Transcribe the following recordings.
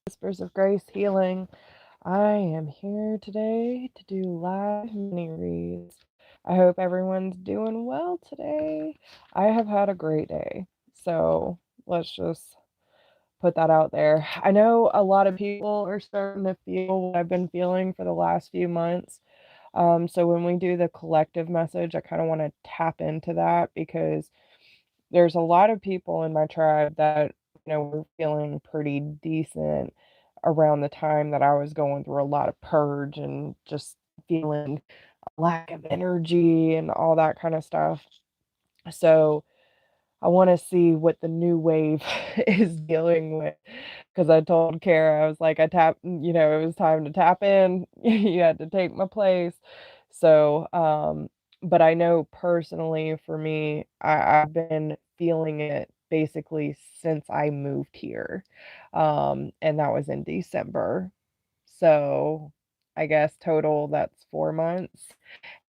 Whispers of Grace Healing. I am here today to do live mini reads. I hope everyone's doing well today. I have had a great day, so let's just put that out there. I know a lot of people are starting to feel what I've been feeling for the last few months. So when we do the collective message, I kind of want to tap into that because there's a lot of people in my tribe that, were feeling pretty decent around the time that I was going through a lot of purge and just feeling a lack of energy and all that kind of stuff. So I want to see what the new wave is dealing with because I told Kara, I was like, it was time to tap in. You had to take my place. So, but I know personally for me, I've been feeling it basically since I moved here. And that was in December. So I guess total that's 4 months.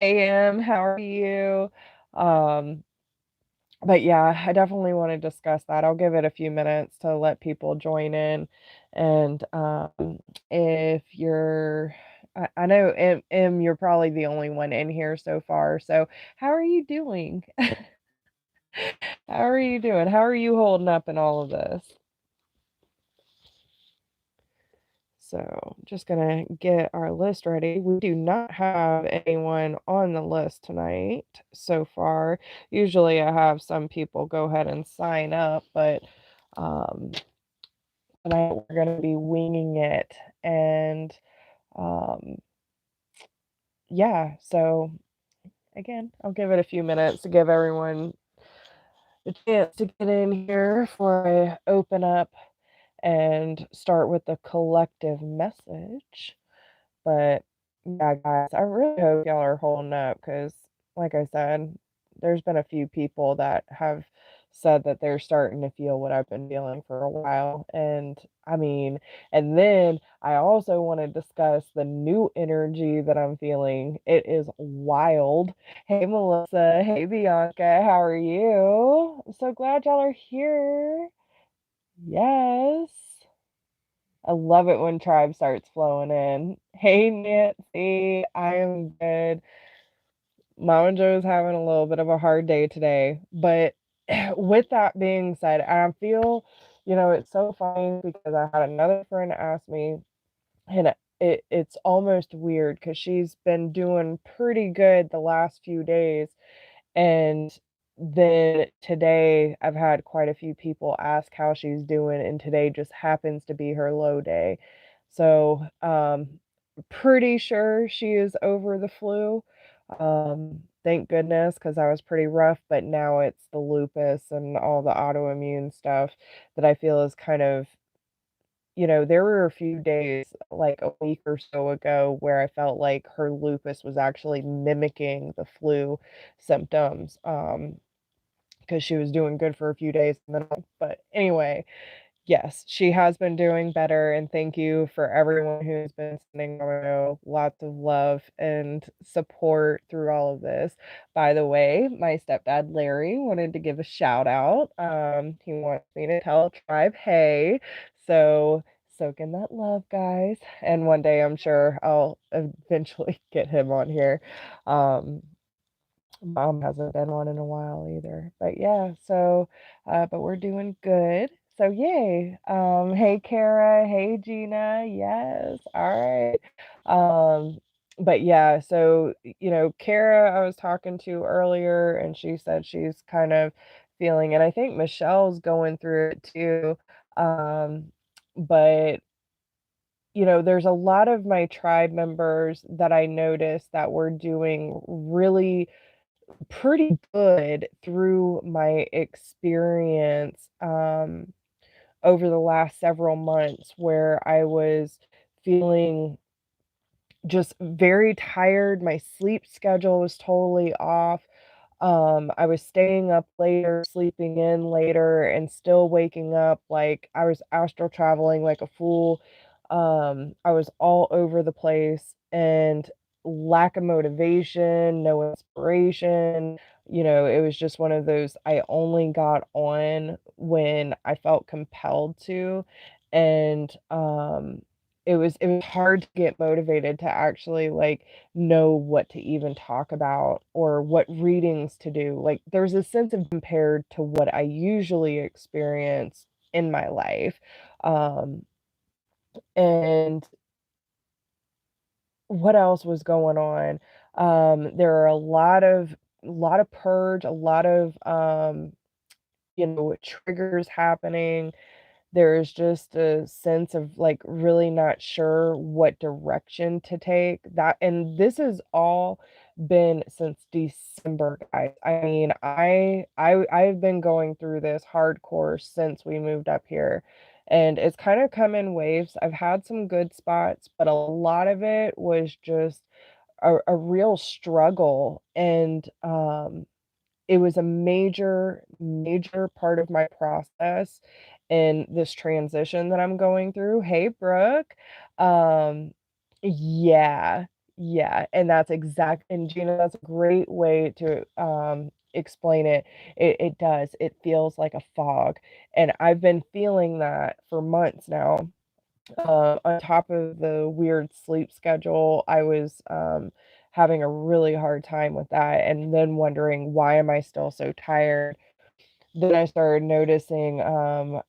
AM, how are you? Um, but yeah, I definitely want to discuss that. I'll give it a few minutes to let people join in. And if you're, I know you're probably the only one in here so far. So how are you doing? How are you doing? How are you holding up in all of this? So just gonna get our list ready. We do not have anyone on the list tonight so far. Usually I have some people go ahead and sign up, but um, tonight we're gonna be winging it. And um, yeah, so again, I'll give it a few minutes to give everyone a chance to get in here before I open up and start with the collective message. But yeah, guys, I really hope y'all are holding up because, like I said, there's been a few people that have said that they're starting to feel what I've been feeling for a while. And I mean, and then I also want to discuss the new energy that I'm feeling. It is wild. Hey, Melissa. Hey, Bianca. How are you? I'm so glad y'all are here. Yes. I love it when tribe starts flowing in. Hey Nancy, I am good. Mama Joe's having a little bit of a hard day today, but with that being said, I feel, it's so funny because I had another friend ask me, and it's almost weird because she's been doing pretty good the last few days, and then today, I've had quite a few people ask how she's doing, and today just happens to be her low day. So, pretty sure she is over the flu. Thank goodness, because I was pretty rough, but now it's the lupus and all the autoimmune stuff that I feel is kind of, there were a few days, like a week or so ago, where I felt like her lupus was actually mimicking the flu symptoms. Because she was doing good for a few days and then, but anyway, yes, she has been doing better, and thank you for everyone who's been sending Romeo lots of love and support through all of this. By the way, my stepdad Larry wanted to give a shout out. He wants me to tell Tribe hey, so soak in that love, guys. And one day I'm sure I'll eventually get him on here. Um, Mom hasn't been one in a while either. But yeah, so but we're doing good. So yay. Hey Kara, hey Gina. Yes. All right. But yeah, so Kara I was talking to earlier and she said she's kind of feeling and I think Michelle's going through it too. But there's a lot of my tribe members that I noticed that were doing really pretty good through my experience over the last several months where I was feeling just very tired. My sleep schedule was totally off. I was staying up later, sleeping in later, and still waking up like I was astral traveling like a fool. I was all over the place and lack of motivation, no inspiration. It was just one of those I only got on when I felt compelled to. and it was hard to get motivated to actually like know what to even talk about or what readings to do. Like there's a sense of compared to what I usually experience in my life. Um and what else was going on? There are a lot of purge, a lot of triggers happening. There's just a sense of, like, really not sure what direction to take. That and this has all been since December, guys. I mean, I've been going through this hardcore since we moved up here, and it's kinda come in waves. I've had some good spots, but a lot of it was just a real struggle, and, it was a major, major part of my process in this transition that I'm going through. Hey, Brooke. Um, yeah, yeah, and that's exact and Gina, that's a great way to, explain it. It does. It feels like a fog, and I've been feeling that for months now. On top of the weird sleep schedule, I was, having a really hard time with that and then wondering, "Why am I still so tired?" Then I started noticing, I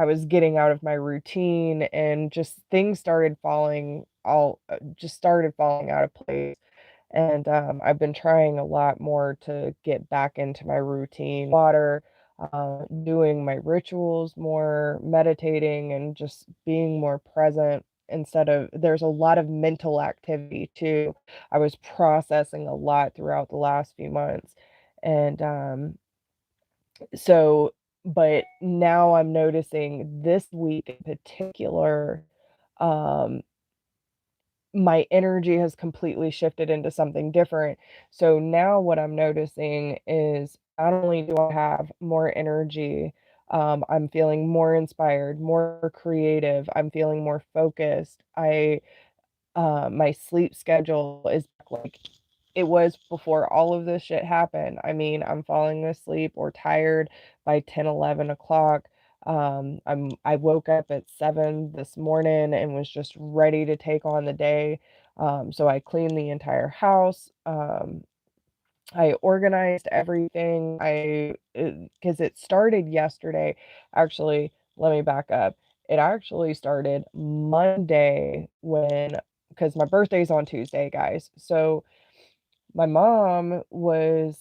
was getting out of my routine and just things started falling out of place. And, I've been trying a lot more to get back into my routine, water, doing my rituals more, meditating, and just being more present instead of there's a lot of mental activity too. I was processing a lot throughout the last few months. And, so but now I'm noticing this week in particular, um my energy has completely shifted into something different. So now what I'm noticing is not only do I have more energy, I'm feeling more inspired, more creative, I'm feeling more focused. My sleep schedule is like it was before all of this shit happened. I mean, I'm falling asleep or tired by 10, 11 o'clock. I woke up at 7 this morning and was just ready to take on the day. So I cleaned the entire house. I organized everything. Because it started yesterday. Actually, let me back up. It actually started Monday because my birthday's on Tuesday, guys. So my mom was,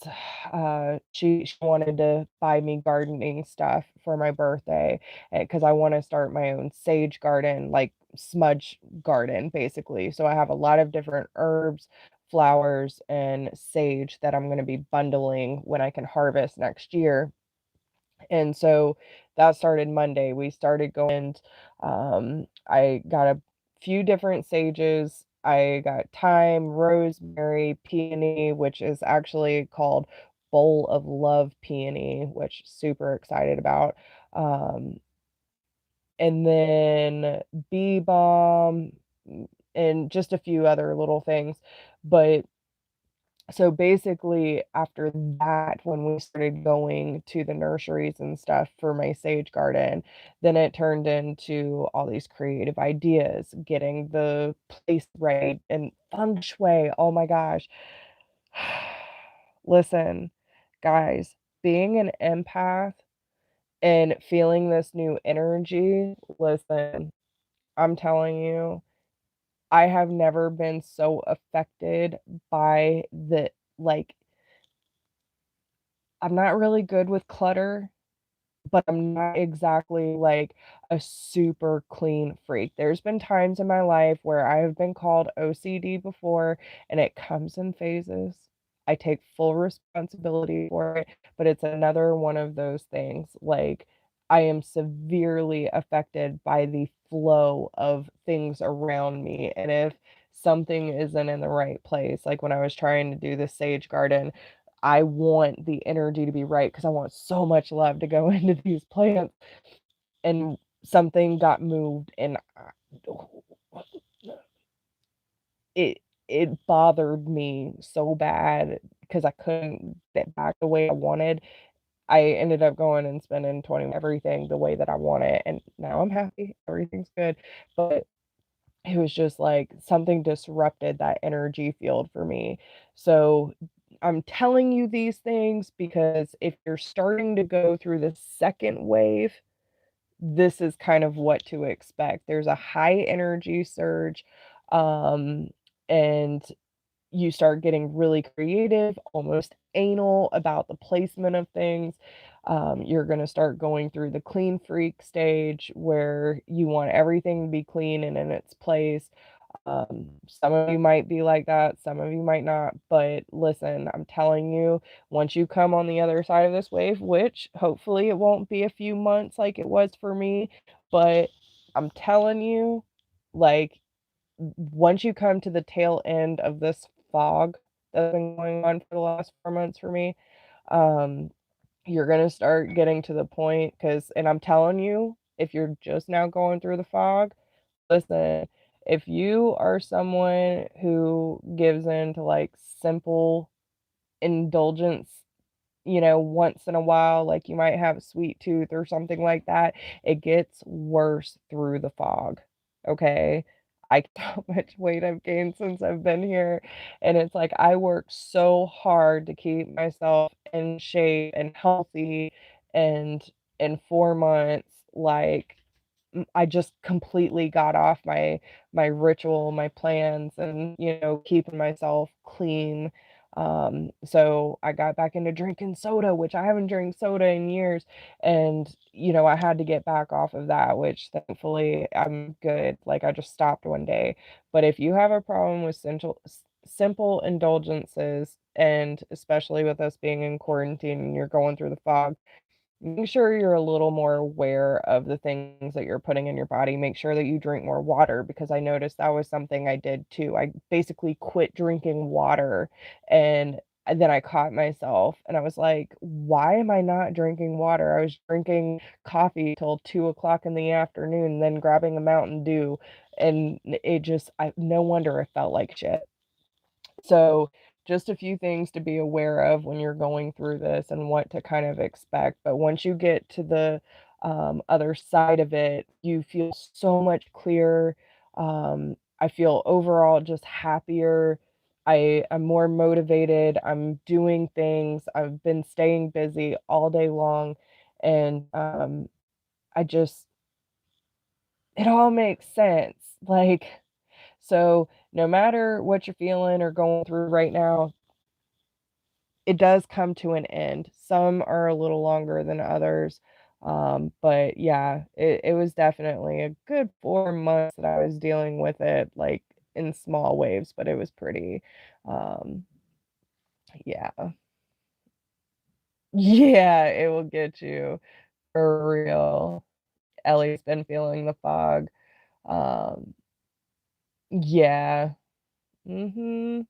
she wanted to buy me gardening stuff for my birthday, because I wanna start my own sage garden, like, smudge garden, basically, so I have a lot of different herbs, flowers, and sage that I'm gonna be bundling when I can harvest next year. And so that started Monday. We started going, I got a few different sages. I got thyme, rosemary, peony, which is actually called bowl of love peony, which super excited about. Um, and then bee balm and just a few other little things. But so basically, after that, when we started going to the nurseries and stuff for my sage garden, then it turned into all these creative ideas, getting the place right and feng shui. Oh my gosh. Listen, guys, being an empath and feeling this new energy, listen, I'm telling you, I have never been so affected by the like I'm not really good with clutter, but I'm not exactly like a super clean freak. There's been times in my life where I have been called OCD before, and it comes in phases. I take full responsibility for it, but it's another one of those things. Like, I am severely affected by the flow of things around me. And if something isn't in the right place, like when I was trying to do the sage garden, I want the energy to be right because I want so much love to go into these plants, and something got moved, and it bothered me so bad because I couldn't get back the way I wanted. I ended up going and spending 20 everything the way that I want it, and now I'm happy, everything's good, but it was just like something disrupted that energy field for me. So I'm telling you these things because if you're starting to go through the second wave, this is kind of what to expect. There's a high energy surge, um, and you start getting really creative, almost anal about the placement of things. You're going to start going through the clean freak stage where you want everything to be clean and in its place. Some of you might be like that, some of you might not, but listen, I'm telling you, once you come on the other side of this wave, which hopefully it won't be a few months like it was for me, but I'm telling you, like, once you come to the tail end of this fog that's been going on for the last 4 months for me, um, you're gonna start getting to the point, because, and I'm telling you, if you're just now going through the fog, listen, if you are someone who gives in to, like, simple indulgence, once in a while, like, you might have a sweet tooth or something like that, it gets worse through the fog, okay? I how much weight I've gained since I've been here, and it's like I work so hard to keep myself in shape and healthy, and in 4 months, like, I just completely got off my ritual, my plans, and, keeping myself clean. So I got back into drinking soda, which I haven't drank soda in years, and, I had to get back off of that, which thankfully I'm good. Like, I just stopped one day. But if you have a problem with simple indulgences, and especially with us being in quarantine and you're going through the fog, make sure you're a little more aware of the things that you're putting in your body. Make sure that you drink more water, because I noticed that was something I did too. I basically quit drinking water, and then I caught myself and I was like, why am I not drinking water? I was drinking coffee till 2 o'clock in the afternoon, then grabbing a Mountain Dew, and no wonder it felt like shit. So, just a few things to be aware of when you're going through this and what to kind of expect. But once you get to the other side of it, you feel so much clearer. I feel overall just happier. I'm more motivated. I'm doing things. I've been staying busy all day long. And I just, it all makes sense. Like, so no matter what you're feeling or going through right now, it does come to an end. Some are a little longer than others. But yeah, it was definitely a good 4 months that I was dealing with it, like, in small waves, but it was pretty, um, yeah. Yeah, it will get you for real. Ellie's been feeling the fog. Um, yeah. Mhm.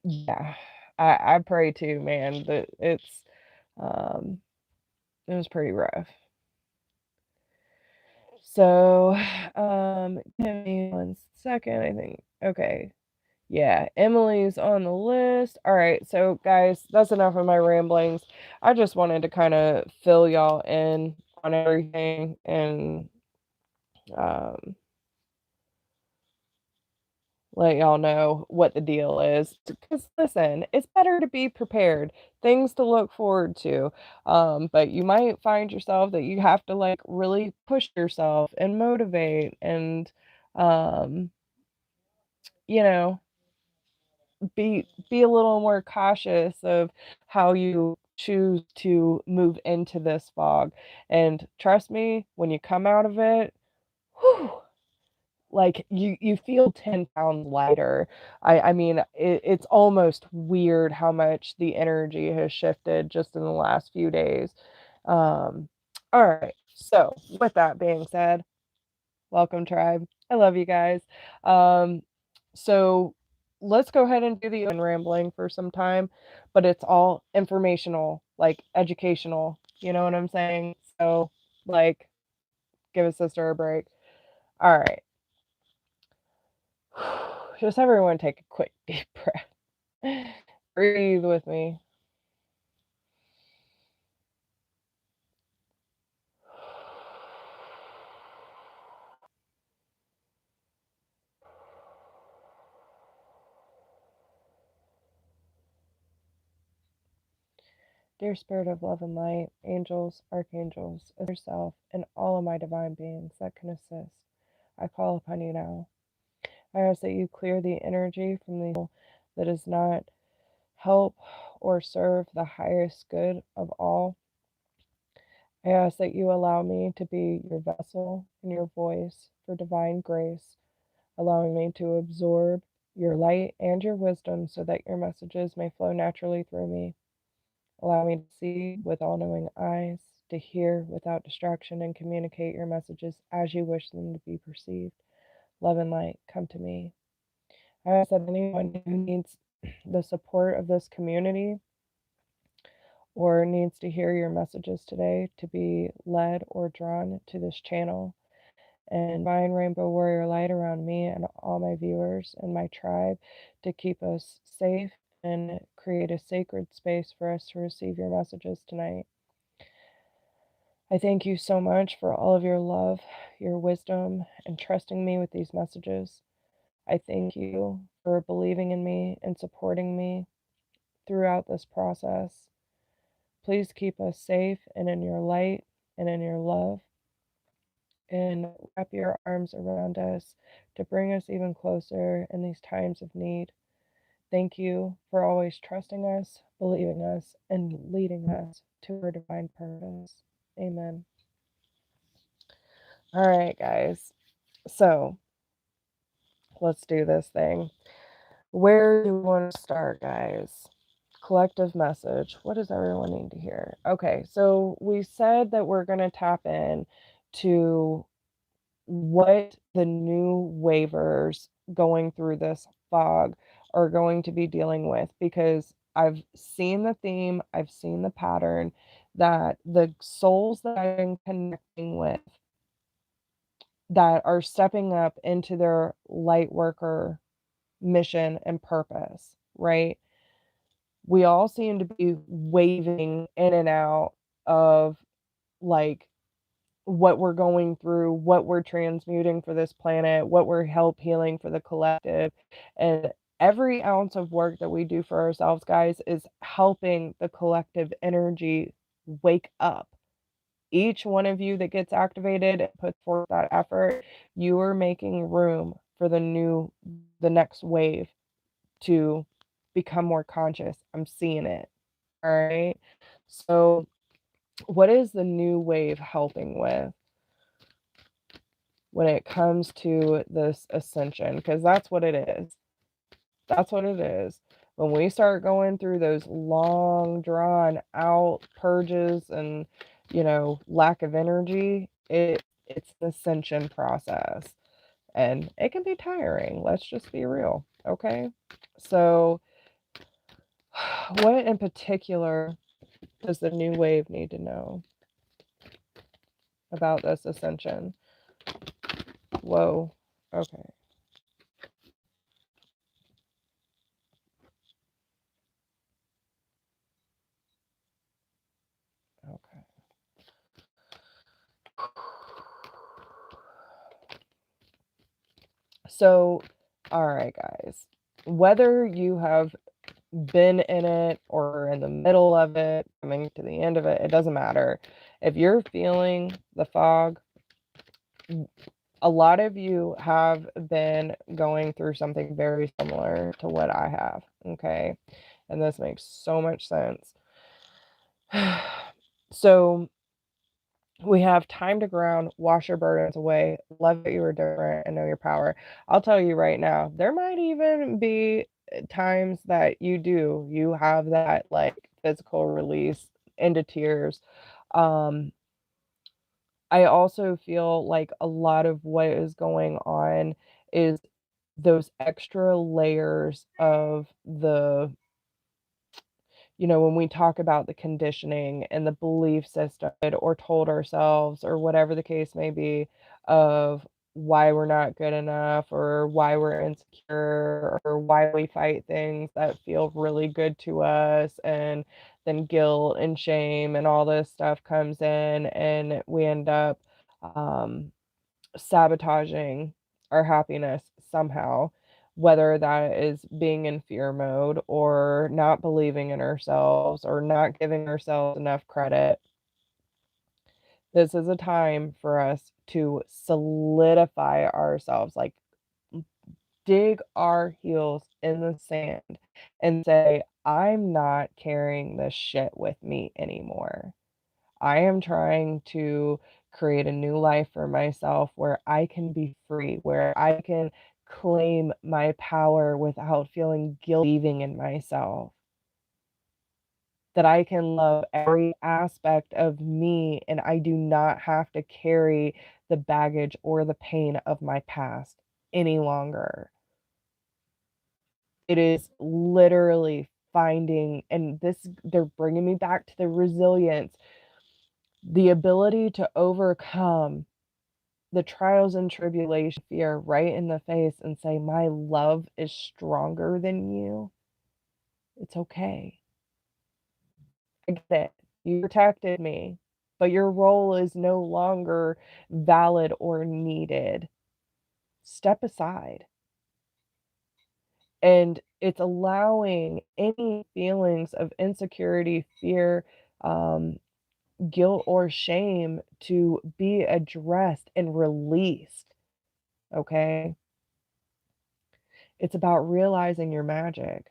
Yeah. I pray too, man, that um it was pretty rough. So, give me 1 second, I think. Okay. Yeah, Emily's on the list. All right, so guys, that's enough of my ramblings. I just wanted to kind of fill y'all in on everything, and um let y'all know what the deal is. Because listen, it's better to be prepared, things to look forward to. But you might find yourself that you have to, like, really push yourself and motivate, and um, you know, be a little more cautious of how you choose to move into this fog. And trust me, when you come out of it, whew, like, you feel 10 pounds lighter. I mean, it's almost weird how much the energy has shifted just in the last few days. Alright, so with that being said, welcome, tribe. I love you guys. Um, so let's go ahead and do the rambling for some time, but it's all informational, like, educational, you know what I'm saying? So, like, give a sister a break. Alright. Just everyone take a quick deep breath. Breathe with me. Dear Spirit of love and light, angels, archangels, yourself, and all of my divine beings that can assist, I call upon you now. I ask that you clear the energy from the that does not help or serve the highest good of all. I ask that you allow me to be your vessel and your voice for divine grace, allowing me to absorb your light and your wisdom so that your messages may flow naturally through me. Allow me to see with all knowing eyes, to hear without distraction, and communicate your messages as you wish them to be perceived. Love and light, come to me. I ask that anyone who needs the support of this community or needs to hear your messages today to be led or drawn to this channel. And divine rainbow warrior light around me and all my viewers and my tribe to keep us safe and create a sacred space for us to receive your messages tonight. I thank you so much for all of your love, your wisdom, and trusting me with these messages. I thank you for believing in me and supporting me throughout this process. Please keep us safe and in your light and in your love, and wrap your arms around us to bring us even closer in these times of need. Thank you for always trusting us, believing us, and leading us to our divine purpose. Amen. All right, guys. So let's do this thing. Where do we want to start, guys? Collective message. What does everyone need to hear? Okay, so we said that we're going to tap in to what the new waivers going through this fog are going to be dealing with, because I've seen the theme, I've seen the pattern that the souls that I've been connecting with that are stepping up into their light worker mission and purpose, right? We all seem to be waving in and out of like what we're going through, what we're transmuting for this planet, what we're help healing for the collective. And every ounce of work that we do for ourselves, guys, is helping the collective energy wake up. Each one of you that gets activated and puts forth that effort, you are making room for the next wave to become more conscious. I'm seeing it. All right. So, what is the new wave helping with when it comes to this ascension? Because that's what it is. That's what it is. When we start going through those long, drawn out purges and, lack of energy, it's an ascension process. And it can be tiring. Let's just be real. Okay. So, what in particular does the new wave need to know about this ascension? Whoa. Okay. Okay. So, all right, guys. Whether you have been in it or in the middle of it, coming to the end of it, it doesn't matter. If you're feeling the fog, a lot of you have been going through something very similar to what I have. Okay. And this makes so much sense. So, we have time to ground, wash your burdens away, love that you are different, and know your power. I'll tell you right now, there might even be times that you have that like physical release into tears. Um, I also feel like a lot of what is going on is those extra layers of when we talk about the conditioning and the belief system or told ourselves or whatever the case may be of why we're not good enough or why we're insecure or why we fight things that feel really good to us, and then guilt and shame and all this stuff comes in and we end up um, sabotaging our happiness somehow whether that is being in fear mode or not believing in ourselves or not giving ourselves enough credit. This is a time for us to solidify ourselves, like dig our heels in the sand and say, I'm not carrying this shit with me anymore. I am trying to create a new life for myself where I can be free, where I can claim my power without feeling guilty believing in myself. That I can love every aspect of me and I do not have to carry the baggage or the pain of my past any longer. It is literally finding, and this, they're bringing me back to the resilience, the ability to overcome the trials and tribulation, fear right in the face and say, my love is stronger than you. It's okay. I get it. You protected me, but your role is no longer valid or needed. Step aside. And it's allowing any feelings of insecurity, fear, um, guilt, or shame to be addressed and released. Okay. It's about realizing your magic.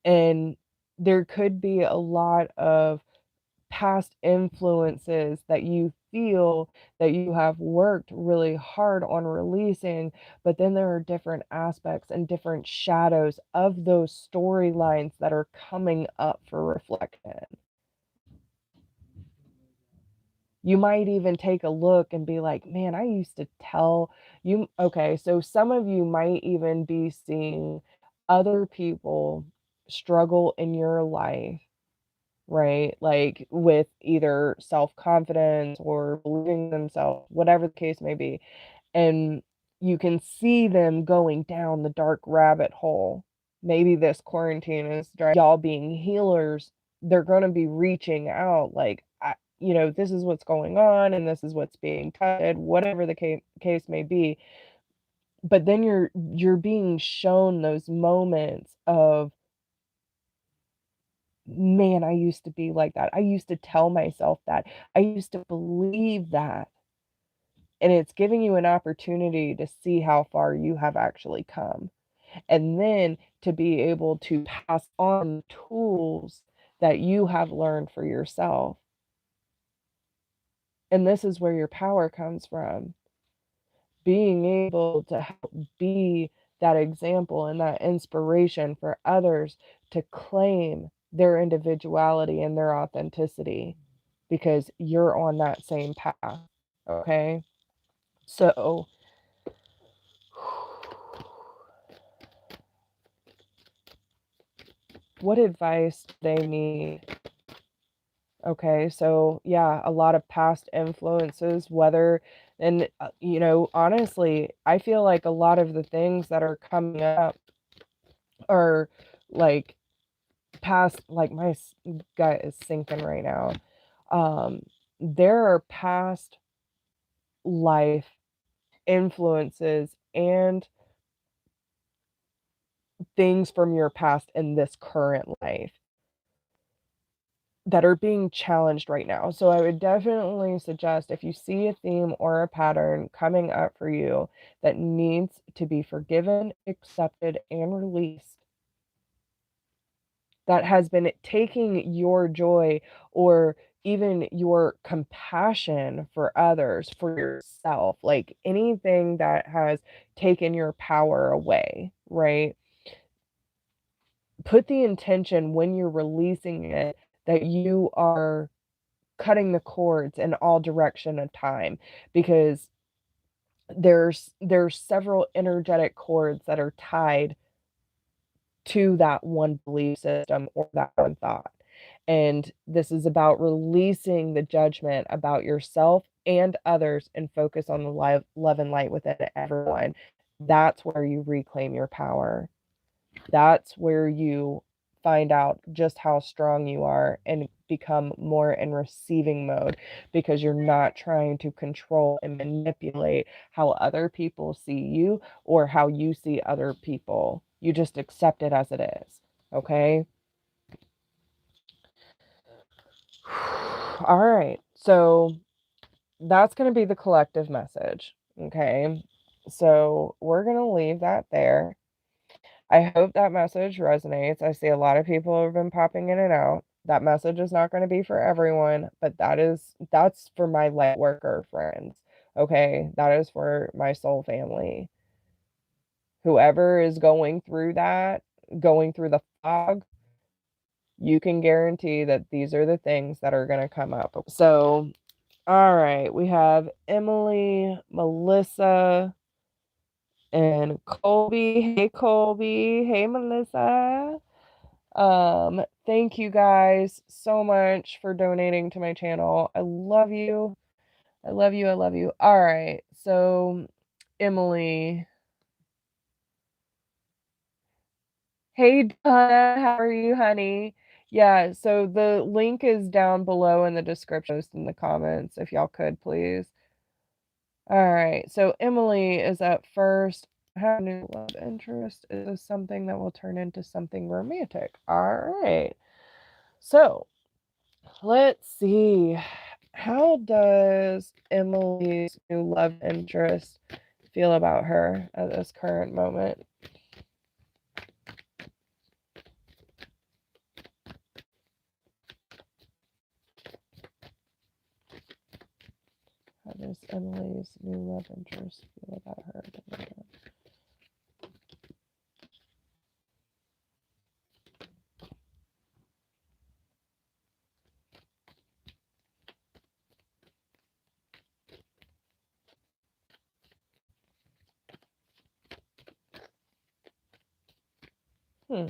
And there could be a lot of past influences that you feel that you have worked really hard on releasing, but then there are different aspects and different shadows of those storylines that are coming up for reflection. You might even take a look and be like, man, I used to tell you. Okay, so some of you might even be seeing other people struggle in your life, right? Like with either self confidence or believing themselves, whatever the case may be. And you can see them going down the dark rabbit hole. Maybe this quarantine is y'all being healers. They're going to be reaching out like, this is what's going on and this is what's being touched, whatever the case may be. But then you're being shown those moments of, man, I used to be like that. I used to tell myself that. I used to believe that. And it's giving you an opportunity to see how far you have actually come. And then to be able to pass on tools that you have learned for yourself. And this is where your power comes from. Being able to be that example and that inspiration for others to claim their individuality and their authenticity because you're on that same path. Okay. So, what advice do they need? Okay. So, yeah, a lot of past influences, whether, and, honestly, I feel like a lot of the things that are coming up are like past, like my gut is sinking right now. There are past life influences and things from your past in this current life that are being challenged right now. So I would definitely suggest if you see a theme or a pattern coming up for you that needs to be forgiven, accepted, and released, that has been taking your joy or even your compassion for others, for yourself, like anything that has taken your power away, right? Put the intention when you're releasing it that you are cutting the cords in all direction of time, because there's several energetic cords that are tied to that one belief system or that one thought. And this is about releasing the judgment about yourself and others and focus on the love and light within everyone. That's where you reclaim your power. That's where you find out just how strong you are and become more in receiving mode, because you're not trying to control and manipulate how other people see you or how you see other people. You just accept it as it is. Okay? All right. So that's going to be the collective message. Okay. So we're going to leave that there. I hope that message resonates. I see a lot of people have been popping in and out. That message is not going to be for everyone, but that's for my light worker friends. Okay? That is for my soul family. Whoever is going through that, going through the fog, you can guarantee that these are the things that are going to come up. So, all right, we have Emily, Melissa, and Colby. Hey, Colby. Hey, Melissa. Thank you guys so much for donating to my channel. I love you. I love you. I love you. All right. So, Emily. Hey, Donna. How are you, honey? Yeah. So the link is down below in the description, post in the comments, if y'all could, please. All right. So Emily is up first. Have a new love interest is something that will turn into something romantic. All right. So let's see. How does Emily's new love interest feel about her at this current moment? How does Emily's new love interest feel about her at the moment? Hmm.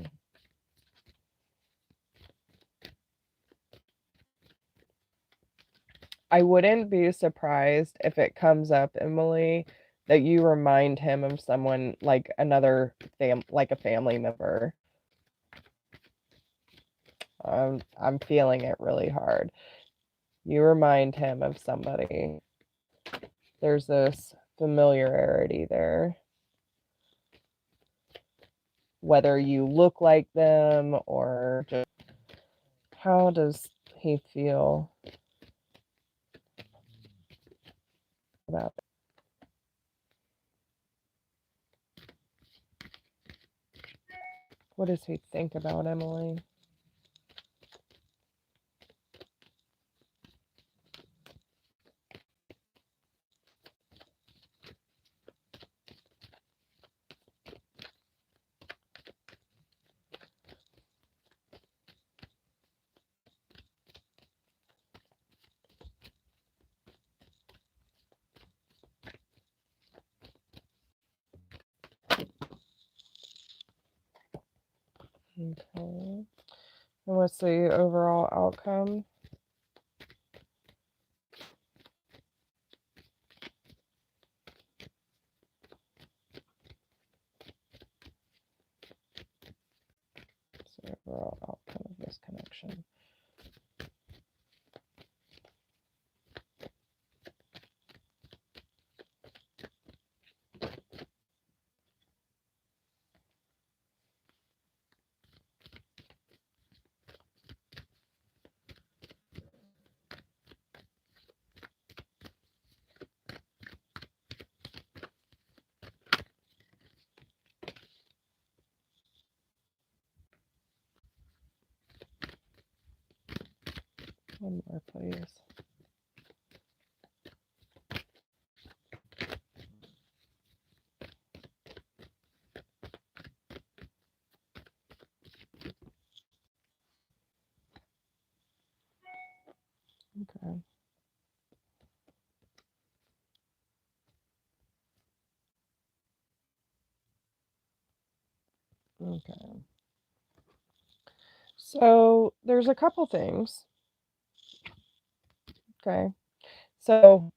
I wouldn't be surprised if it comes up, Emily, that you remind him of someone like another like a family member. I'm feeling it really hard. You remind him of somebody. There's this familiarity there. Whether you look like them or just how does he feel about it? What does he think about Emily? Okay. And what's the overall outcome? What's the overall outcome of this connection? One more, please. Okay. Okay. So there's a couple things. Okay. So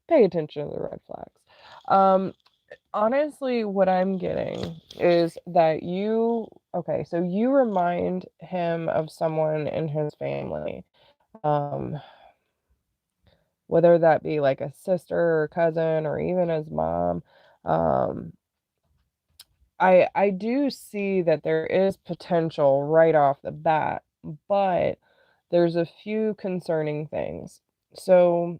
pay attention to the red flags. Um, Honestly, what I'm getting is that you Okay, so you remind him of someone in his family, um, whether that be like a sister or cousin or even his mom. Um, I do see that there is potential right off the bat, but there's a few concerning things. So,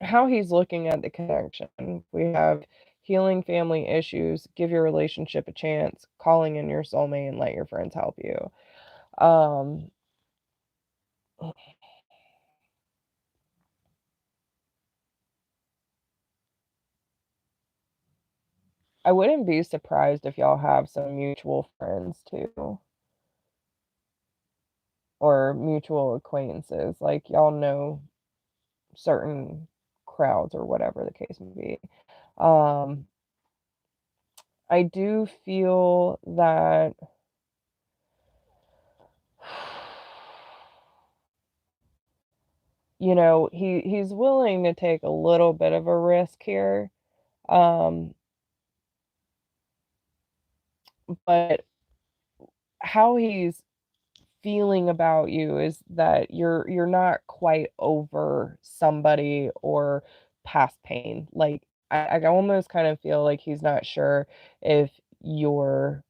how he's looking at the connection, we have healing family issues, give your relationship a chance, calling in your soulmate, and let your friends help you. Um, I wouldn't be surprised if y'all have some mutual friends too, or mutual acquaintances. Like y'all know certain crowds or whatever the case may be. Um, I do feel that he's willing to take a little bit of a risk here. Um, but how he's feeling about you is that you're not quite over somebody or past pain. Like I almost kind of feel like he's not sure if you're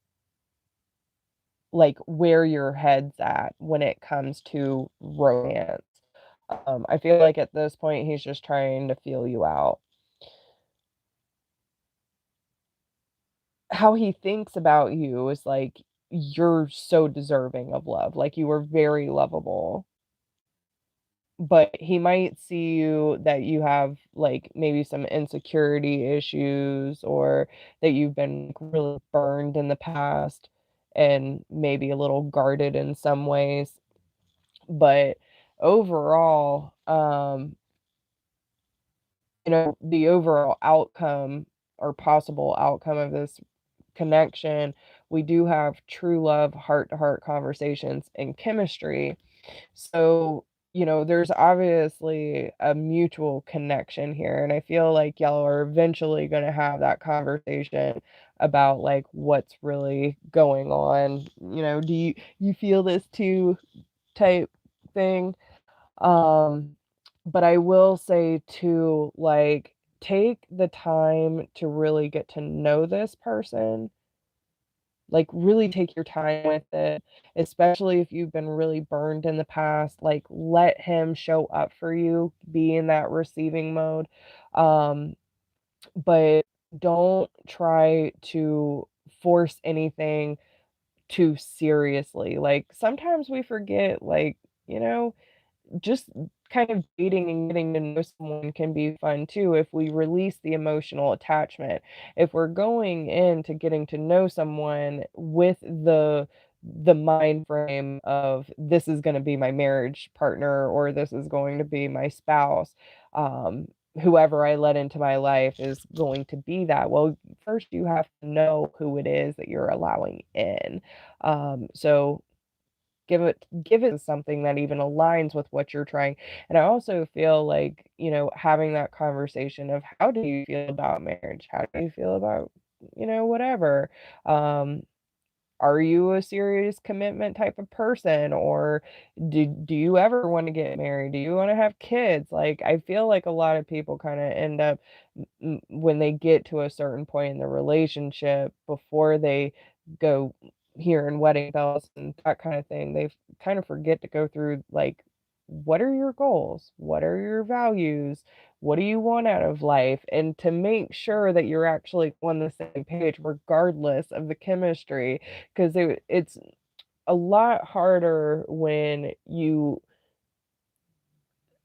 like where your head's at when it comes to romance. I feel like at this point he's just trying to feel you out. How he thinks about you is like you're so deserving of love. Like you were very lovable. But he might see you that you have, like, maybe some insecurity issues or that you've been like, really burned in the past and maybe a little guarded in some ways. But overall, the overall outcome or possible outcome of this connection, we do have true love, heart to heart conversations and chemistry. So, there's obviously a mutual connection here, and I feel like y'all are eventually gonna have that conversation about, like, what's really going on. "Do you feel this too?" type thing. Um, but I will say too, like, take the time to really get to know this person, like, really take your time with it, especially if you've been really burned in the past, like, let him show up for you, be in that receiving mode, um, but don't try to force anything too seriously. Like, sometimes we forget, like, you know just kind of dating and getting to know someone can be fun too if we release the emotional attachment. If we're going into getting to know someone with the mind frame of this is going to be my marriage partner or this is going to be my spouse, um, whoever I let into my life is going to be that. Well, first you have to know who it is that you're allowing in. So give it something that even aligns with what you're trying. And I also feel like, having that conversation of how do you feel about marriage? How do you feel about, whatever? Um, are you a serious commitment type of person, or do you ever want to get married? Do you want to have kids? Like, I feel like a lot of people kind of end up when they get to a certain point in the relationship before they go hearing wedding bells and that kind of thing, they kind of forget to go through like, what are your goals? What are your values? What do you want out of life? And to make sure that you're actually on the same page regardless of the chemistry, because it's a lot harder when you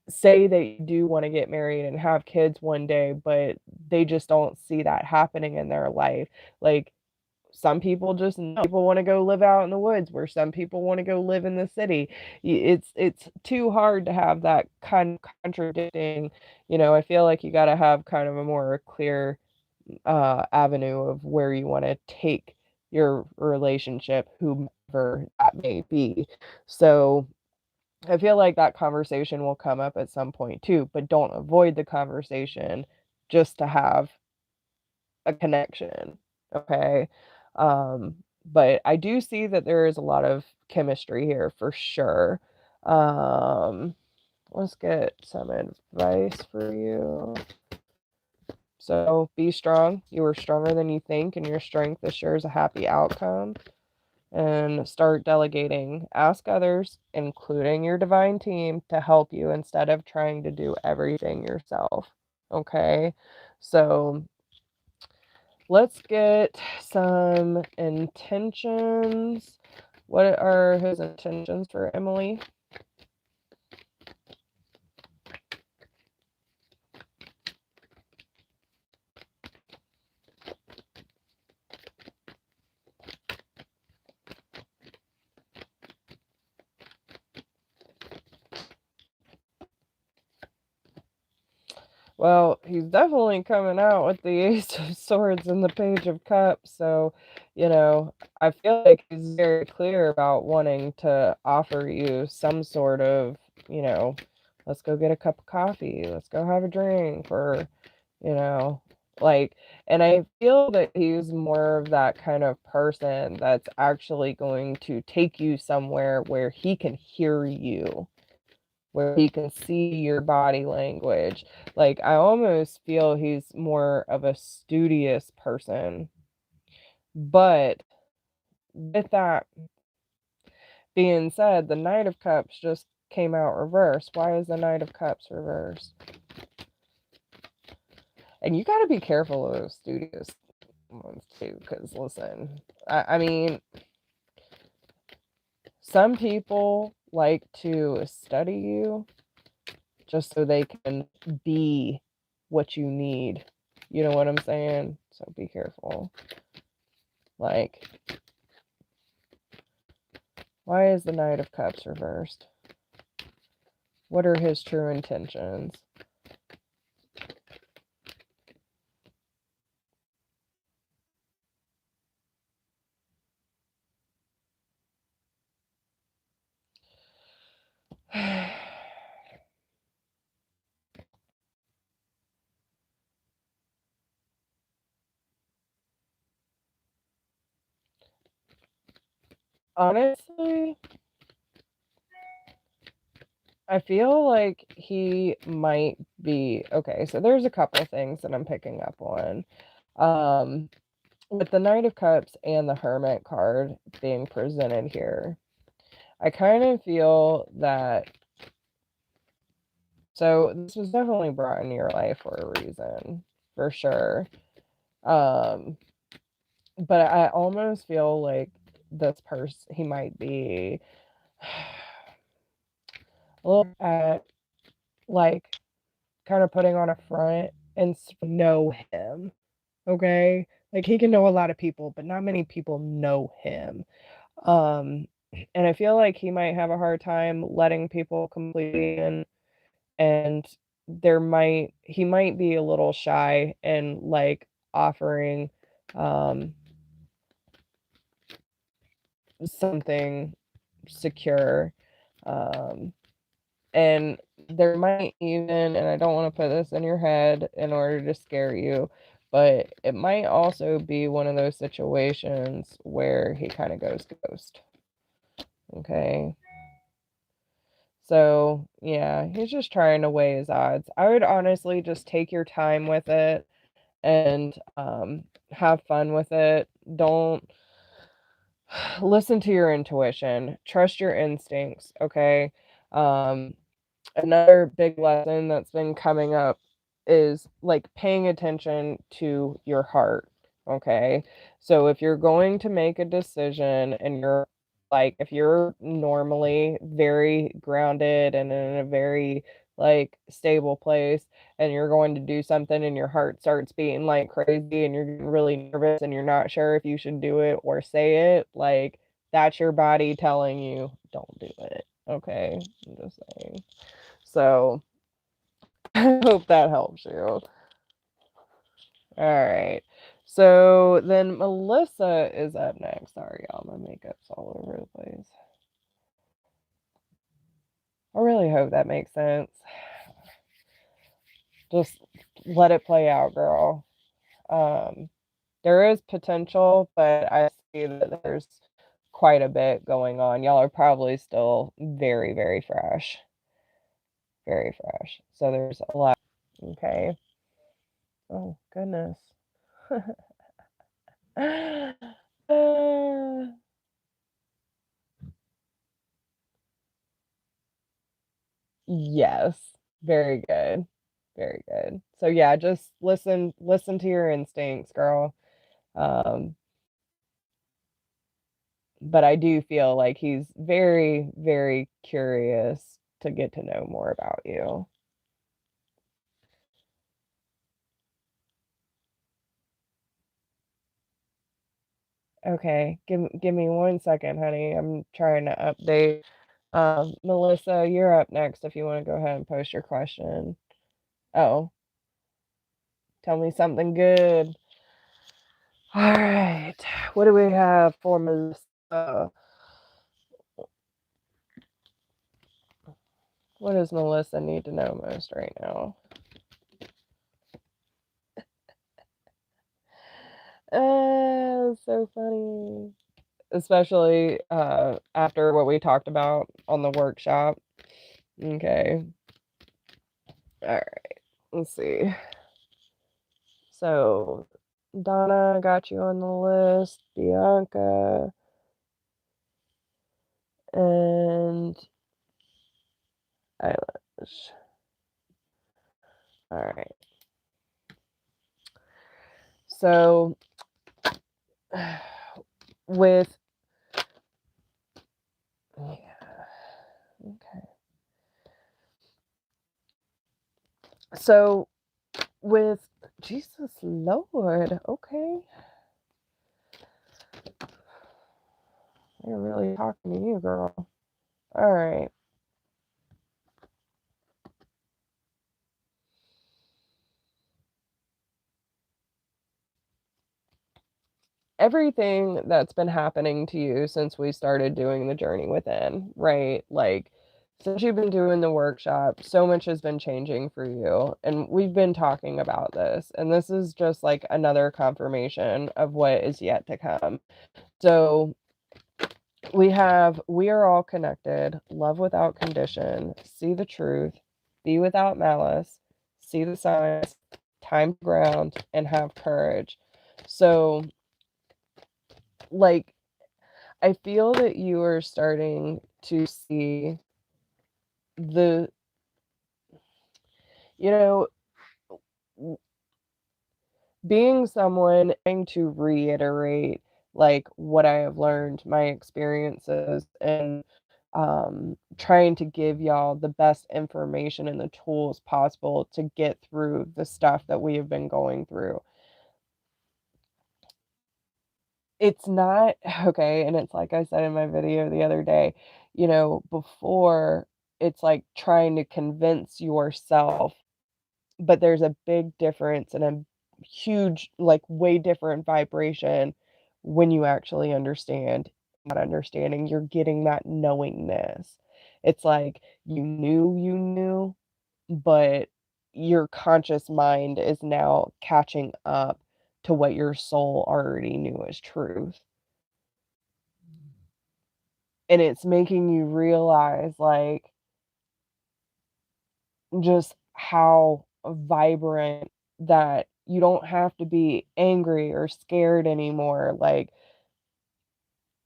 say they do want to get married and have kids one day, but they just don't see that happening in their life. Like, some people just know people want to go live out in the woods where some people want to go live in the city. It's too hard to have that kind of contradicting. I feel like you got to have kind of a more clear avenue of where you want to take your relationship, whomever that may be. So I feel like that conversation will come up at some point too, but don't avoid the conversation just to have a connection. Okay. Um, But I do see that there is a lot of chemistry here for sure. Um, let's get some advice for you. So be strong. You are stronger than you think, and your strength assures a happy outcome. And start delegating. Ask others, including your divine team, to help you instead of trying to do everything yourself. Okay? So let's get some intentions. What are his intentions for Emily? Well, he's definitely coming out with the Ace of Swords and the Page of Cups. So, I feel like he's very clear about wanting to offer you some sort of, you know, let's go get a cup of coffee, let's go have a drink, or, you know, like, and I feel that he's more of that kind of person that's actually going to take you somewhere where he can hear you, where he can see your body language. Like, I almost feel he's more of a studious person. But with that being said, the Knight of Cups just came out reversed. Why is the Knight of Cups reversed? And you got to be careful of those studious ones too, because listen, I mean, some people like to study you just so they can be what you need. You know what I'm saying? So be careful. Like, why is the Knight of Cups reversed? What are his true intentions? Honestly, I feel like he might be okay. So there's a couple things that I'm picking up on. Um, with the Knight of Cups and the Hermit card being presented here, I kind of feel that, so this was definitely brought into your life for a reason, for sure. Um, but I almost feel like this person, he might be a little at, like, kind of putting on a front and know him. Okay, like, he can know a lot of people, but not many people know him. Um, and I feel like he might have a hard time letting people completely in, and he might be a little shy and, like, offering um something secure. Um, and there might even, and I don't want to put this in your head in order to scare you, but it might also be one of those situations where he kind of goes ghost. Okay. So, yeah, he's just trying to weigh his odds. I would honestly just take your time with it and have fun with it. Don't listen to your intuition. Trust your instincts, okay? Um, Another big lesson that's been coming up is, like, paying attention to your heart. Okay. So if you're going to make a decision and you're, like, if you're normally very grounded and in a very, like, stable place, and you're going to do something and your heart starts beating like crazy and you're getting really nervous and you're not sure if you should do it or say it, like, that's your body telling you don't do it. Okay. I'm just saying. So I hope that helps you. All right. So then Melissa is up next. Sorry, y'all, my makeup's all over the place. I really hope that makes sense. Just let it play out, girl. Um, there is potential, but I see that there's quite a bit going on. Y'all are probably still very, very fresh. Very fresh. So there's a lot. Okay. Oh, goodness. Uh, yes. Very good. Very good. So yeah, just listen to your instincts, girl. Um, but I do feel like he's very, very curious to get to know more about you. Okay, give me 1 second, honey. I'm trying to update. Melissa, you're up next if you want to go ahead and post your question. Oh, tell me something good. All right, what do we have for Melissa? What does Melissa need to know most right now? So funny. Especially after what we talked about on the workshop. Okay. All right. Let's see. So, Donna got you on the list, Bianca, and Eilish. All right. So, with yeah, okay. So with Jesus Lord, okay. They're really talking to you, girl. All right. Everything that's been happening to you since we started doing the journey within, right? Like since you've been doing the workshop, so much has been changing for you. And we've been talking about this. And this is just like another confirmation of what is yet to come. So we are all connected, love without condition, see the truth, be without malice, see the signs, time ground, and have courage. So, like, I feel that you are starting to see the, you know, being someone trying to reiterate like what I have learned, my experiences, and trying to give y'all the best information and the tools possible to get through the stuff that we have been going through. It's not okay, and it's like I said in my video the other day, before it's like trying to convince yourself. But there's a big difference and a huge, like, way different vibration when you actually understand. Not understanding, you're getting that knowingness. It's like you knew, but your conscious mind is now catching up to what your soul already knew as truth. And it's making you realize, like, just how vibrant that you don't have to be angry or scared anymore. Like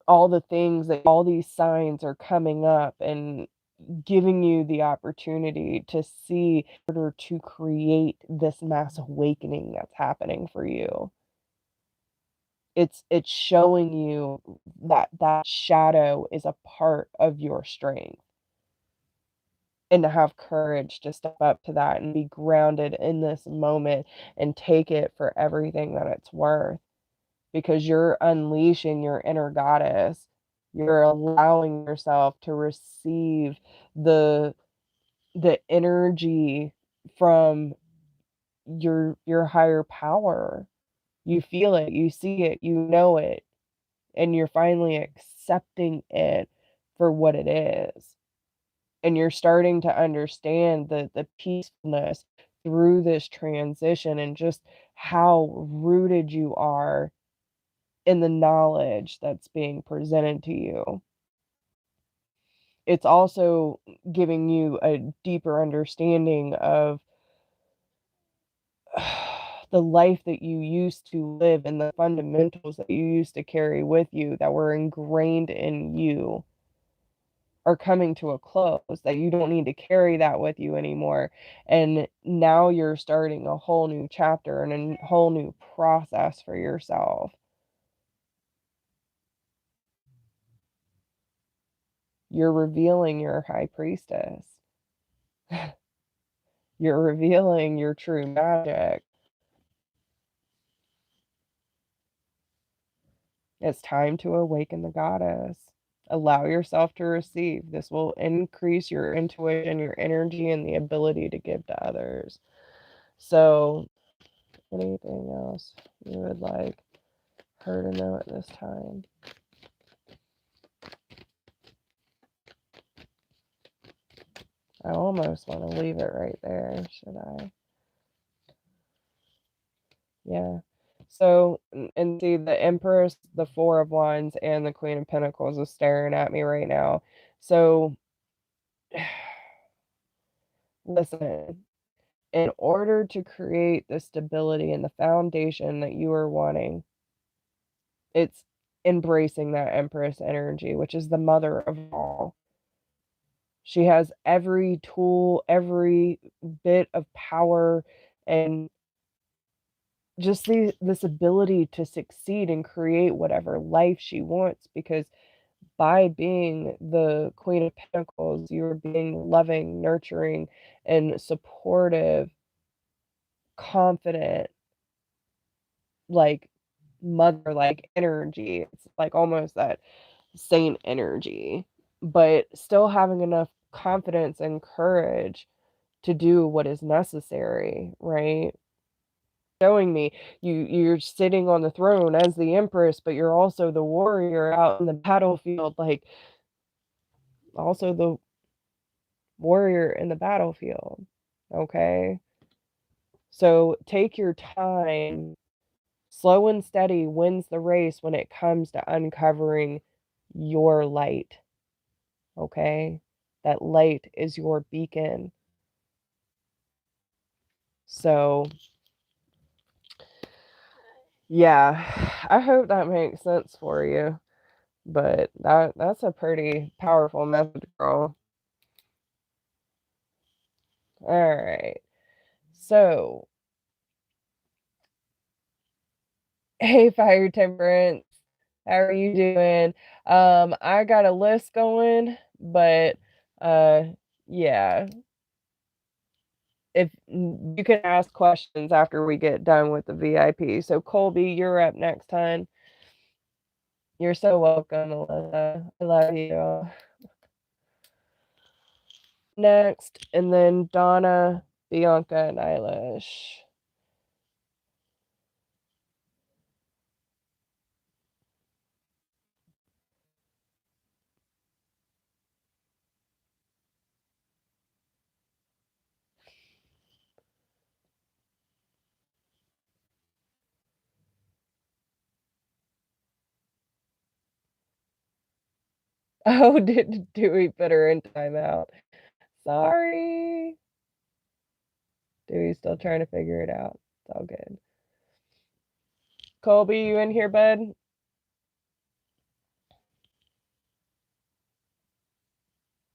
all the things that all these signs are coming up and giving you the opportunity to see in order to create this mass awakening that's happening for you. It's showing you that that shadow is a part of your strength, and to have courage to step up to that and be grounded in this moment and take it for everything that it's worth, because you're unleashing your inner goddess. You're allowing yourself to receive the energy from your higher power. You feel it, you see it, you know it, and you're finally accepting it for what it is. And you're starting to understand the peacefulness through this transition and just how rooted you are in the knowledge that's being presented to you. It's also giving you a deeper understanding of the life that you used to live and the fundamentals that you used to carry with you that were ingrained in you are coming to a close, that you don't need to carry that with you anymore. And now you're starting a whole new chapter and a whole new process for yourself. You're revealing your high priestess. You're revealing your true magic. It's time to awaken the goddess. Allow yourself to receive. This will increase your intuition, your energy, and the ability to give to others. So, anything else you would like her to know at this time? I almost want to leave it right there. Should I? Yeah. So, and see, the Empress, the Four of Wands, and the Queen of Pentacles is staring at me right now. So, listen, in order to create the stability and the foundation that you are wanting, it's embracing that Empress energy, which is the mother of all. She has every tool, every bit of power, and just this ability to succeed and create whatever life she wants, because by being the Queen of Pentacles, you're being loving, nurturing, and supportive, confident, like mother like energy. It's like almost that saint energy, but still having enough confidence and courage to do what is necessary, right? Showing me you're sitting on the throne as the empress, but you're also the warrior out in the battlefield, like also the warrior in the battlefield. Okay? So take your time. Slow and steady wins the race when it comes to uncovering your light. Okay? That light is your beacon. So, yeah, I hope that makes sense for you. But that's a pretty powerful message, girl. All right. So, hey, Fire Temperance, how are you doing? I got a list going, but uh, yeah, if you can ask questions after we get done with the VIP. So, Colby, you're up next, hon. You're so welcome, Melissa. I love you. Next, and then Donna, Bianca, and Eilish. Oh, did Dewey put her in timeout? Sorry. Dewey's still trying to figure it out. It's all good. Colby, you in here, bud?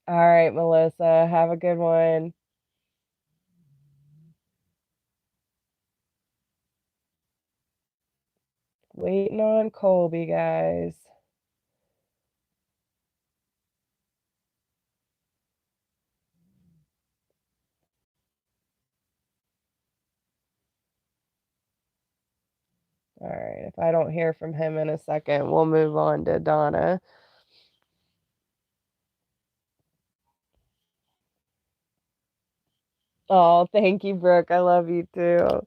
All right, Melissa. Have a good one. Waiting on Colby, guys. All right. If I don't hear from him in a second, we'll move on to Donna. Oh, thank you, Brooke. I love you too.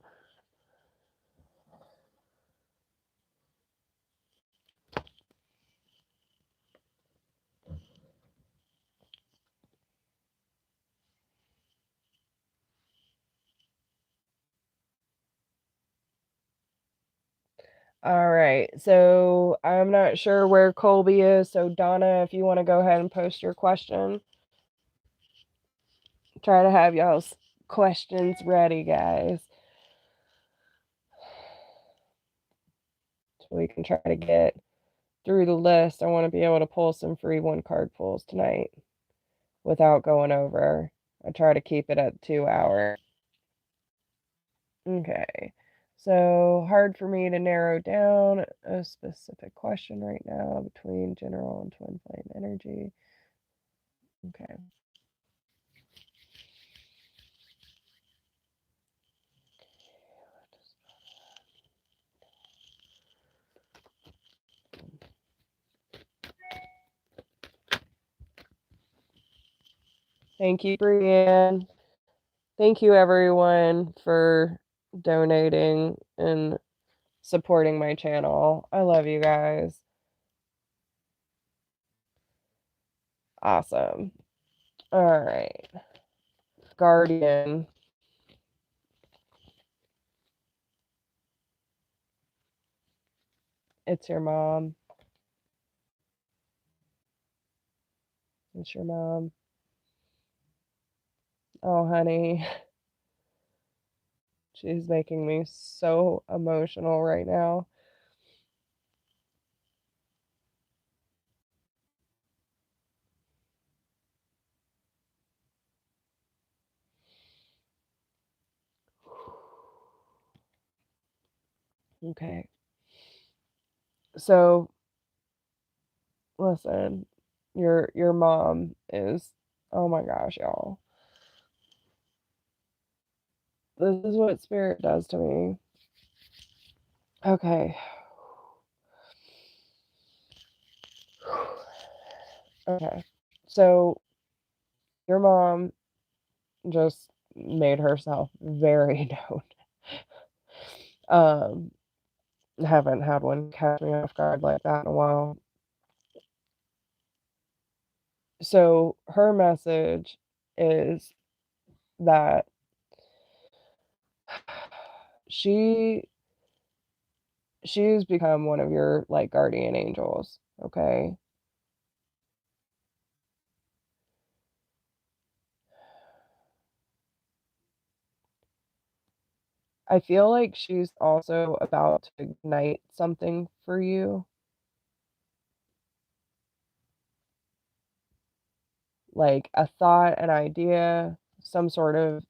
All right. So I'm not sure where Colby is. So Donna, if you want to go ahead and post your question, try to have y'all's questions ready, guys. So we can try to get through the list. I want to be able to pull some free one card pulls tonight without going over. I try to keep it at 2 hours. Okay. So hard for me to narrow down a specific question right now between general and twin flame energy. Okay. Thank you, Brienne. Thank you, everyone, for donating and supporting my channel. I love you guys. Awesome. All right. Guardian. It's your mom. It's your mom. Oh, honey. She's making me so emotional right now. Okay. So, listen, your mom is, oh my gosh, y'all. This is what spirit does to me. Okay. Okay. So, your mom just made herself very known. Um, haven't had one catch me off guard like that in a while. So her message is that she she's become one of your like guardian angels, okay? I feel like she's also about to ignite something for you, like a thought, an idea, some sort of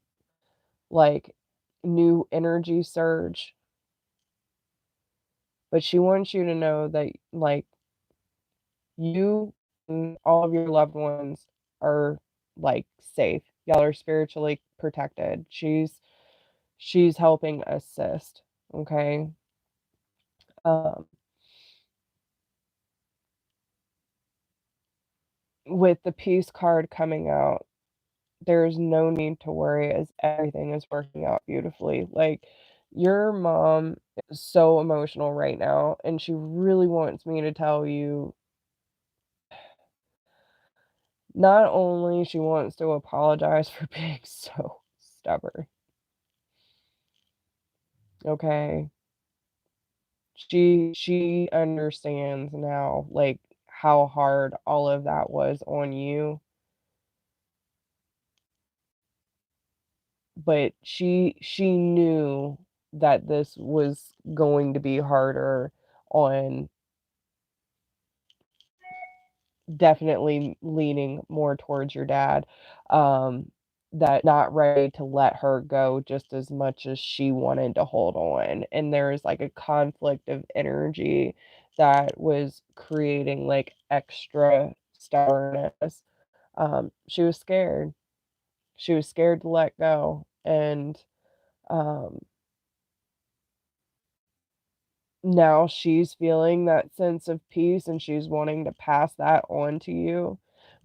like new energy surge. But she wants you to know that like you and all of your loved ones are like safe. Y'all are spiritually protected. She's helping assist, okay? Um, with the peace card coming out, there's no need to worry as everything is working out beautifully. Like your mom is so emotional right now and she really wants me to tell you not only she wants to apologize for being so stubborn, okay? She understands now, like, how hard all of that was on you, but she knew that this was going to be harder on definitely leaning more towards your dad, that not ready to let her go just as much as she wanted to hold on, and there's, like, a conflict of energy that was creating, like, extra stubbornness. She was scared. She was scared to let go, and, um now she's feeling that sense of peace and she's wanting to pass that on to you,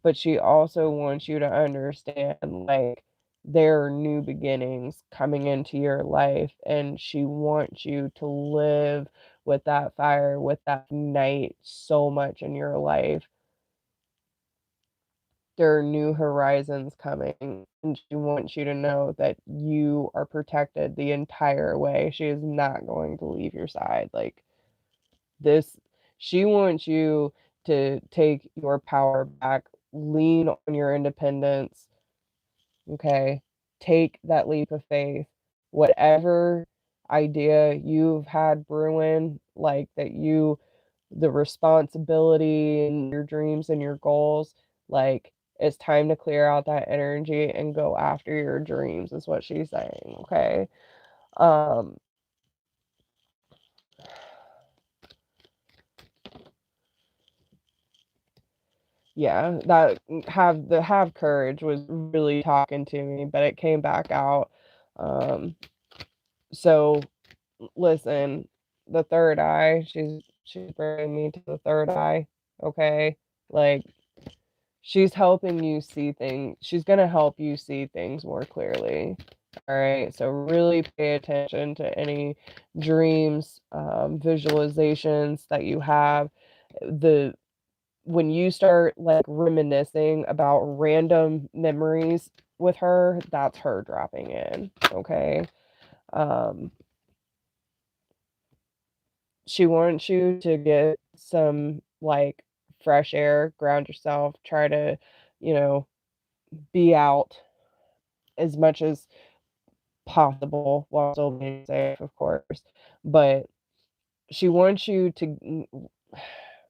but she also wants you to understand, like, there are new beginnings coming into your life, and she wants you to live with that fire, with that night so much in your life. There are new horizons coming, and she wants you to know that you are protected the entire way. She is not going to leave your side, like this she wants you to take your power back, lean on your independence, okay? Take that leap of faith. Whatever idea you've had brewing, like that you the responsibility and your dreams and your goals, like it's time to clear out that energy and go after your dreams is what she's saying, okay? Um yeah, that have courage was really talking to me, but it came back out. Um so listen, the third eye, she's bringing me to the third eye, okay? Like she's helping you see things. She's gonna help you see things more clearly. All right. So really pay attention to any dreams, visualizations that you have. The When you start like reminiscing about random memories with her, that's her dropping in. Okay. Um, she wants you to get some like fresh air, ground yourself, try to, you know, be out as much as possible while still being safe, of course. But she wants you to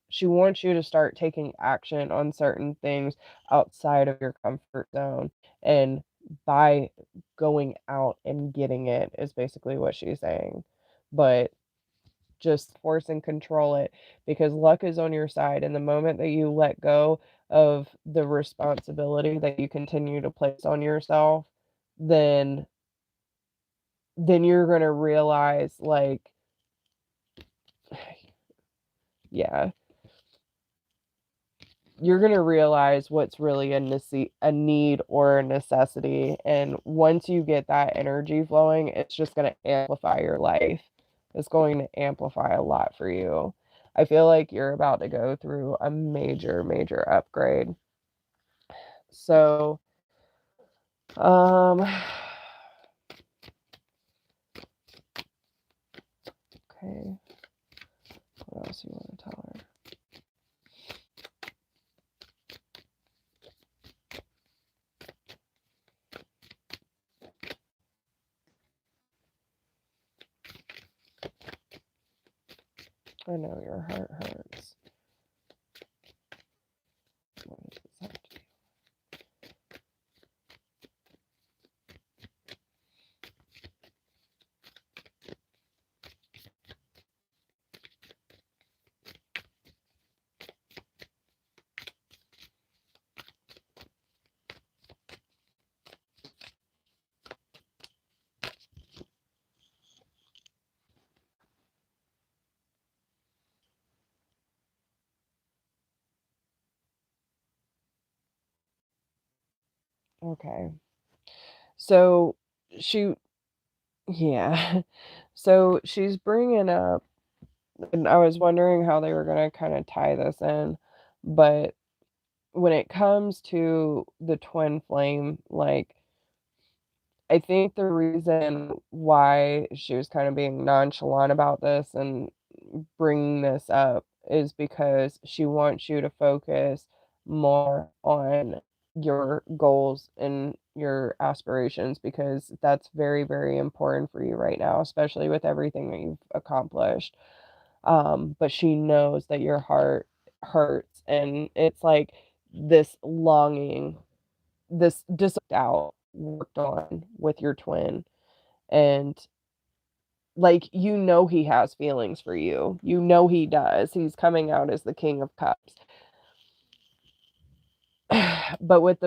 she wants you to start taking action on certain things outside of your comfort zone. And by going out and getting it is basically what she's saying. But just force and control it because luck is on your side. And the moment that you let go of the responsibility that you continue to place on yourself, then you're gonna realize, like, yeah, you're gonna realize what's really a need or a necessity, and once you get that energy flowing, it's just gonna amplify your life. It's going to amplify a lot for you. I feel like you're about to go through a major, major upgrade. So, um, okay, what else you want to tell her? I know your heart hurts. What does this have to Okay. So she yeah. So she's bringing up and I was wondering how they were gonna kinda tie this in, but when it comes to the twin flame, like, I think the reason why she was kind of being nonchalant about this and bringing this up is because she wants you to focus more on your goals and your aspirations because that's very, very important for you right now, especially with everything that you've accomplished. But she knows that your heart hurts, and it's like this longing, this just out worked on with your twin, and like he has feelings for you. You know he does. He's coming out as the King of Cups. But with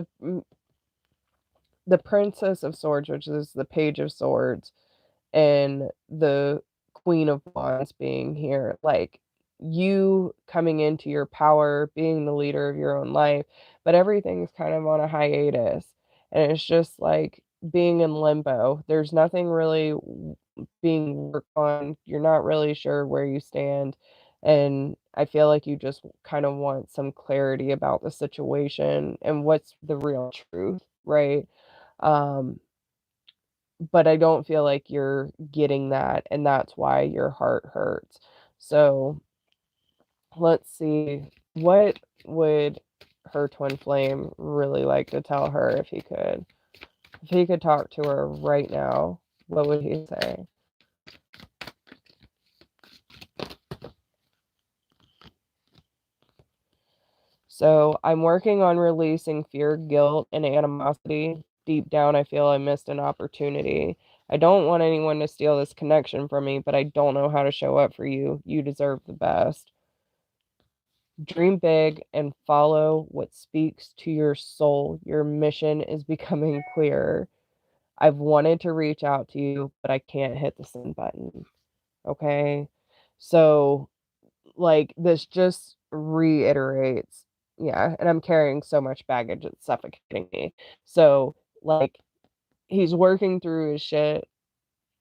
the Princess of Swords, which is the Page of Swords, and the Queen of Wands being here, like you coming into your power, being the leader of your own life, but everything's kind of on a hiatus. And it's just like being in limbo. There's nothing really being worked on. You're not really sure where you stand. And I feel like you just kind of want some clarity about the situation and what's the real truth, right? Um, but I don't feel like you're getting that, and that's why your heart hurts. So, Let's see. What would her twin flame really like to tell her if he could? If he could talk to her right now, what would he say? So I'm working on releasing fear, guilt, and animosity. Deep down, I feel I missed an opportunity. I don't want anyone to steal this connection from me, but I don't know how to show up for you. You deserve the best. Dream big and follow what speaks to your soul. Your mission is becoming clearer. I've wanted to reach out to you, but I can't hit the send button. Okay. So, like, this just reiterates, yeah, and I'm carrying so much baggage, it's suffocating me. So, like, he's working through his shit.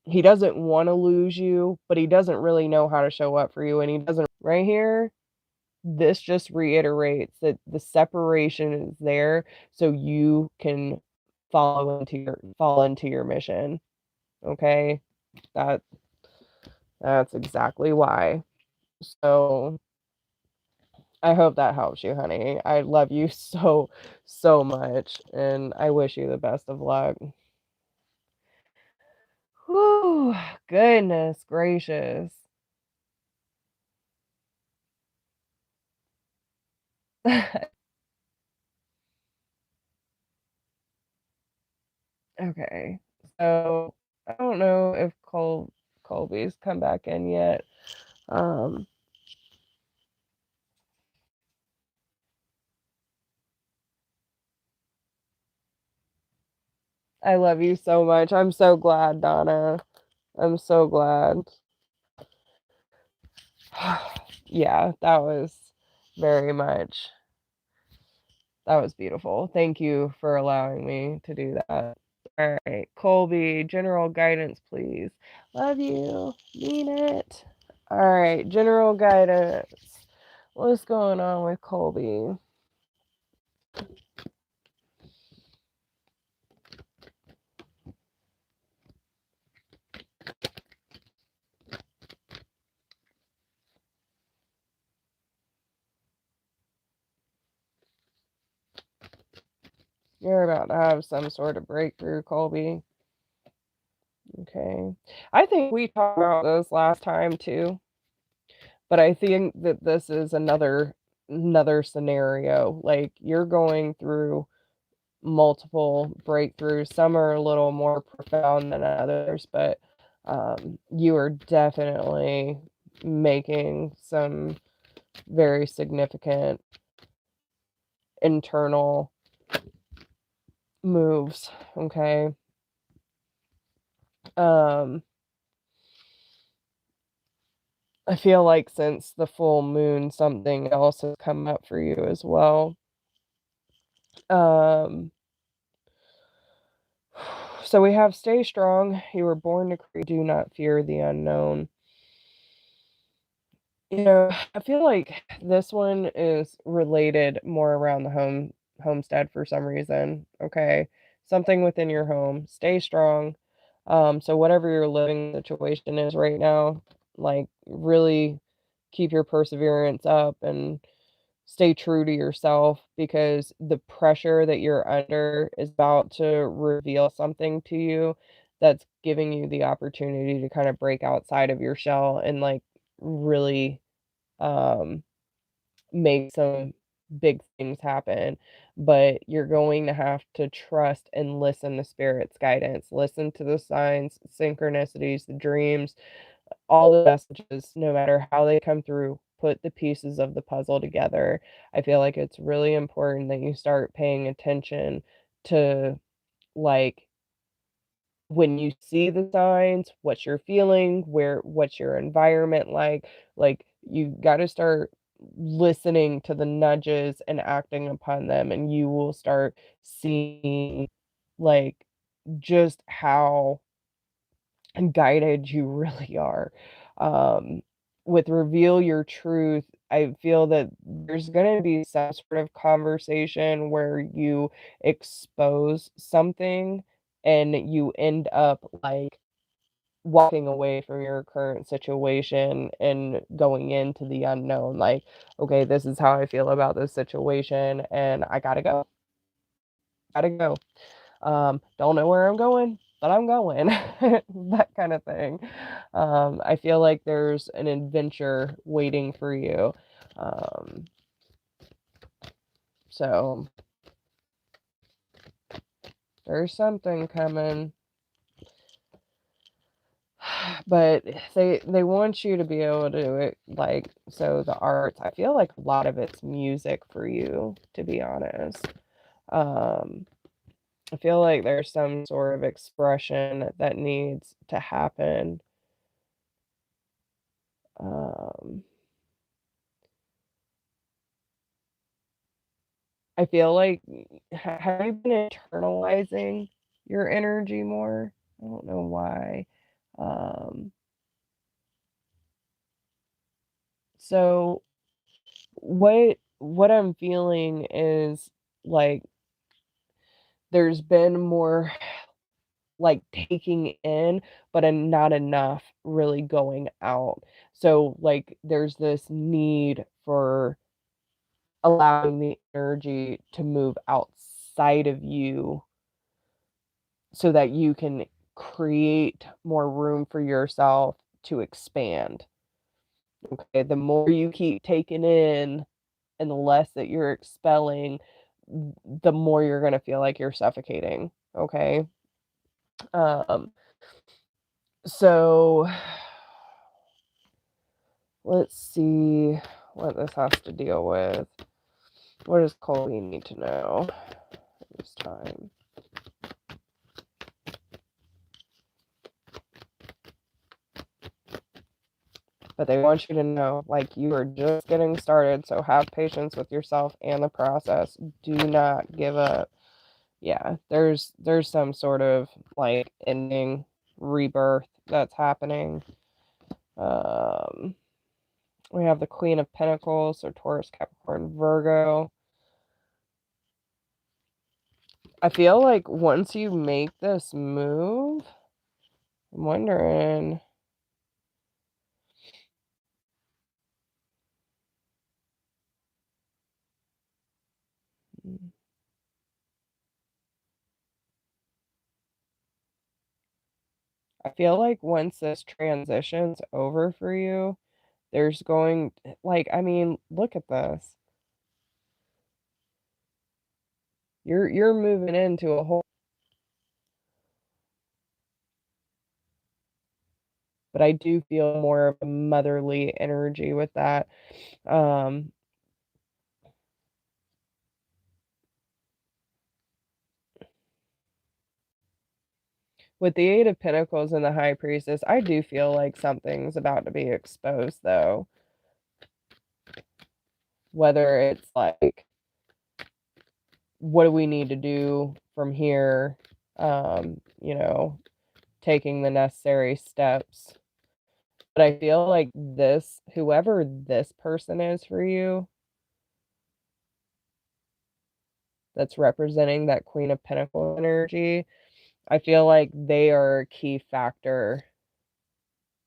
He doesn't want to lose you, but he doesn't really know how to show up for you. And he doesn't, right here, this just reiterates that the separation is there so you can fall into your mission. Okay? That that's exactly why. So I hope that helps you, honey. I love you so, so much, and I wish you the best of luck. Whew, goodness gracious. Okay, so I don't know if Colby's come back in yet. Um, I love you so much. I'm so glad, Donna. I'm so glad. Yeah, very much that was beautiful. Thank you for allowing me to do that. All right, Colby, general guidance, please. Love you. Mean it. All right, general guidance. What's going on with Colby? You're about to have some sort of breakthrough, Colby. Okay. I think we talked about this last time too, but I think that this is another scenario. Like, you're going through multiple breakthroughs. Some are a little more profound than others, but you are definitely making some very significant internal moves. Okay. Um, I feel like since the full moon, something else has come up for you as well. Um, so we have stay strong. You were born to create. Do not fear the unknown. I feel like this one is related more around the homestead for some reason. Okay. Something within your home. Stay strong. So whatever your living situation is right now, like, really keep your perseverance up and stay true to yourself, because the pressure that you're under is about to reveal something to you that's giving you the opportunity to kind of break outside of your shell and, like, really um, make some big things happen. But you're going to have to trust and listen to spirit's guidance, listen to the signs, synchronicities, the dreams, all the messages, no matter how they come through. Put the pieces of the puzzle together. I feel like it's really important that you start paying attention to, like, when you see the signs, what you're feeling, what's your environment like, you gotta start listening to the nudges and acting upon them, and you will start seeing, like, just how guided you really are. Um, with Reveal Your Truth, I feel that there's gonna be some sort of conversation where you expose something and you end up, like, walking away from your current situation and going into the unknown, like, "Okay, this is how I feel about this situation, and I gotta go. Gotta go. Don't know where I'm going, but I'm going." That kind of thing. I feel like there's an adventure waiting for you. Um, so there's something coming. But they want you to be able to, like, so the arts, I feel like a lot of it's music for you, to be honest. Um, I feel like there's some sort of expression that needs to happen. Um, I feel like have you been internalizing your energy more? I don't know why. Um, so what I'm feeling is like there's been more like taking in, but not enough really going out. So like there's this need for allowing the energy to move outside of you so that you can create more room for yourself to expand. Okay, the more you keep taking in and the less that you're expelling, the more you're going to feel like you're suffocating. Okay. Um, so let's see what this has to deal with. What does Colby need to know this time? But they want you to know, like, you are just getting started, so have patience with yourself and the process. Do not give up. Yeah, there's some sort of like ending, rebirth that's happening. Um, we have the Queen of Pentacles, so Taurus, Capricorn, Virgo. I feel like once you make this move, I'm wondering. I feel like once this transition's over for you, there's going like, I mean, look at this. You're moving into a whole, but I do feel more of a motherly energy with that. Um, with the Eight of Pentacles and the High Priestess, I do feel like something's about to be exposed though. Whether it's like, what do we need to do from here? You know, taking the necessary steps. But I feel like this, whoever this person is for you, that's representing that Queen of Pentacles energy, I feel like they are a key factor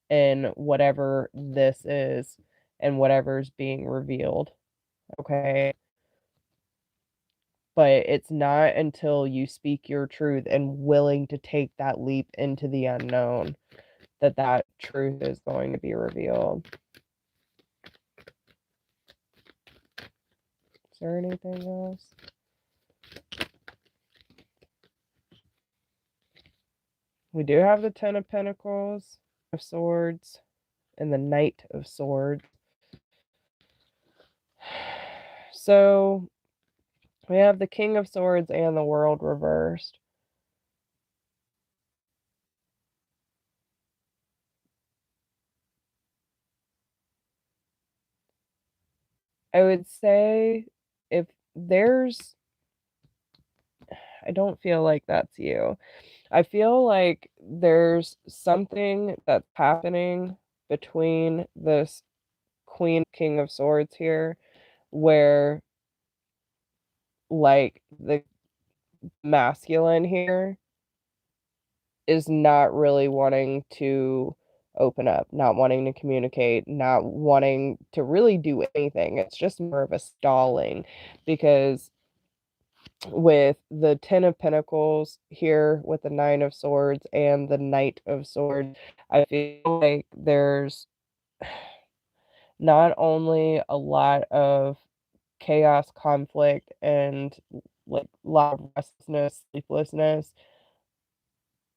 in whatever this is and whatever's being revealed. Okay. But it's not until you speak your truth and willing to take that leap into the unknown that that truth is going to be revealed. Is there anything else? We do have the Ten of Pentacles, of Swords, and the Knight of Swords. So we have the King of Swords and the World reversed. I would say if there's, I don't feel like that's you. I feel like there's something that's happening between this Queen King of Swords here where like the masculine here is not really wanting to open up, not wanting to communicate, not wanting to really do anything. It's just more of a stalling because with the 10 of Pentacles here with the 9 of Swords and the Knight of Swords, I feel like there's not only a lot of chaos, conflict, and like a lot of restlessness, sleeplessness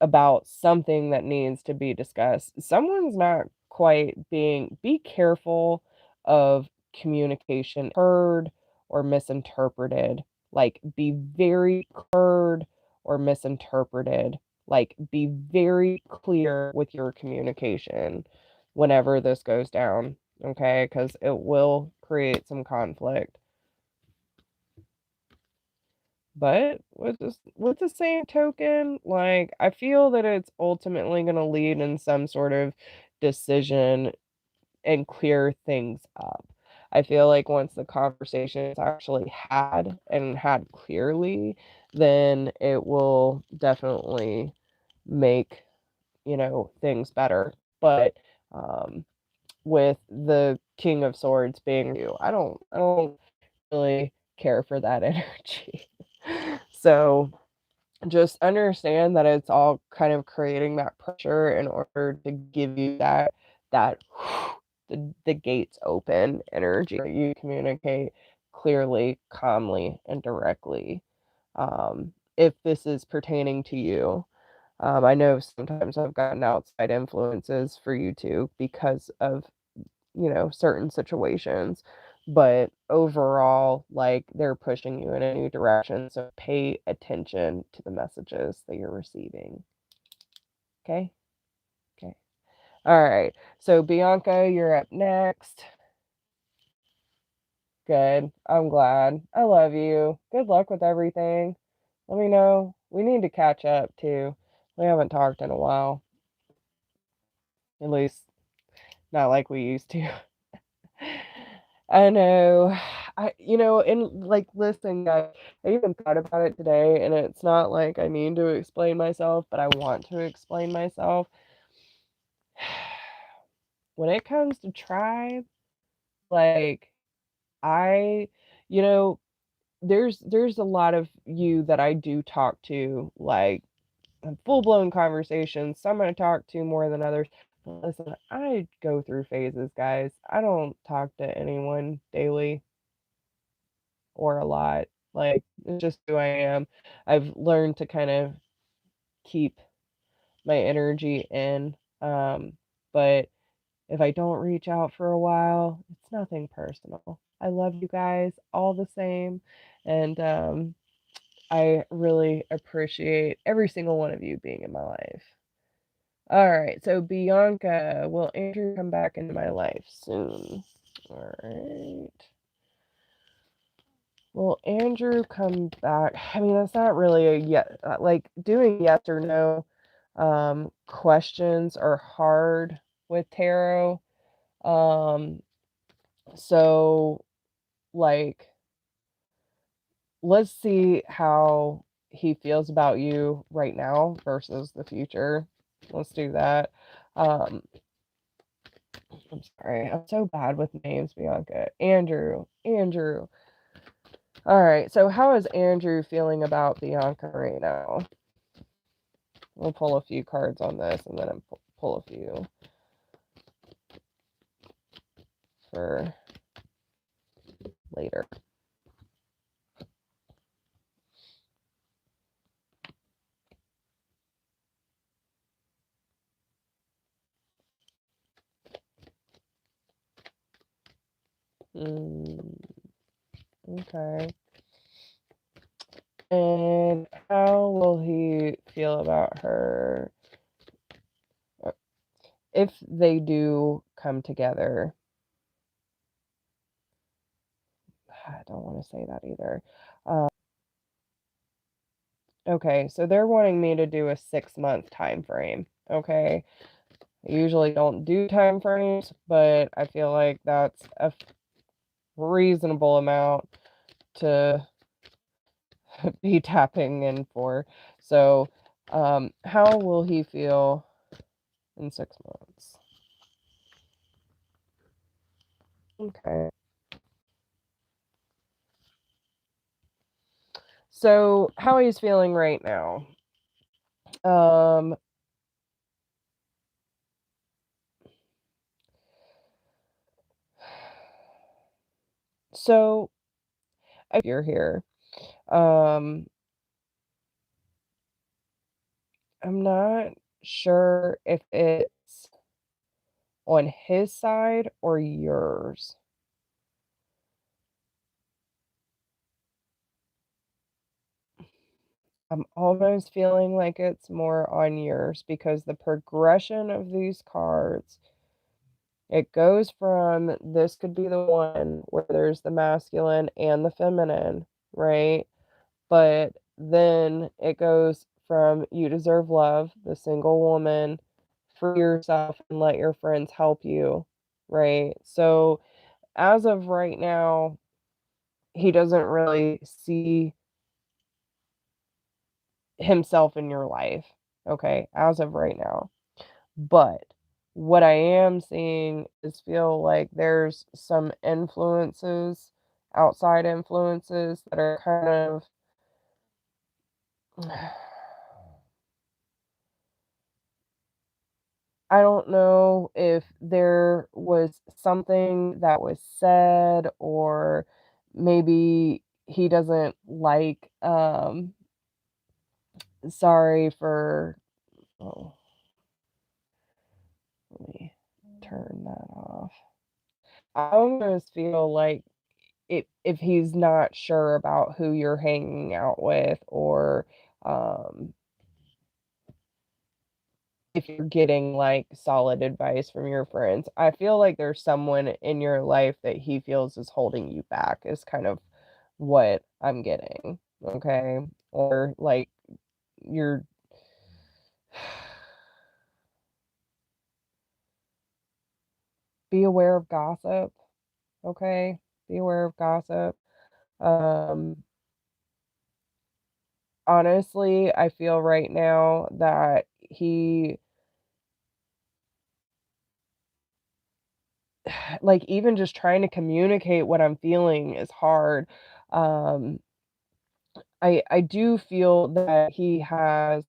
about something that needs to be discussed. Someone's not quite be careful of communication heard or misinterpreted. Like, be very heard or misinterpreted. Like, be very clear with your communication whenever this goes down, okay? Because it will create some conflict. But with the same token, like, I feel that it's ultimately gonna lead in some sort of decision and clear things up. I feel like once the conversation is actually had and had clearly, then it will definitely make, things better. But, um, with the King of Swords being you, I don't really care for that energy. So just understand that it's all kind of creating that pressure in order to give you that the gates open energy where you communicate clearly, calmly, and directly. If this is pertaining to you, I know sometimes I've gotten outside influences for you too because of certain situations. But overall, like, they're pushing you in a new direction. So pay attention to the messages that you're receiving. Okay? Okay. All right. So Bianca, you're up next. Good. I'm glad. I love you. Good luck with everything. Let me know. We need to catch up too. We haven't talked in a while. At least not like we used to. I know. And like, listen, guys, I even thought about it today, and it's not like I need to explain myself, but I want to explain myself. When it comes to tribe, like, I, you know, there's a lot of you that I do talk to, like, full blown conversations. Some I talk to more than others. Listen, I go through phases, guys. I don't talk to anyone daily or a lot. Like, it's just who I am. I've learned to kind of keep my energy in. But if I don't reach out for a while, it's nothing personal. I love you guys all the same. And I really appreciate every single one of you being in my life. All right, so Bianca, will Andrew come back into my life soon? All right. Will Andrew come back? I mean, that's not really a yet. Like, doing yes or no questions are hard with tarot. Um, so, like, let's see how he feels about you right now versus the future. Let's do that. Um, I'm sorry, I'm so bad with names, Bianca. Andrew. All right, so how is Andrew feeling about Bianca right now? We'll pull a few cards on this and then pull a few for later. Okay. And how will he feel about her if they do come together? I don't want to say that either. Okay, so they're wanting me to do a 6-month time frame. Okay. I usually don't do time frames, but I feel like that's a reasonable amount to be tapping in for. So, How will he feel in 6 months? Okay. So, how he's feeling right now. Um, so you're here. Um, I'm not sure if it's on his side or yours. I'm almost feeling like it's more on yours because the progression of these cards, it goes from this could be the one where there's the masculine and the feminine, right? But then it goes from you deserve love, the single woman, free yourself and let your friends help you, right? So as of right now, he doesn't really see himself in your life, okay, as of right now. But what I am seeing is feel like there's some influences, outside influences that are kind of I don't know if there was something that was said or maybe he doesn't like sorry for oh, let me turn that off. I almost feel like if he's not sure about who you're hanging out with or um if you're getting like solid advice from your friends. I feel like there's someone in your life that he feels is holding you back is kind of what I'm getting. Okay. Or like you're be aware of gossip. Okay. Be aware of gossip. Um Honestly, I feel right now that he like even just trying to communicate what I'm feeling is hard. Um I do feel that he has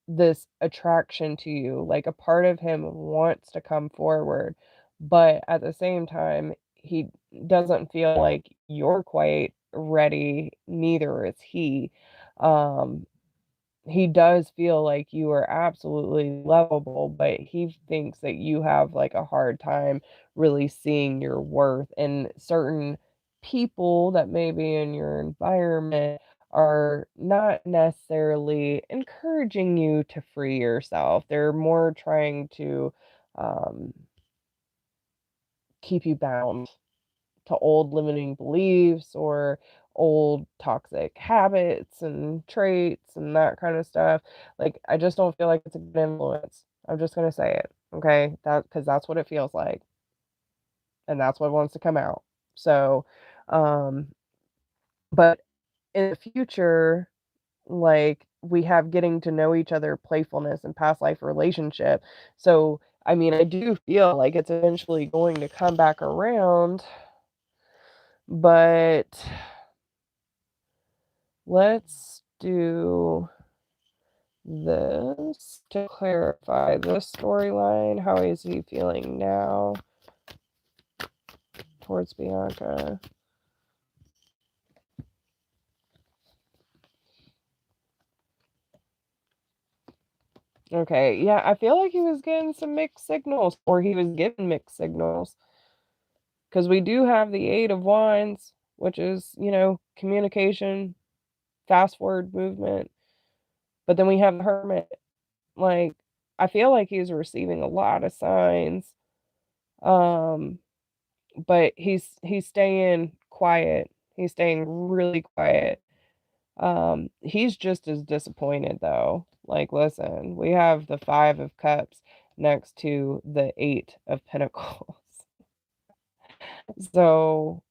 this attraction to you, like a part of him wants to come forward, but at the same time, he doesn't feel like you're quite ready, neither is he. Um he does feel like you are absolutely lovable, but he thinks that you have like a hard time really seeing your worth. And certain people that may be in your environment are not necessarily encouraging you to free yourself. They're more trying to um, keep you bound to old limiting beliefs or old toxic habits and traits and that kind of stuff. Like, I just don't feel like it's a good influence. I'm just going to say it. Okay. Because that's what it feels like. And that's what wants to come out. So, um, but in the future, like we have getting to know each other, playfulness and past life relationship. So, I mean, I do feel like it's eventually going to come back around, but let's do this to clarify this storyline. How is he feeling now towards Bianca? Okay, yeah, I feel like he was getting some mixed signals, or he was given mixed signals. Because we do have the Eight of Wands, which is, communication, fast forward movement. But then we have the Hermit. Like, I feel like he's receiving a lot of signs. Um, but he's staying quiet. He's staying really quiet. He's just as disappointed though. Like, listen, we have the 5 of Cups next to the 8 of Pentacles. So,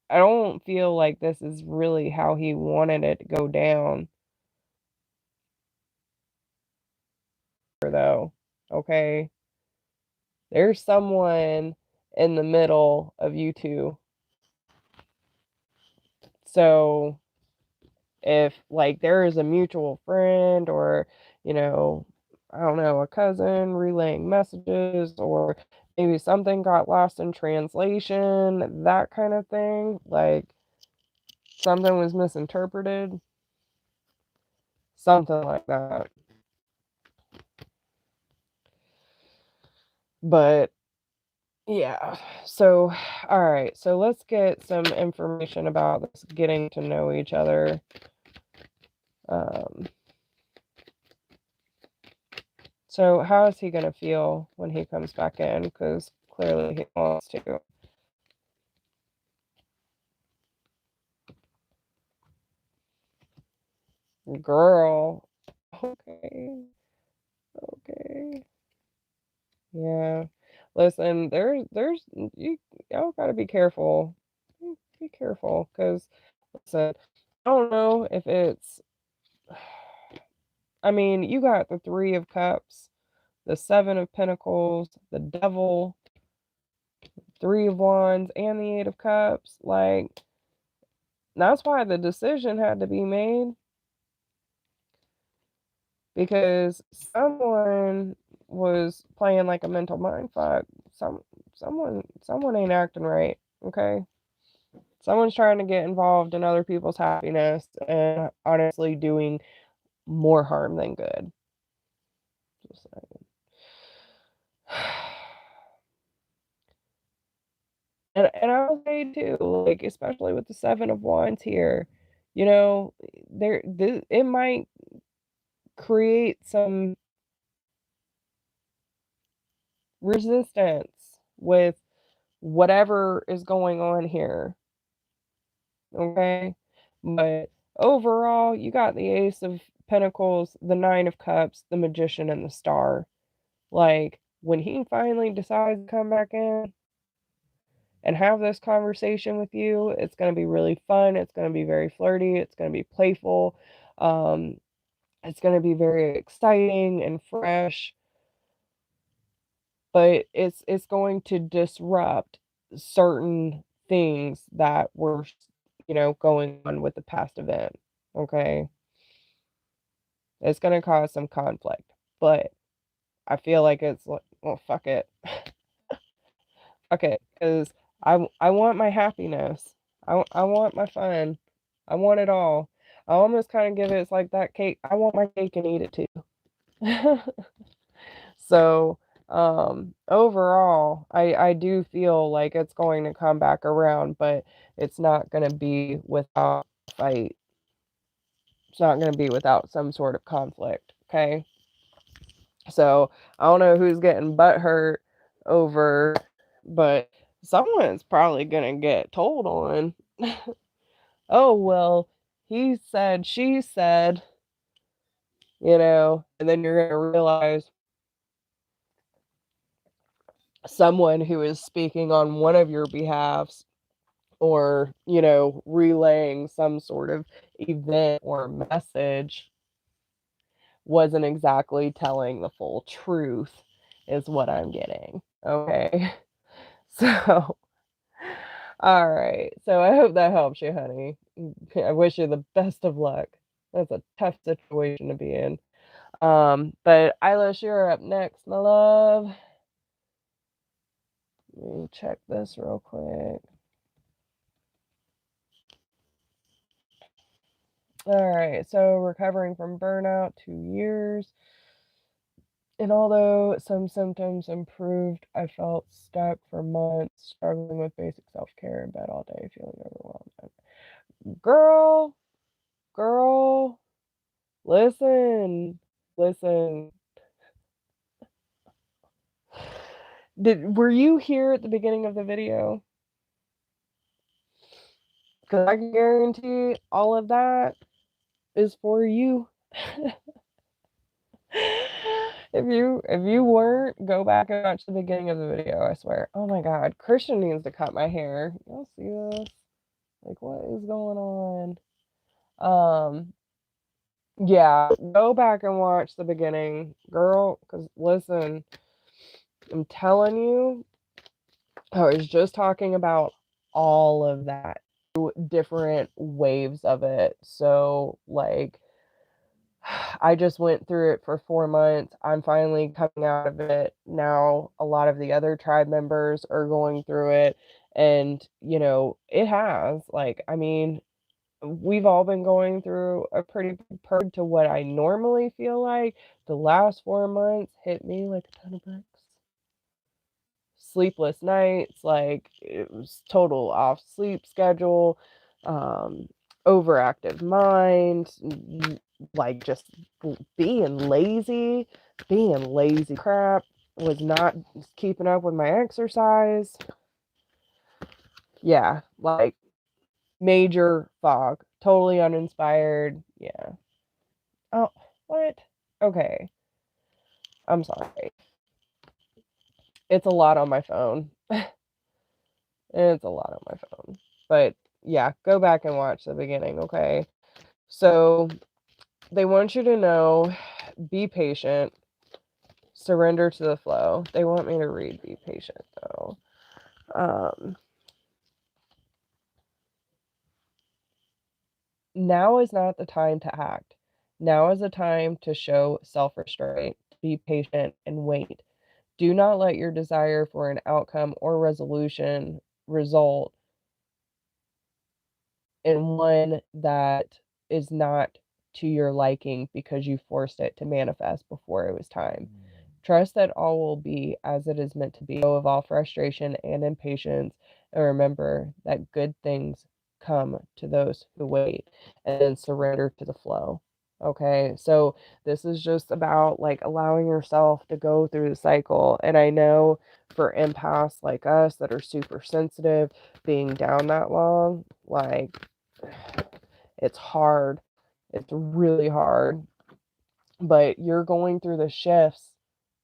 I don't feel like this is really how he wanted it to go down. though. Okay? There's someone in the middle of you two. So if like there is a mutual friend or, you know, I don't know, a cousin relaying messages, or maybe something got lost in translation, that kind of thing, like something was misinterpreted, something like that. But yeah, so all right, so let's get some information about this getting to know each other. Um, so how is he going to feel when he comes back in? Because clearly he wants to. Girl. Okay. Okay. Yeah. Listen, there's y'all gotta be careful. Be careful, because listen, I don't know if it's I mean, you got the Three of Cups, the Seven of Pentacles, the Devil, Three of Wands, and the Eight of Cups. Like, that's why the decision had to be made, because someone was playing like a mental mind fuck. Someone ain't acting right, okay? Someone's trying to get involved in other people's happiness and honestly doing more harm than good. Just saying. And I will say too, like especially with the Seven of Wands here, you know, it might create some resistance with whatever is going on here. Okay? But overall, you got the Ace of Pentacles, the Nine of Cups, the Magician, and the Star. Like, when he finally decides to come back in and have this conversation with you, it's going to be really fun. It's going to be very flirty. It's going to be playful. Um, it's going to be very exciting and fresh, but it's going to disrupt certain things that were, going on with the past event. Okay, it's going to cause some conflict, but I feel like it's like, well, fuck it, fuck it, because I want my happiness, I want my fun, I want it all. I almost kind of give it, it's like that cake. I want my cake and eat it too. So, overall, I do feel like it's going to come back around, but it's not going to be without a fight. It's not going to be without some sort of conflict. Okay. So I don't know who's getting butt hurt over, but someone's probably going to get told on. Oh, well, he said, she said, and then you're going to realize someone who is speaking on one of your behalves, or, relaying some sort of event or message, wasn't exactly telling the full truth, is what I'm getting. Okay. So, all right. So I hope that helps you, honey. I wish you the best of luck. That's a tough situation to be in. But Eilish, you're up next, my love. Let me check this real quick. All right, so recovering from burnout, 2 years. And although some symptoms improved, I felt stuck for months, struggling with basic self care in bed all day, feeling overwhelmed. Girl, girl, listen, listen. Were you here at the beginning of the video? Because I can guarantee all of that is for you. If you weren't, go back and watch the beginning of the video, I swear. Oh my god, Christian needs to cut my hair. Y'all see this? Like, what is going on? Um Yeah, go back and watch the beginning, girl, because listen, I'm telling you, I was just talking about all of that, different waves of it. So, like, I just went through it for 4 months. I'm finally coming out of it. Now, a lot of the other tribe members are going through it. And, it has, like, I mean, we've all been going through a pretty big purge to what I normally feel like. The last 4 months hit me like a ton of bricks. Sleepless nights, like it was total off sleep schedule, um, overactive mind, like just being lazy crap, was not keeping up with my exercise. Yeah, like major fog, totally uninspired. Yeah. Oh, what? Okay. I'm sorry. It's a lot on my phone. It's a lot on my phone. But yeah, go back and watch the beginning, okay? So they want you to know, be patient, surrender to the flow. They want me to read be patient though. Um, Now is not the time to act. Now is the time to show self restraint, be patient, and wait. Do not let your desire for an outcome or resolution result in one that is not to your liking because you forced it to manifest before it was time. Trust that all will be as it is meant to be. Go of all frustration and impatience, and remember that good things come to those who wait, and then surrender to the flow. Okay, so this is just about like allowing yourself to go through the cycle. And I know for empaths like us that are super sensitive, being down that long, like it's hard. It's really hard, but you're going through the shifts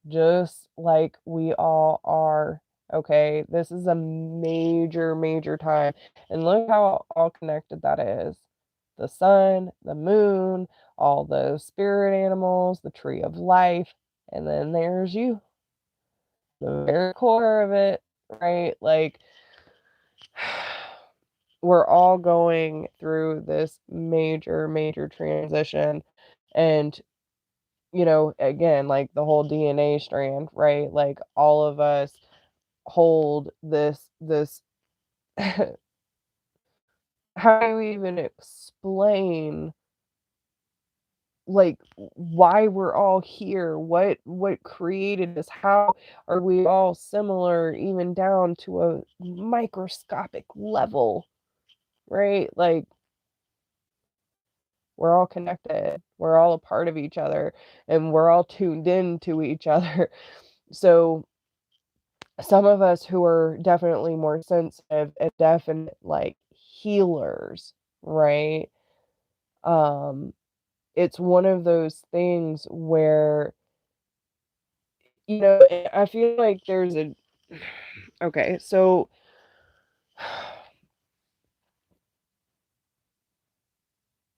just like we all are. Okay, this is a major, major time. And look how all connected that is: the sun, the moon, all the spirit animals, the tree of life, and then there's you, the very core of it, right? Like, we're all going through this major, major transition. And, again, like the whole DNA strand, right? Like all of us hold this how do we even explain like why we're all here? What created us? How are we all similar even down to a microscopic level, right? Like we're all connected. We're all a part of each other, and we're all tuned in to each other. So some of us who are definitely more sensitive and definite like healers, right? Um, it's one of those things where, I feel like there's a okay, so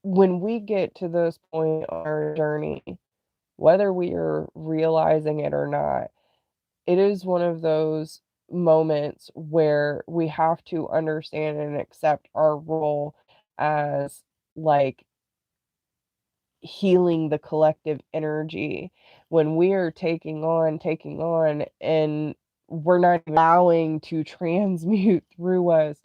when we get to this point on our journey, whether we are realizing it or not, it is one of those moments where we have to understand and accept our role as like healing the collective energy. When we are taking on, and we're not allowing to transmute through us,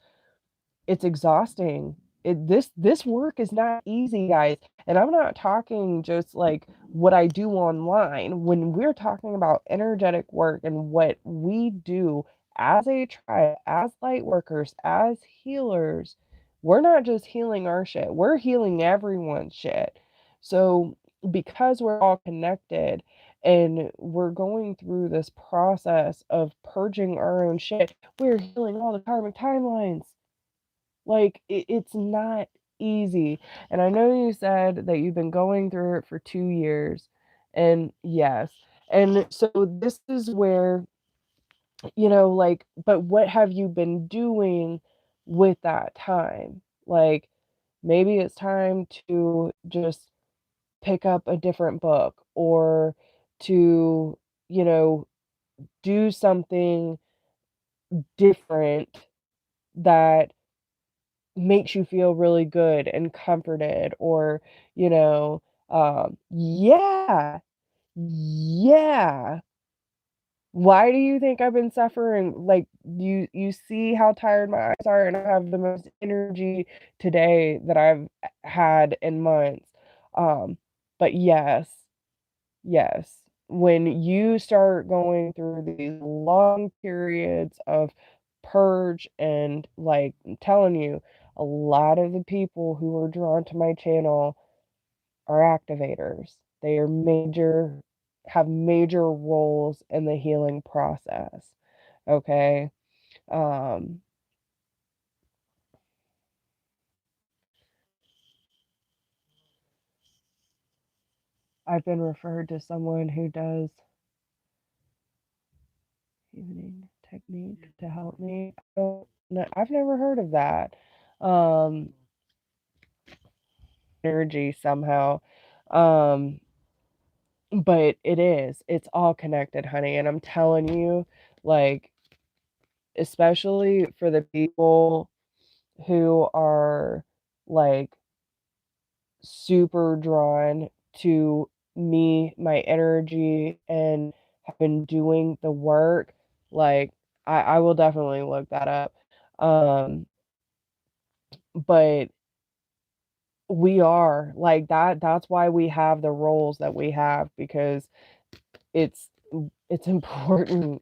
it's exhausting. This work is not easy, guys. And I'm not talking just like what I do online. When we're talking about energetic work and what we do as a tribe, as light workers, as healers, we're not just healing our shit. We're healing everyone's shit. So because we're all connected and we're going through this process of purging our own shit, we're healing all the karmic timelines. Like, it's not easy. And I know you said that you've been going through it for 2 years, and yes. And so this is where, like, but what have you been doing with that time? Like, maybe it's time to just pick up a different book or to, you know, do something different that makes you feel really good and comforted or, you know, yeah, yeah. Why do you think I've been suffering? Like, you see how tired my eyes are, and I have the most energy today that I've had in months. Um, but yes, yes, when you start going through these long periods of purge and, like, I'm telling you, a lot of the people who are drawn to my channel are activators. They are major have major roles in the healing process, okay? Um, I've been referred to someone who does evening technique to help me. I don't I've never heard of that. Um, energy somehow. Um, but it's all connected, honey, and I'm telling you, like, especially for the people who are, like, super drawn to me, my energy, and have been doing the work, like, I will definitely look that up. Um, but we are like that's why we have the roles that we have because it's it's important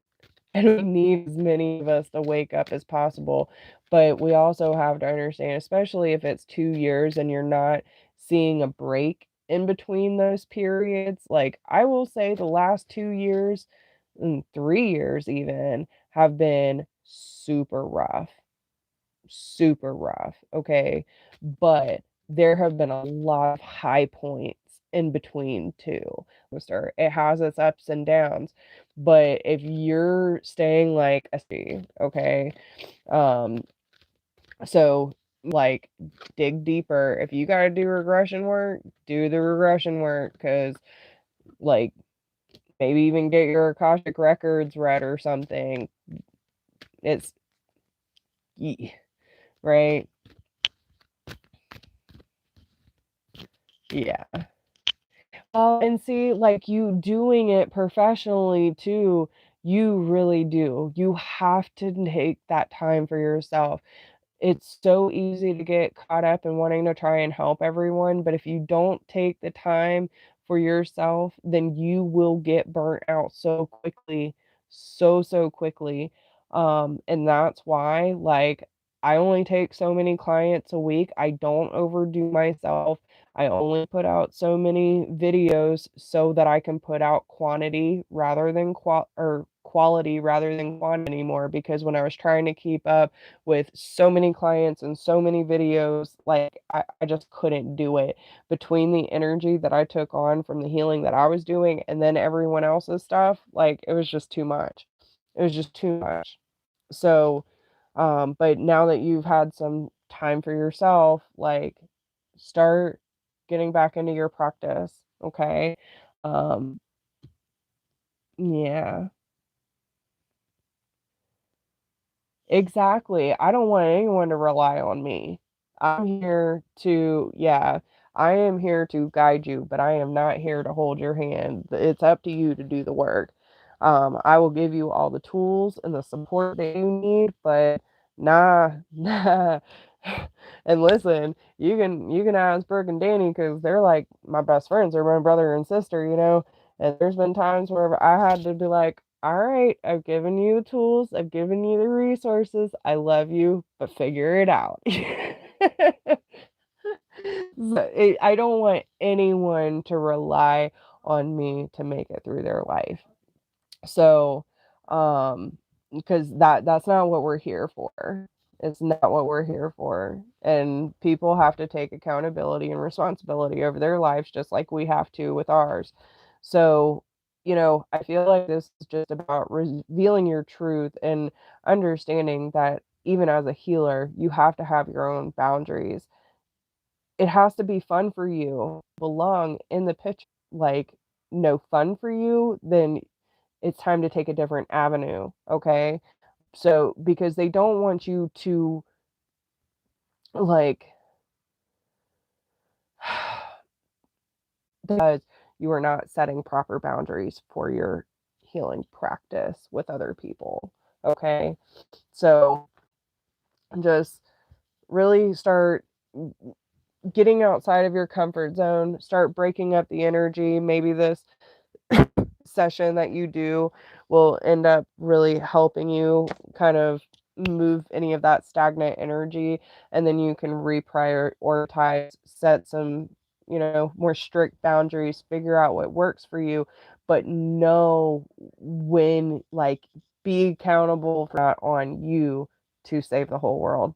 and we need as many of us to wake up as possible. But we also have to understand, especially if it's 2 years and you're not seeing a break in between those periods. Like, I will say the last 2 years, 3 years even, have been super rough, okay? But there have been a lot of high points in between too. It has its ups and downs, but if you're staying like a steady, okay? Um, so like dig deeper. If you gotta do regression work, do the regression work because like maybe even get your Akashic records read or something. It's right? Yeah. And see, like, you doing it professionally too, you really do. You have to take that time for yourself. It's so easy to get caught up in wanting to try and help everyone, but if you don't take the time for yourself, then you will get burnt out so quickly, so quickly. And that's why, like, I only take so many clients a week. I don't overdo myself. I only put out so many videos so that I can put out quantity rather than quality rather than quantity anymore because when I was trying to keep up with so many clients and so many videos, like I just couldn't do it. Between the energy that I took on from the healing that I was doing and then everyone else's stuff, like it was just too much. It was just too much. So, but now that you've had some time for yourself, like start getting back into your practice, okay? Um, yeah. Exactly. I don't want anyone to rely on me. I'm here to, yeah, I am here to guide you, but I am not here to hold your hand. It's up to you to do the work. I will give you all the tools and the support that you need, but nah, nah. And listen, you can ask Brooke and Danny because they're like my best friends. They're my brother and sister, you know. And there's been times where I had to be like, all right, I've given you the tools, I've given you the resources. I love you, but figure it out. I don't want anyone to rely on me to make it through their life. So, because that's not what we're here for. It's not what we're here for. And people have to take accountability and responsibility over their lives just like we have to with ours. So, I feel like this is just about revealing your truth and understanding that even as a healer, you have to have your own boundaries. it has to be fun for you, belong in the picture. Like, no fun for you, then it's time to take a different avenue, okay? So, because they don't want you to, like, because you are not setting proper boundaries for your healing practice with other people, okay? So, just really start getting outside of your comfort zone, start breaking up the energy. Maybe this session that you do will end up really helping you kind of move any of that stagnant energy, and then you can reprioritize, set some, more strict boundaries, figure out what works for you, but know when, like, be accountable for that on you to save the whole world.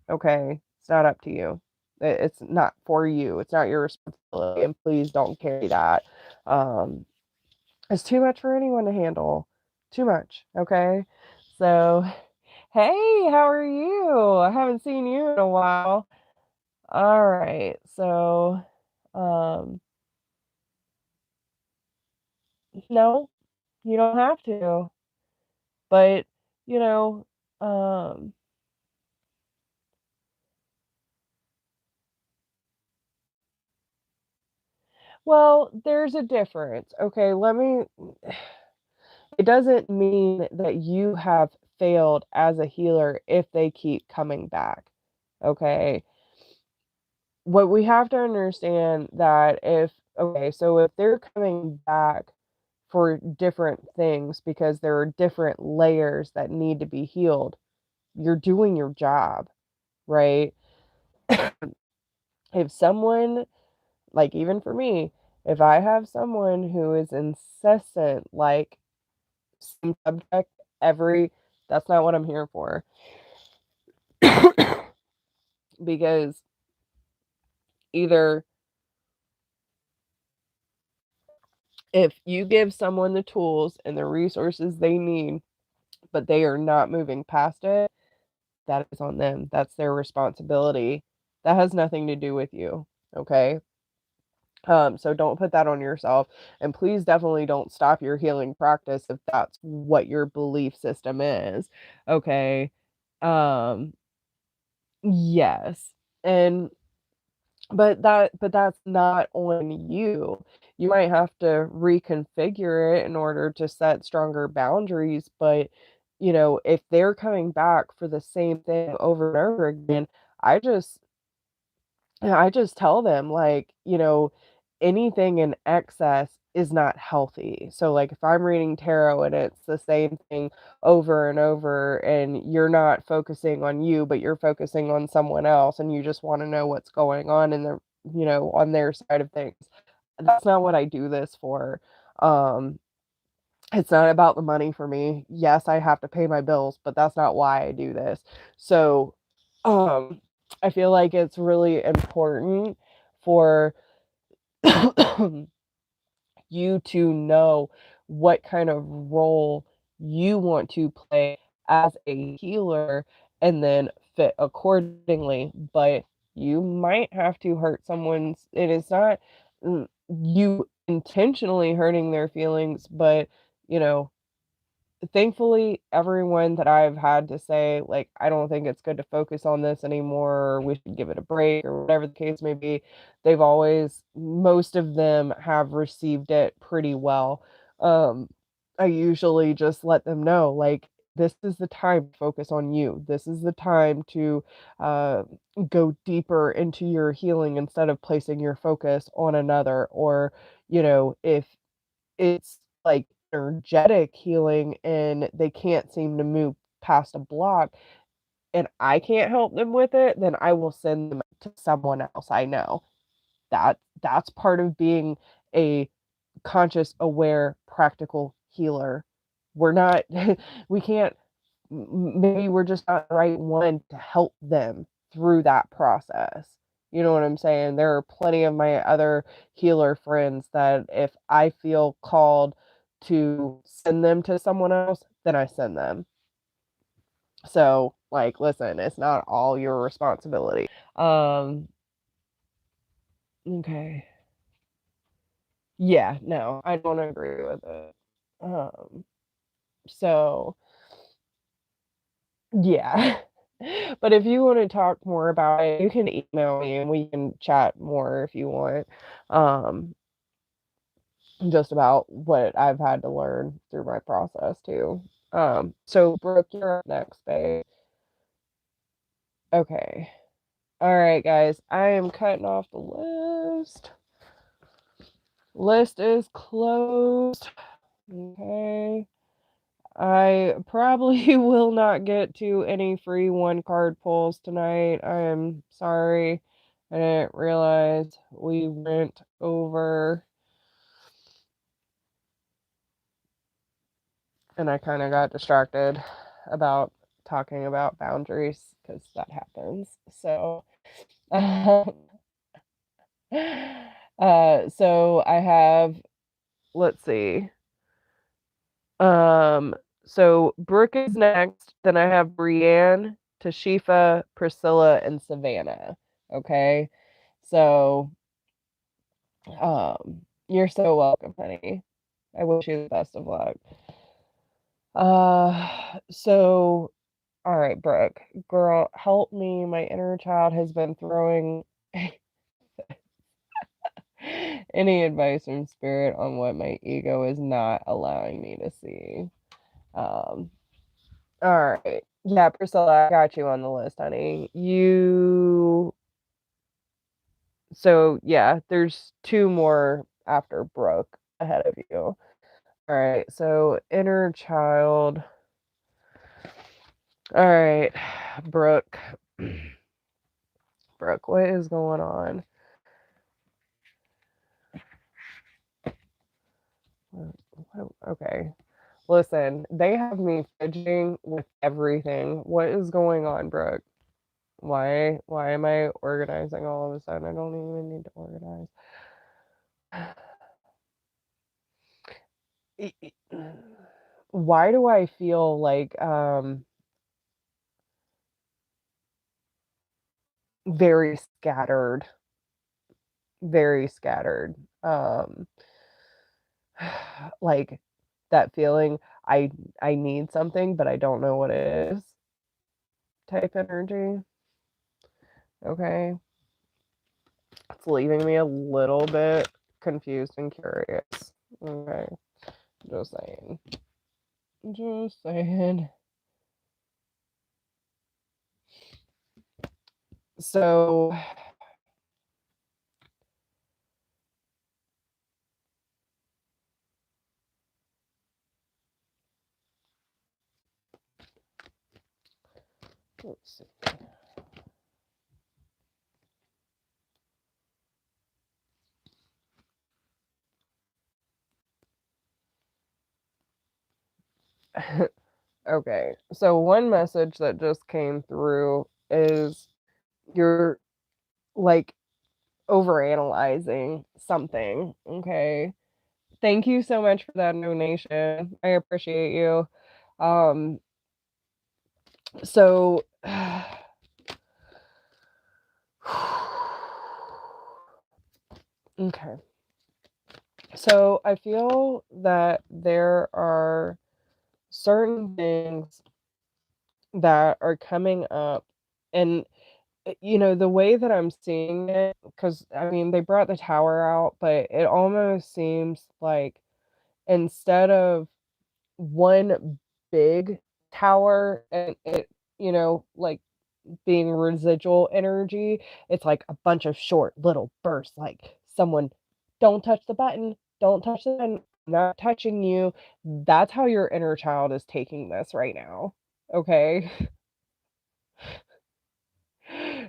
Okay, it's not up to you. It's not for you, it's not your responsibility, and please don't carry that. um it's too much for anyone to handle. Too much, okay? So, hey, how are you? I haven't seen you in a while. All right. So, um, no, you don't have to. But, you know, um, well, there's a difference. Okay, it doesn't mean that you have failed as a healer if they keep coming back. Okay? What we have to understand that if okay, so if they're coming back for different things because there are different layers that need to be healed, you're doing your job, right? If someone, like, even for me, if I have someone who is incessant, like, same subject every, that's not what I'm here for. Because either if you give someone the tools and the resources they need, but they are not moving past it, that is on them. That's their responsibility. That has nothing to do with you. Okay. So don't put that on yourself. And please definitely don't stop your healing practice if that's what your belief system is. Okay. Um, yes. And but that's not on you. You might have to reconfigure it in order to set stronger boundaries, but, if they're coming back for the same thing over and over again, I just I just tell them, like, anything in excess is not healthy. So, like, if I'm reading tarot and it's the same thing over and over, and you're not focusing on you, but you're focusing on someone else, and you just want to know what's going on in their, on their side of things. That's not what I do this for. Um, it's not about the money for me. Yes, I have to pay my bills, but that's not why I do this. So, um, I feel like it's really important for you to know what kind of role you want to play as a healer, and then fit accordingly. But you might have to hurt someone's, it is not you intentionally hurting their feelings, but, you know, thankfully, everyone that I've had to say, like, "I don't think it's good to focus on this anymore, or we should give it a break," or whatever the case may be, they've always most of them have received it pretty well. Um, I usually just let them know, like, "This is the time to focus on you. This is the time to, uh, go deeper into your healing instead of placing your focus on another," or, if it's, like, energetic healing and they can't seem to move past a block and I can't help them with it, then I will send them to someone else I know. That's part of being a conscious, aware, practical healer. We're not we can't maybe we're just not the right one to help them through that process. You know what I'm saying? There are plenty of my other healer friends that if I feel called to send them to someone else, then I send them. So, like, listen, it's not all your responsibility. Um, Okay. Yeah, no, I don't agree with it. Um, so yeah. But if you want to talk more about it, you can email me and we can chat more if you want. Um, just about what I've had to learn through my process too. So Brooke, you're up next, babe. Okay. All right, guys. I am cutting off the list. List is closed. Okay. I probably will not get to any free one card pulls tonight. I am sorry. I didn't realize we went over and I kind of got distracted about talking about boundaries because that happens. So, so I have, let's see. Um, so Brooke is next. Then I have Brienne, Tashifa, Priscilla, and Savannah. Okay. So, you're so welcome, honey. I wish you the best of luck. So, all right, Brooke, girl, help me. My inner child has been throwing any advice from spirit on what my ego is not allowing me to see. Um, all right. Yeah, Priscilla, I got you on the list, honey. So yeah, there's two more after Brooke ahead of you. All right, so inner child. All right, Brooke. Brooke, what is going on? Okay. Listen, they have me fidgeting with everything. What is going on, Brooke? Why am I organizing all of a sudden? I don't even need to organize. Why do I feel like very scattered, very scattered. Like that feeling I need something but I don't know what it is type energy. Okay. It's leaving me a little bit confused and curious. Okay. Just saying. Just saying. So, let's see. Okay. So one message that just came through is you're like overanalyzing something. Okay. Thank you so much for that donation. I appreciate you. Um, so okay. So I feel that there are certain things that are coming up and the way that I'm seeing it, because I mean they brought the tower out, but it almost seems like instead of one big tower and it, like being residual energy, it's like a bunch of short little bursts, like someone, don't touch the button, don't touch the button, I'm not touching you. That's how your inner child is taking this right now. Okay.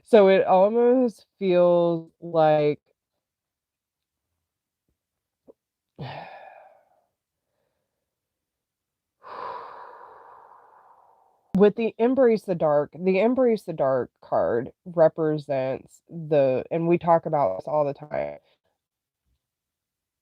So it almost feels like with the embrace the dark card represents and we talk about this all the time,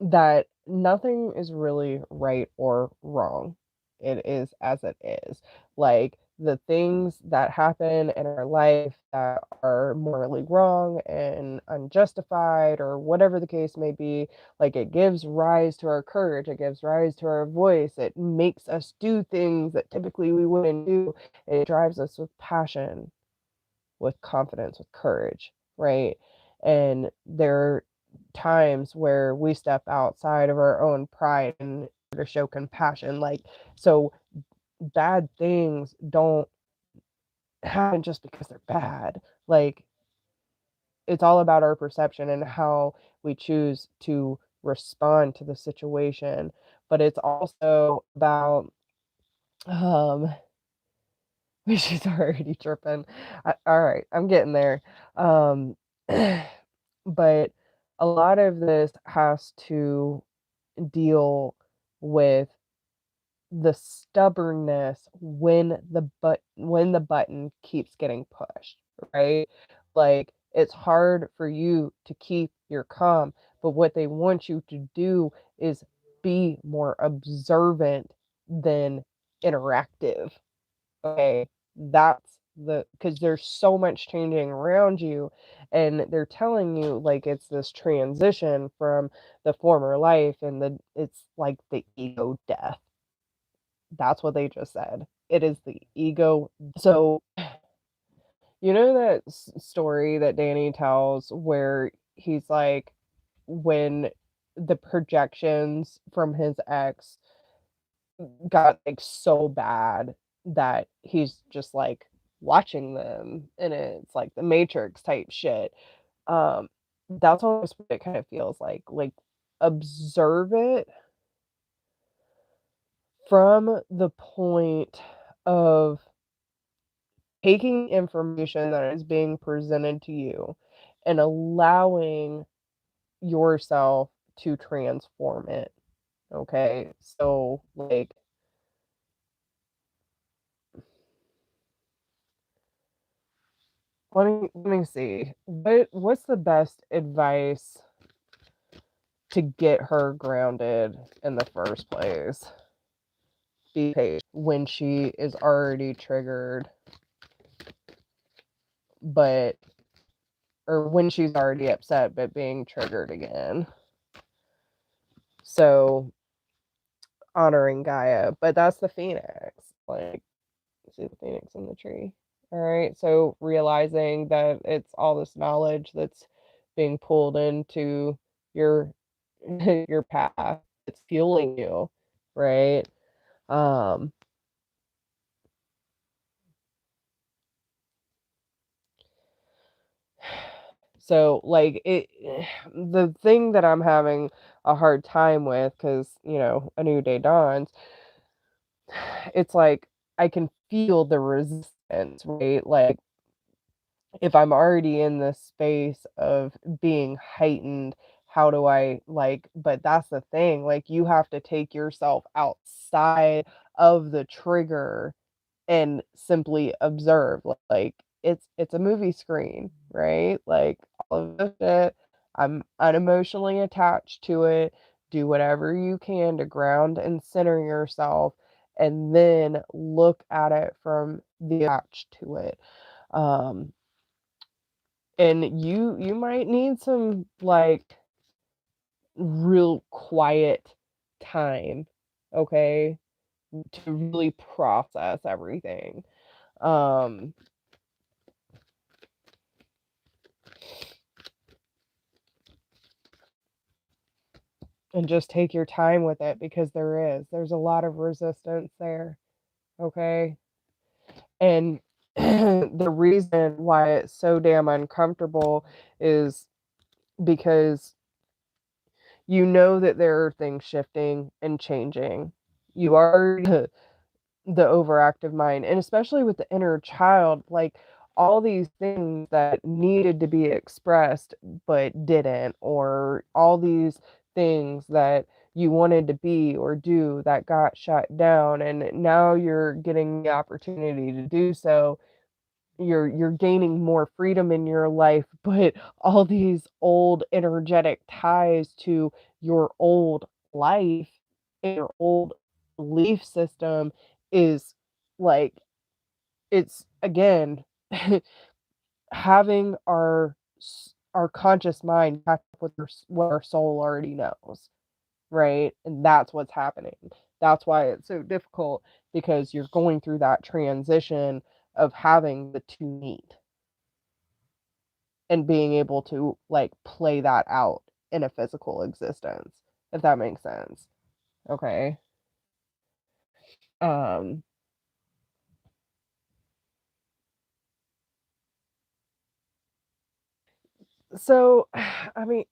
that nothing is really right or wrong. It is as it is. Like the things that happen in our life that are morally wrong and unjustified or whatever the case may be, like it gives rise to our courage, it gives rise to our voice, it makes us do things that typically we wouldn't do. It drives us with passion, with confidence, with courage, right? And there are times where we step outside of our own pride and to show compassion. Like, so bad things don't happen just because they're bad. Like, it's all about our perception and how we choose to respond to the situation. But it's also about, um, she's already tripping. All right, I'm getting there. Um, but a lot of this has to deal with the stubbornness when the button keeps getting pushed, right? Like it's hard for you to keep your calm, but what they want you to do is be more observant than interactive. Okay, that's because there's so much changing around you, and they're telling you like it's this transition from the former life, and it's like the ego death. That's what they just said. It is the ego. So, you know that story that Danny tells where he's like, when the projections from his ex got like so bad that he's just like watching them and it's like the Matrix type shit. Um, that's almost what it kind of feels like. Like, observe it from the point of taking information that is being presented to you and allowing yourself to transform it. Okay. So, like, let me see. What's the best advice to get her grounded in the first place? Be patient when she is already triggered, but or when she's already upset but being triggered again. So honoring Gaia, but that's the phoenix. Like, see the phoenix in the tree. All right. So realizing that it's all this knowledge that's being pulled into your your path. It's fueling you, right? Um so like it the thing that I'm having a hard time with cuz a new day dawns, it's like I can feel the resistance, right? Like if I'm already in this space of being heightened, how do I like, but that's the thing, like you have to take yourself outside of the trigger and simply observe. Like it's a movie screen, right? Like all of this shit, I'm unemotionally attached to it. Do whatever you can to ground and center yourself and then look at it from the attached to it. Um and you might need some like real quiet time, okay, to really process everything. Um and just take your time with it because there's a lot of resistance there, okay? And the reason why it's so damn uncomfortable is because you know that there are things shifting and changing. You are the overactive mind, and especially with the inner child, like all these things that needed to be expressed but didn't, or all these things that you wanted to be or do that got shut down, and now you're getting the opportunity to do so. You're gaining more freedom in your life, but all these old energetic ties to your old life and your old belief system is like it's again having our conscious mind catch up with what our soul already knows, right? And that's what's happening. That's why it's so difficult, because you're going through that transition of having the two meet and being able to like play that out in a physical existence, if that makes sense. Okay. Um so I mean,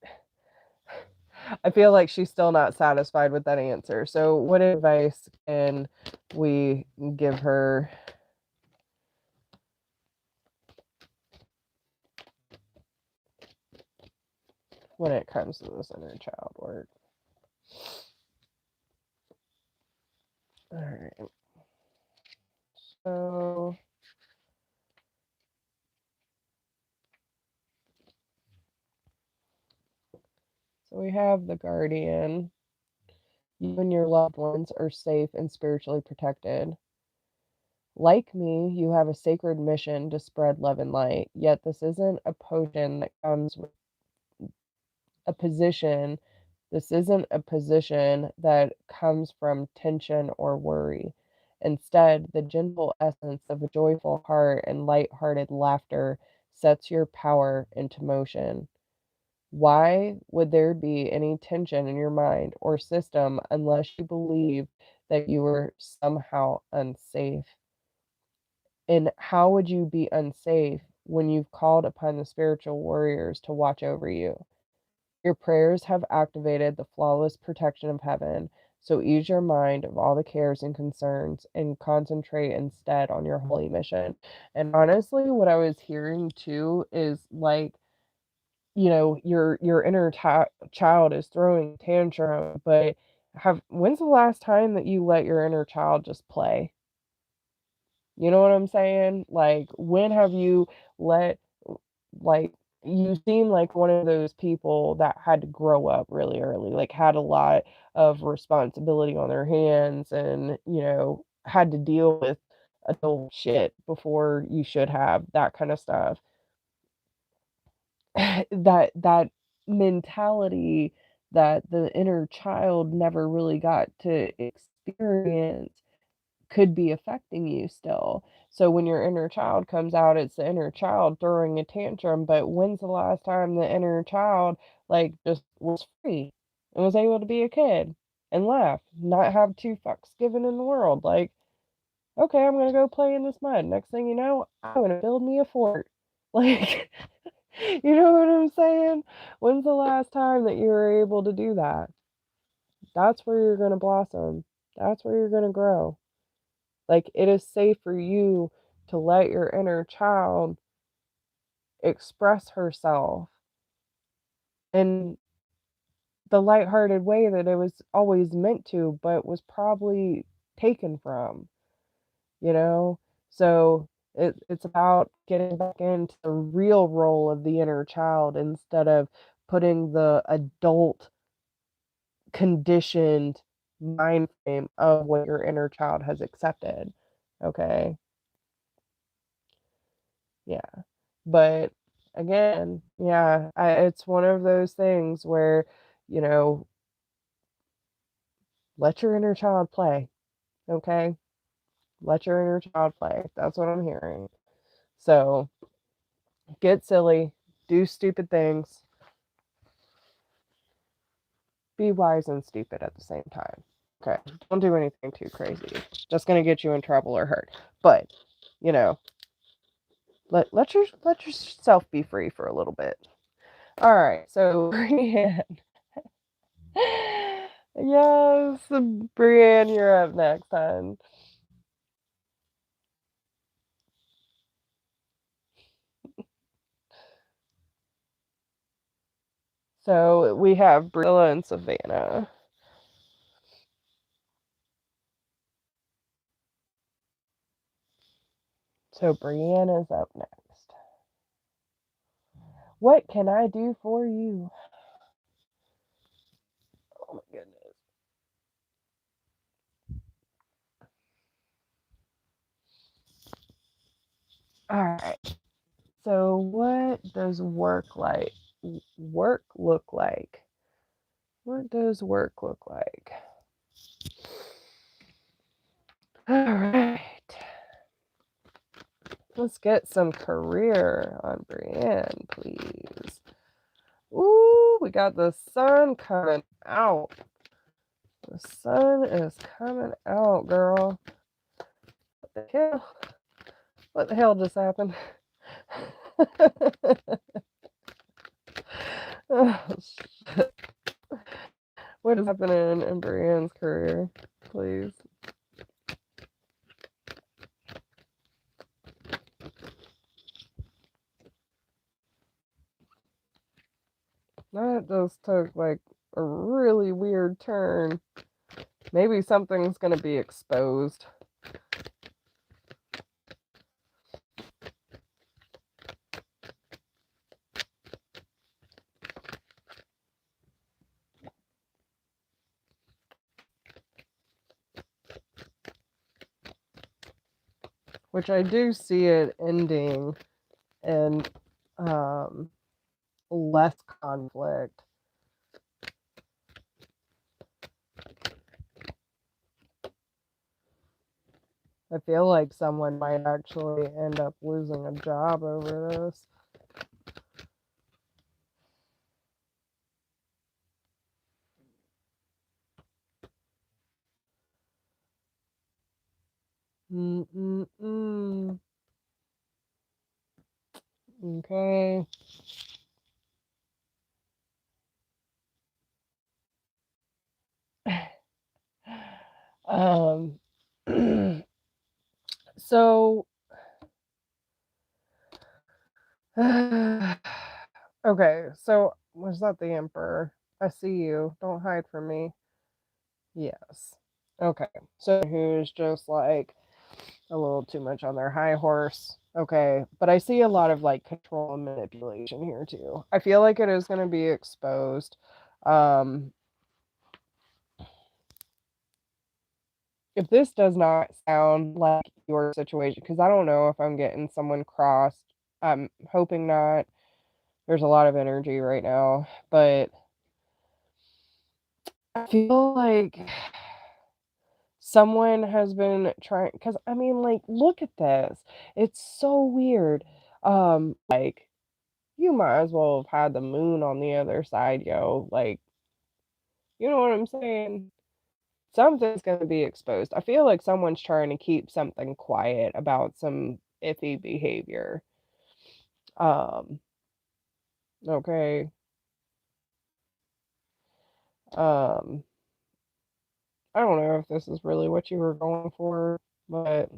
I feel like she's still not satisfied with that answer. So what advice can we give her when it comes to this inner child work? All right. So we have the guardian. You and your loved ones are safe and spiritually protected. Like me, you have a sacred mission to spread love and light. Yet this isn't a potion that comes with a position. This isn't a position that comes from tension or worry. Instead, the gentle essence of a joyful heart and light-hearted laughter sets your power into motion. Why would there be any tension in your mind or system unless you believe that you were somehow unsafe? And how would you be unsafe when you've called upon the spiritual warriors to watch over you? Your prayers have activated the flawless protection of heaven, so ease your mind of all the cares and concerns and concentrate instead on your holy mission. And honestly, what I was hearing too is like, your inner child is throwing a tantrum, but have when's the last time that you let your inner child just play? You know what I'm saying? Like, when have you let, like, you seem like one of those people that had to grow up really early, like, had a lot of responsibility on their hands and, had to deal with adult shit before you should have, that kind of stuff. That mentality that the inner child never really got to experience could be affecting you still. So when your inner child comes out, it's the inner child throwing a tantrum, but when's the last time the inner child like just was free and was able to be a kid and laugh, not have two fucks given in the world? Like, okay, I'm gonna go play in this mud. Next thing you know, I'm gonna build me a fort. Like, you know what I'm saying? When's the last time that you were able to do that? That's where you're gonna blossom. That's where you're gonna grow. Like, it is safe for you to let your inner child express herself in the lighthearted way that it was always meant to, but was probably taken from, you know? So it's about getting back into the real role of the inner child instead of putting the adult conditioned mind frame of what your inner child has accepted. Okay. Yeah. But again, yeah, it's one of those things where, you know, let your inner child play. Okay. Let your inner child play. That's what I'm hearing. So get silly, do stupid things, be wise and stupid at the same time. Okay. Don't do anything too crazy. Just gonna get you in trouble or hurt. But, you know, let yourself be free for a little bit. All right. So Brienne. Yes, Brienne, you're up next, hon. So we have Priscilla and Savannah. So Brienne is up next. What can I do for you? Oh my goodness. All right. So what does work look like? What does work look like? All right. Let's get some career on Brienne, please. Ooh, we got the sun coming out. The sun is coming out, girl. What the hell? What the hell just happened? Oh, shit. What is happening in Brienne's career, please? That just took like a really weird turn. Maybe something's gonna be exposed. Which I do see it ending and um, less conflict. I feel like someone might actually end up losing a job over this. Mm-mm-mm. Okay. Um, so, okay, so was that the Emperor? I see you. Don't hide from me. Yes. Okay. So who's just like a little too much on their high horse. Okay. But I see a lot of like control and manipulation here too. I feel like it is going to be exposed. Um, if this does not sound like your situation, because I don't know if I'm getting someone crossed, I'm hoping not. There's a lot of energy right now, but I feel like someone has been trying, because I mean, like, look at this. It's so weird. Like, you might as well have had the moon on the other side, yo. Like, you know what I'm saying? Something's gonna be exposed. I feel like someone's trying to keep something quiet about some iffy behavior. Um, okay. Um, I don't know if this is really what you were going for, but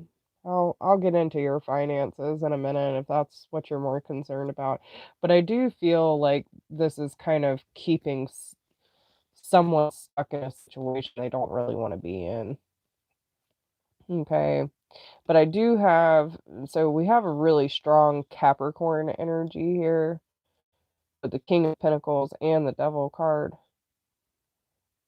I'll get into your finances in a minute if that's what you're more concerned about. But I do feel like this is kind of keeping someone stuck in a situation they don't really want to be in. Okay. But I do have, so we have a really strong Capricorn energy here with the King of Pentacles and the Devil card.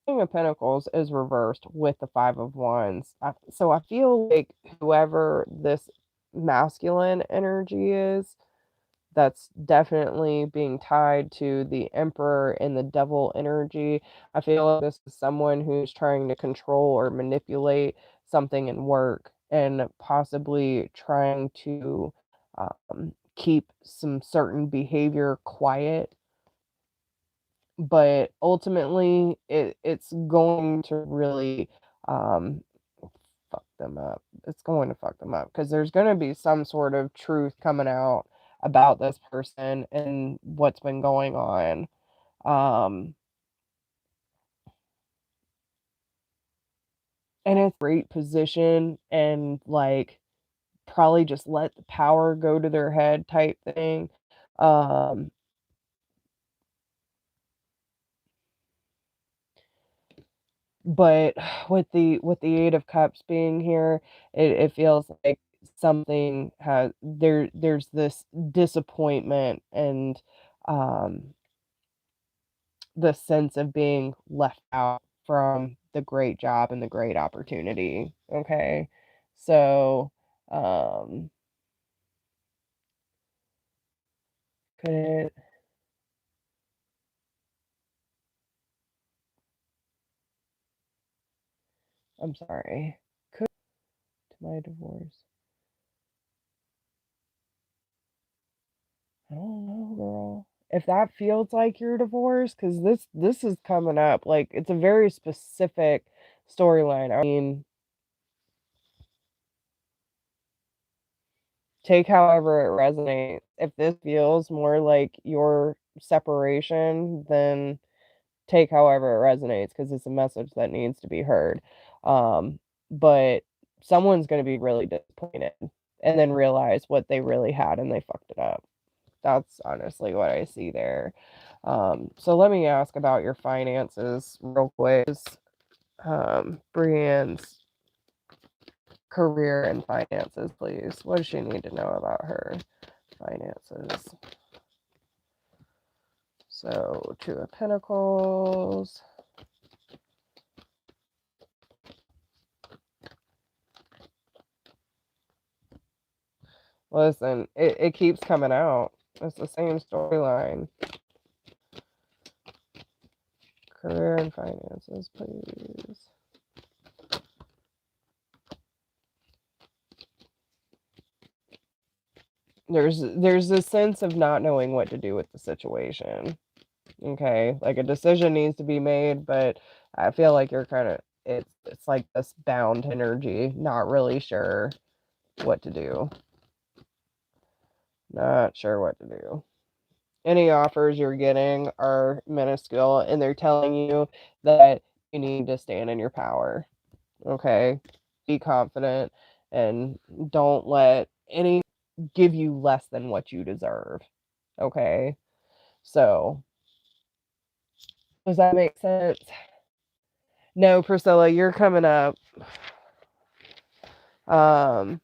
King of Pentacles is reversed with the Five of Wands. So I feel like whoever this masculine energy is, that's definitely being tied to the Emperor and the Devil energy. I feel like this is someone who's trying to control or manipulate something in work and possibly trying to keep some certain behavior quiet, but ultimately it's going to really um, fuck them up. It's going to fuck them up because there's going to be some sort of truth coming out about this person and what's been going on. Um, and it's a great position and like probably just let the power go to their head type thing. Um, but with the Eight of Cups being here, it feels like something there's this disappointment and um the sense of being left out from the great job and the great opportunity. Okay. So, um, Could it I'm sorry. Could to my divorce. I don't know, girl. If that feels like your divorce, because this is coming up. Like it's a very specific storyline. I mean, take however it resonates. If this feels more like your separation, then take however it resonates because it's a message that needs to be heard. But someone's going to be really disappointed and then realize what they really had and they fucked it up. That's honestly what I see there. So let me ask about your finances real quick. Brienne's career and finances, please. What does she need to know about her finances? So, Two of Pentacles. Listen, it keeps coming out. It's the same storyline. Career and finances, please. There's a sense of not knowing what to do with the situation. Okay, like a decision needs to be made, but I feel like you're kind of it's like this bound energy, not really sure what to do. Not sure what to do. Any offers you're getting are minuscule and they're telling you that you need to stand in your power. Okay? Be confident and don't let any give you less than what you deserve. Okay? So, does that make sense? No, Priscilla, you're coming up. Um,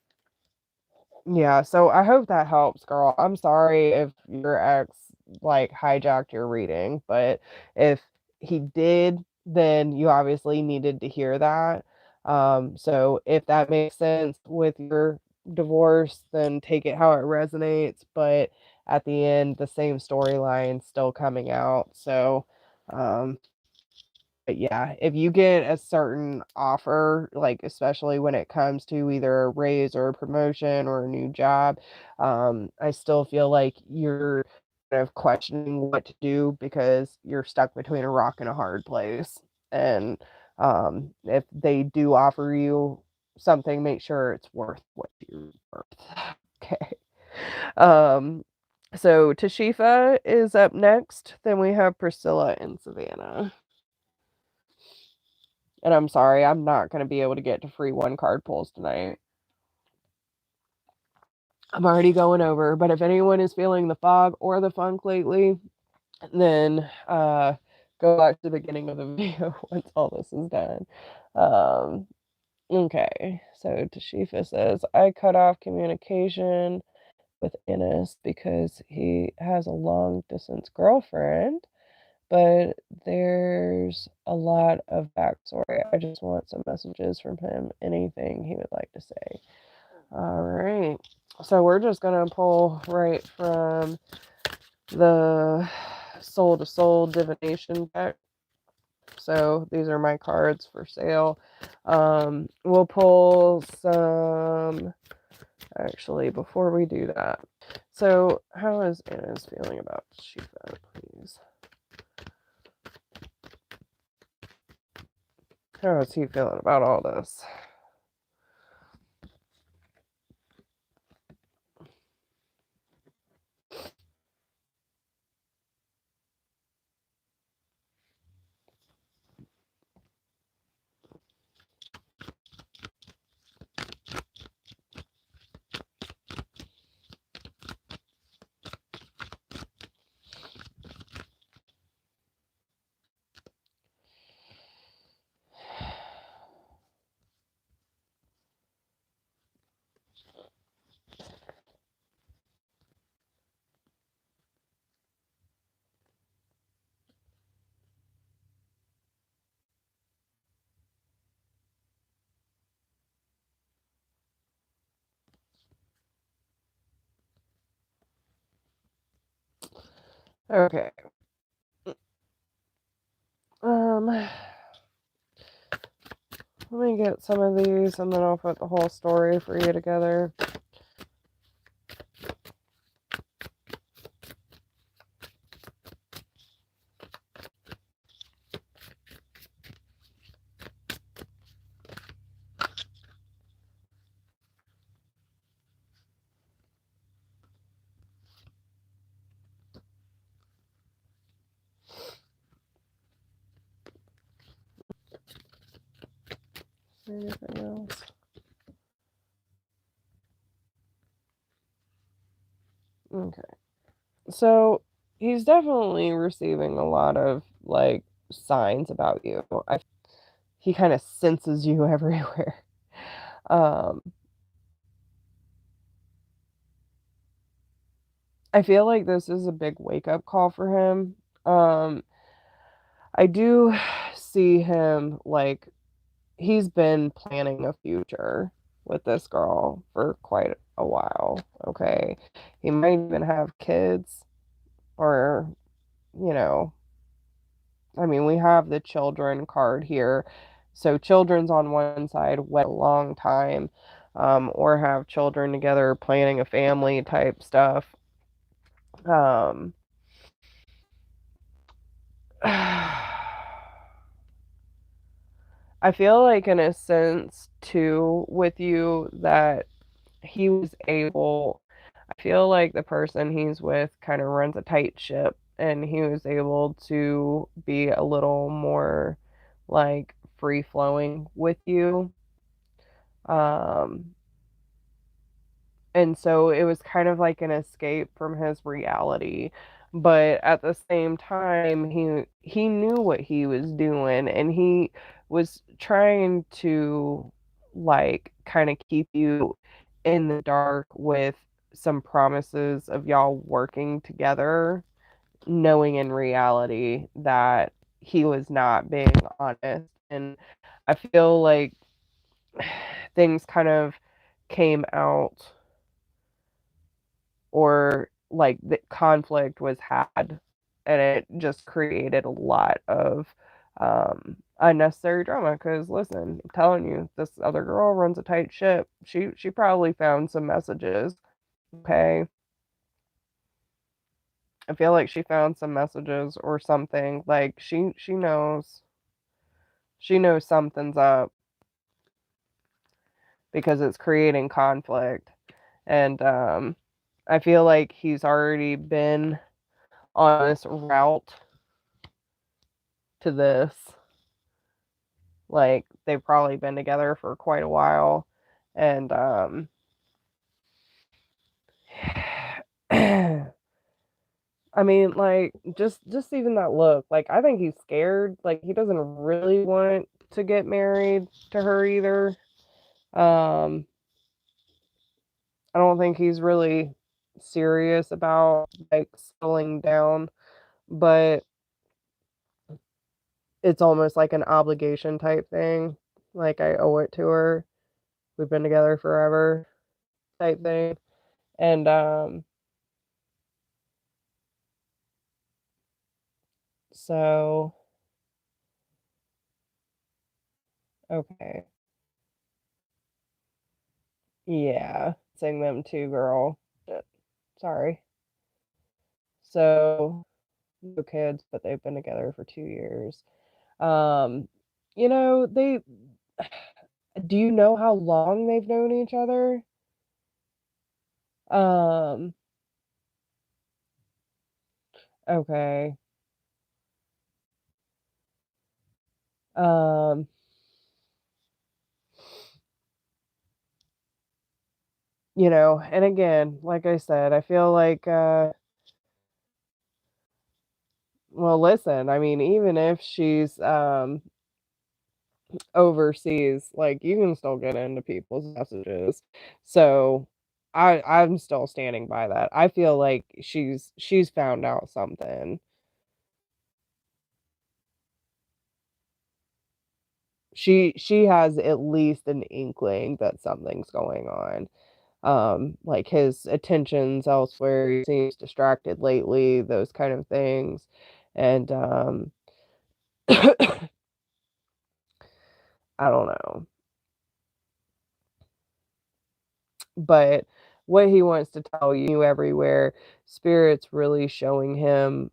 yeah, so I hope that helps, girl. I'm sorry if your ex like hijacked your reading, but if he did, then you obviously needed to hear that. So if that makes sense with your divorce, then take it how it resonates, but at the end, the same storyline still coming out. So, um, but yeah, if you get a certain offer, like especially when it comes to either a raise or a promotion or a new job, I still feel like you're kind of questioning what to do because you're stuck between a rock and a hard place. And if they do offer you something, make sure it's worth what you're worth. Okay. Um, so Tashifa is up next. Then we have Priscilla and Savannah. And I'm sorry, I'm not going to be able to get to free one card pulls tonight. I'm already going over, but if anyone is feeling the fog or the funk lately, then go back to the beginning of the video once all this is done. Okay, so Tashifa says, I cut off communication with Ennis because he has a long distance girlfriend, but there's a lot of backstory. I just want some messages from him, anything he would like to say. All right. So we're just going to pull right from the Soul to Soul Divination deck. So these are my cards for sale. We'll pull some, actually, before we do that. So how is Anna's feeling about Shifa, please? How is he feeling about all this? Okay. Let me get some of these and then I'll put the whole story for you together. Anything else? Okay. So he's definitely receiving a lot of like signs about you. He kind of senses you everywhere. Um, I feel like this is a big wake up call for him. Um, I do see him like he's been planning a future with this girl for quite a while. Okay. He might even have kids or, you know, I mean, we have the children card here. So children's on one side, wed a long time, or have children together, planning a family type stuff. Um, I feel like in a sense too with you that he was able, I feel like the person he's with kind of runs a tight ship and he was able to be a little more like free flowing with you. Um, and so it was kind of like an escape from his reality, but at the same time he knew what he was doing and he was trying to like kind of keep you in the dark with some promises of y'all working together, knowing in reality that he was not being honest. And I feel like things kind of came out, or like the conflict was had and it just created a lot of unnecessary drama because listen, I'm telling you, this other girl runs a tight ship. She probably found some messages. Okay, I feel like she found some messages or something. Like she knows something's up because it's creating conflict. And I feel like he's already been on this route to this. Like they've probably been together for quite a while. And I mean, like just even that look, like I think he's scared. Like he doesn't really want to get married to her either. Um I don't think he's really serious about like settling down, but it's almost like an obligation type thing. Like I owe it to her. We've been together forever type thing. And so okay. Yeah, sing them too, girl. Sorry. So no kids, but they've been together for 2 years. Um, they do you know how long they've known each other? Um, okay. Um, and again, like I said, I feel like well, listen, I mean, even if she's overseas, like you can still get into people's messages. So I'm still standing by that. I feel like she's found out something. She has at least an inkling that something's going on. Like his attention's elsewhere, he seems distracted lately, those kind of things. And I don't know. But what he wants to tell you everywhere, spirit's really showing him.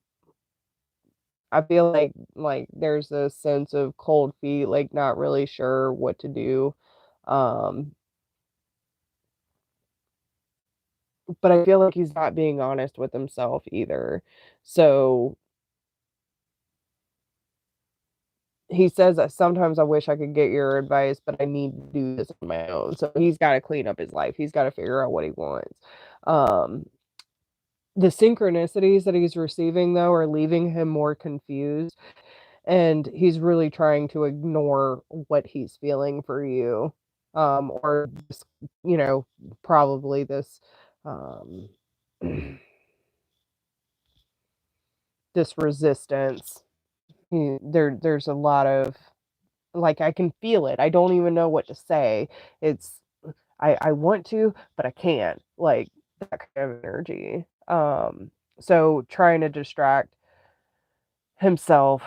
I feel like there's a sense of cold feet, like not really sure what to do. Um, but I feel like he's not being honest with himself either. So he says that sometimes I wish I could get your advice, but I need to do this on my own. So he's got to clean up his life. He's got to figure out what he wants. Um, the synchronicities that he's receiving though are leaving him more confused, and he's really trying to ignore what he's feeling for you, or this, you know, probably this, um, this resistance. There's a lot of, like, I can feel it. I don't even know what to say. It's I want to, but I can't. Like that kind of energy. So trying to distract himself,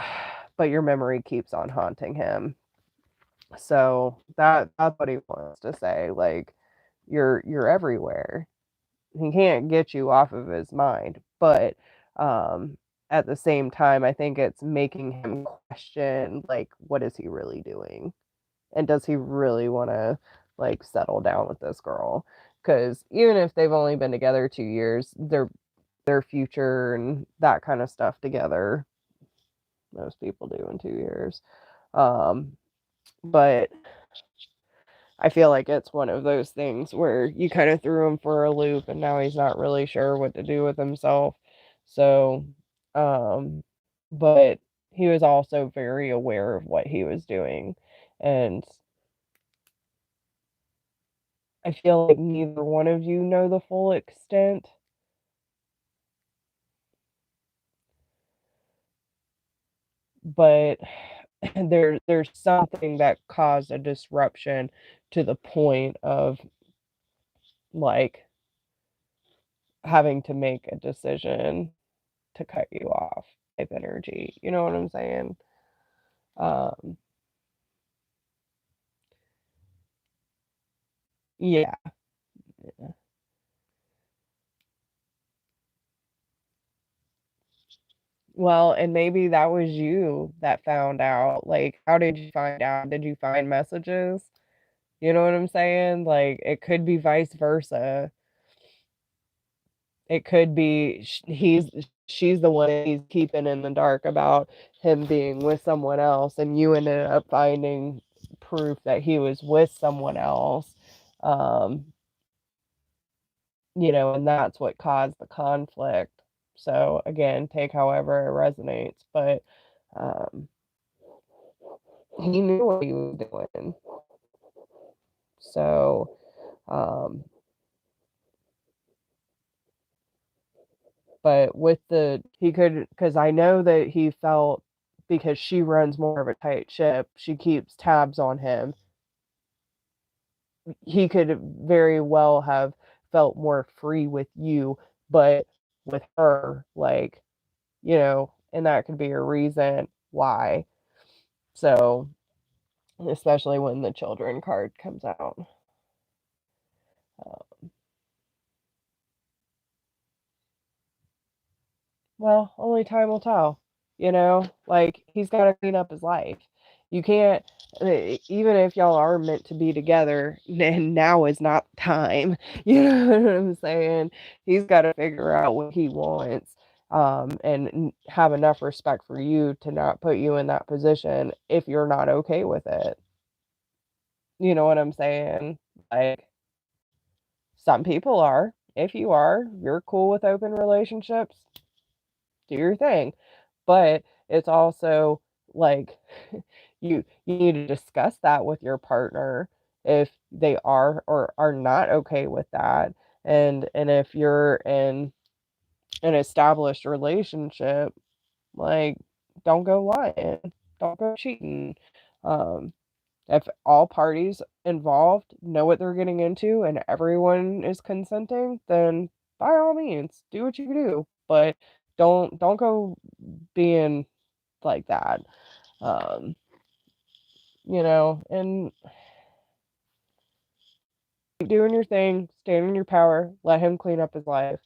but your memory keeps on haunting him. So that's what he wants to say. Like you're everywhere. He can't get you off of his mind, but um at the same time I think it's making him question, like, what is he really doing? And does he really want to, like, settle down with this girl? Because even if they've only been together 2 years, their future and that kind of stuff together, most people do in 2 years. Um, but I feel like it's one of those things where you kind of threw him for a loop and now he's not really sure what to do with himself. So, um, but he was also very aware of what he was doing. And I feel like neither one of you know the full extent, but there's something that caused a disruption to the point of, like, having to make a decision to cut you off type energy. You know what I'm saying? Um, yeah. Well, and maybe that was you that found out. Like, how did you find out? Did you find messages? You know what I'm saying? Like, it could be vice versa. It could be she's the one he's keeping in the dark about him being with someone else, and you ended up finding proof that he was with someone else. Um, and that's what caused the conflict. So again, take however it resonates, but um, he knew what he was doing. So, um, but with he could, because I know that he felt, because she runs more of a tight ship, she keeps tabs on him. He could very well have felt more free with you, but with her, like, and that could be a reason why. So, especially when the children card comes out. Uh, Well, only time will tell, like, he's gotta clean up his life. You can't, even if y'all are meant to be together, then now is not time. You know what I'm saying? He's gotta figure out what he wants, and have enough respect for you to not put you in that position if you're not okay with it. You know what I'm saying? Like, some people are. If you are, you're cool with open relationships, do your thing. But it's also like, you need to discuss that with your partner if they are or are not okay with that. And if you're in an established relationship, like, don't go lying, don't go cheating. Um If all parties involved know what they're getting into and everyone is consenting, then by all means, do what you do, but don't go being like that. Um, and keep doing your thing, stand in your power, let him clean up his life.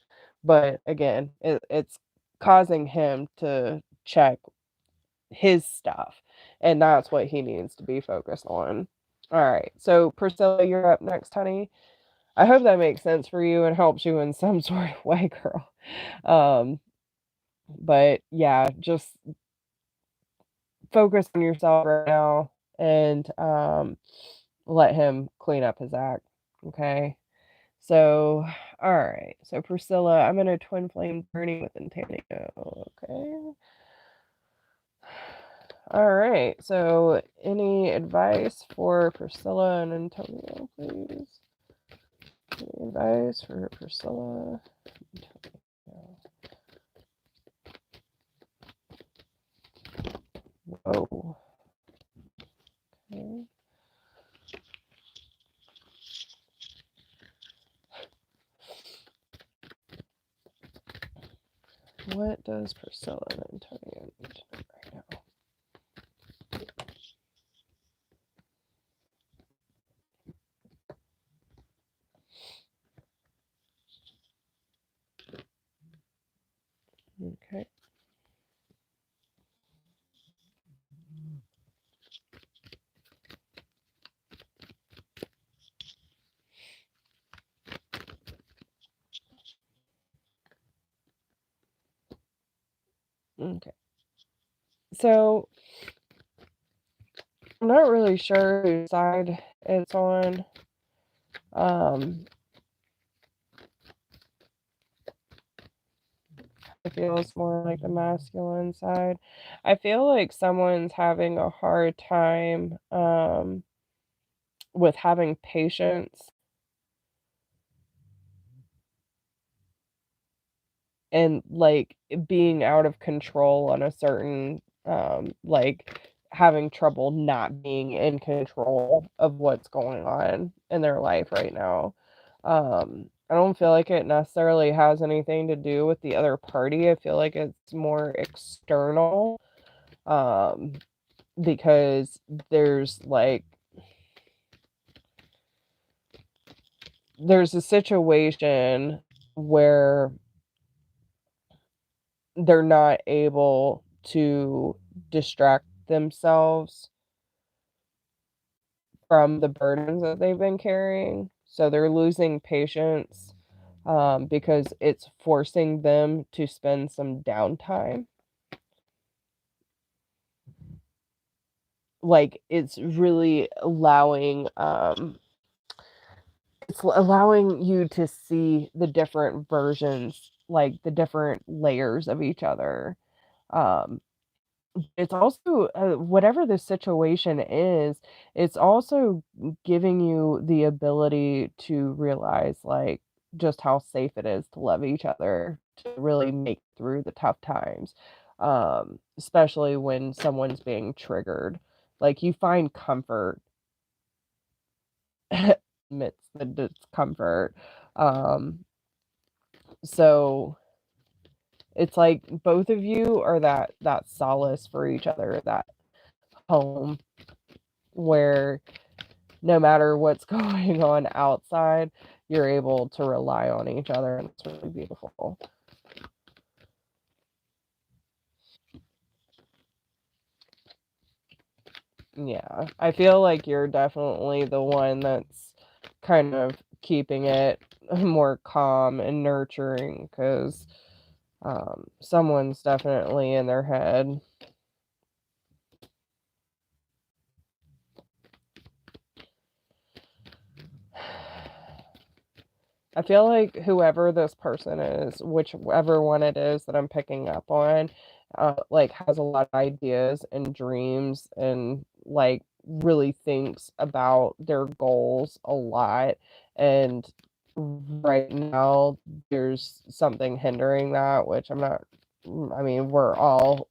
But again, it's causing him to check his stuff, and that's what he needs to be focused on. All right, so Priscilla, you're up next, honey. I hope that makes sense for you and helps you in some sort of way, girl. Um, but yeah, just focus on yourself right now and let him clean up his act. Okay. So, all right. So, Priscilla, I'm in a twin flame journey with Antonio. Okay. All right. So, any advice for Priscilla and Antonio, please? Any advice for Priscilla? Antonio. Whoa. Okay. What does Priscilla and Antonio need to know right now? Okay. Okay. So, I'm not really sure whose side it's on. Um, it feels more like the masculine side. I feel like someone's having a hard time with having patience and like being out of control on a certain like having trouble not being in control of what's going on in their life right now. I don't feel like it necessarily has anything to do with the other party. I feel like it's more external. Um because there's like there's a situation where they're not able to distract themselves from the burdens that they've been carrying. So they're losing patience because it's forcing them to spend some downtime. Like it's allowing you to see the different versions, like the different layers of each other. Um, it's also whatever the situation is, it's also giving you the ability to realize like just how safe it is to love each other, to really make it through the tough times. Especially when someone's being triggered. Like you find comfort amidst the discomfort. Um, so it's like both of you are that solace for each other, that home where no matter what's going on outside, you're able to rely on each other, and it's really beautiful. Yeah, I feel like you're definitely the one that's kind of keeping it more calm and nurturing because someone's definitely in their head. I feel like whoever this person is, whichever one it is that I'm picking up on, like has a lot of ideas and dreams and like really thinks about their goals a lot. And right now, there's something hindering that, which I'm not, I mean, we're all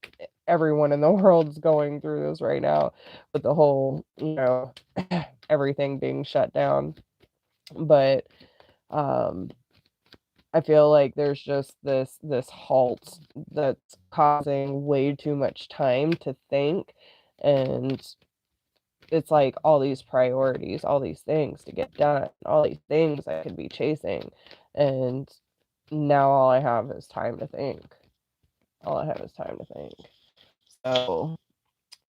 everyone in the world's going through this right now with the whole, everything being shut down. But um I feel like there's just this halt that's causing way too much time to think, and it's like all these priorities, all these things to get done, all these things I could be chasing, and now all I have is time to think. All I have is time to think. So,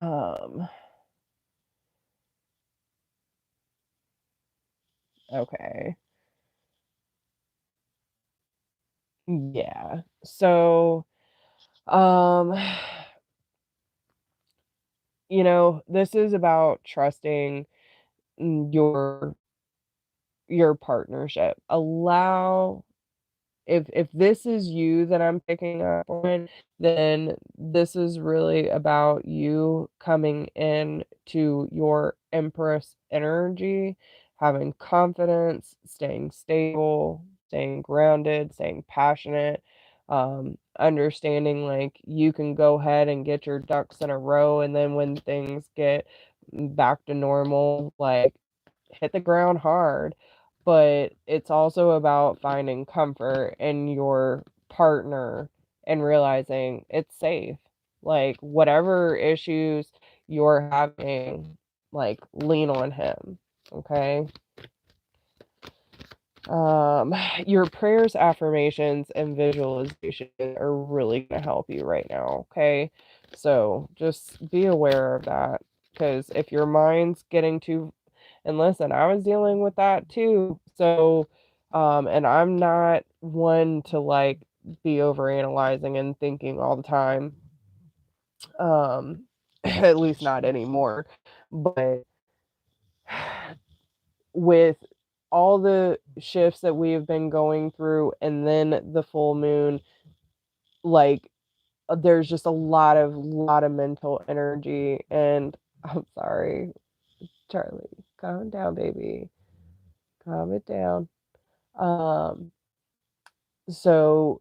um, okay. Yeah. So, um, this is about trusting your partnership. Allow if this is you that I'm picking up on, then this is really about you coming in to your Empress energy, having confidence, staying stable, staying grounded, staying passionate, understanding like you can go ahead and get your ducks in a row, and then when things get back to normal, like hit the ground hard. But it's also about finding comfort in your partner and realizing it's safe. Like, whatever issues you're having, like, lean on him. Okay. Um, your prayers, affirmations, and visualization are really going to help you right now. Okay. So just be aware of that, because if your mind's getting too, and listen, I was dealing with that too. So, and I'm not one to like be over analyzing and thinking all the time. At least not anymore. But with all the shifts that we have been going through and then the full moon, like, there's just a lot of mental energy. And I'm sorry, Charlie, calm down, baby, calm it down. um so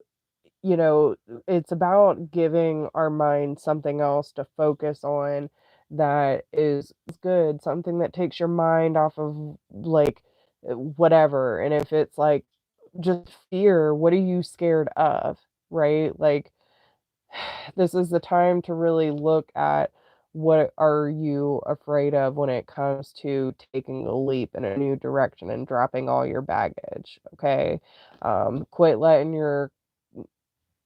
you know, it's about giving our mind something else to focus on that is good, something that takes your mind off of like whatever. And if it's like just fear, what are you scared of? Right? Like, this is the time to really look at what are you afraid of when it comes to taking a leap in a new direction and dropping all your baggage. Okay. Quit letting your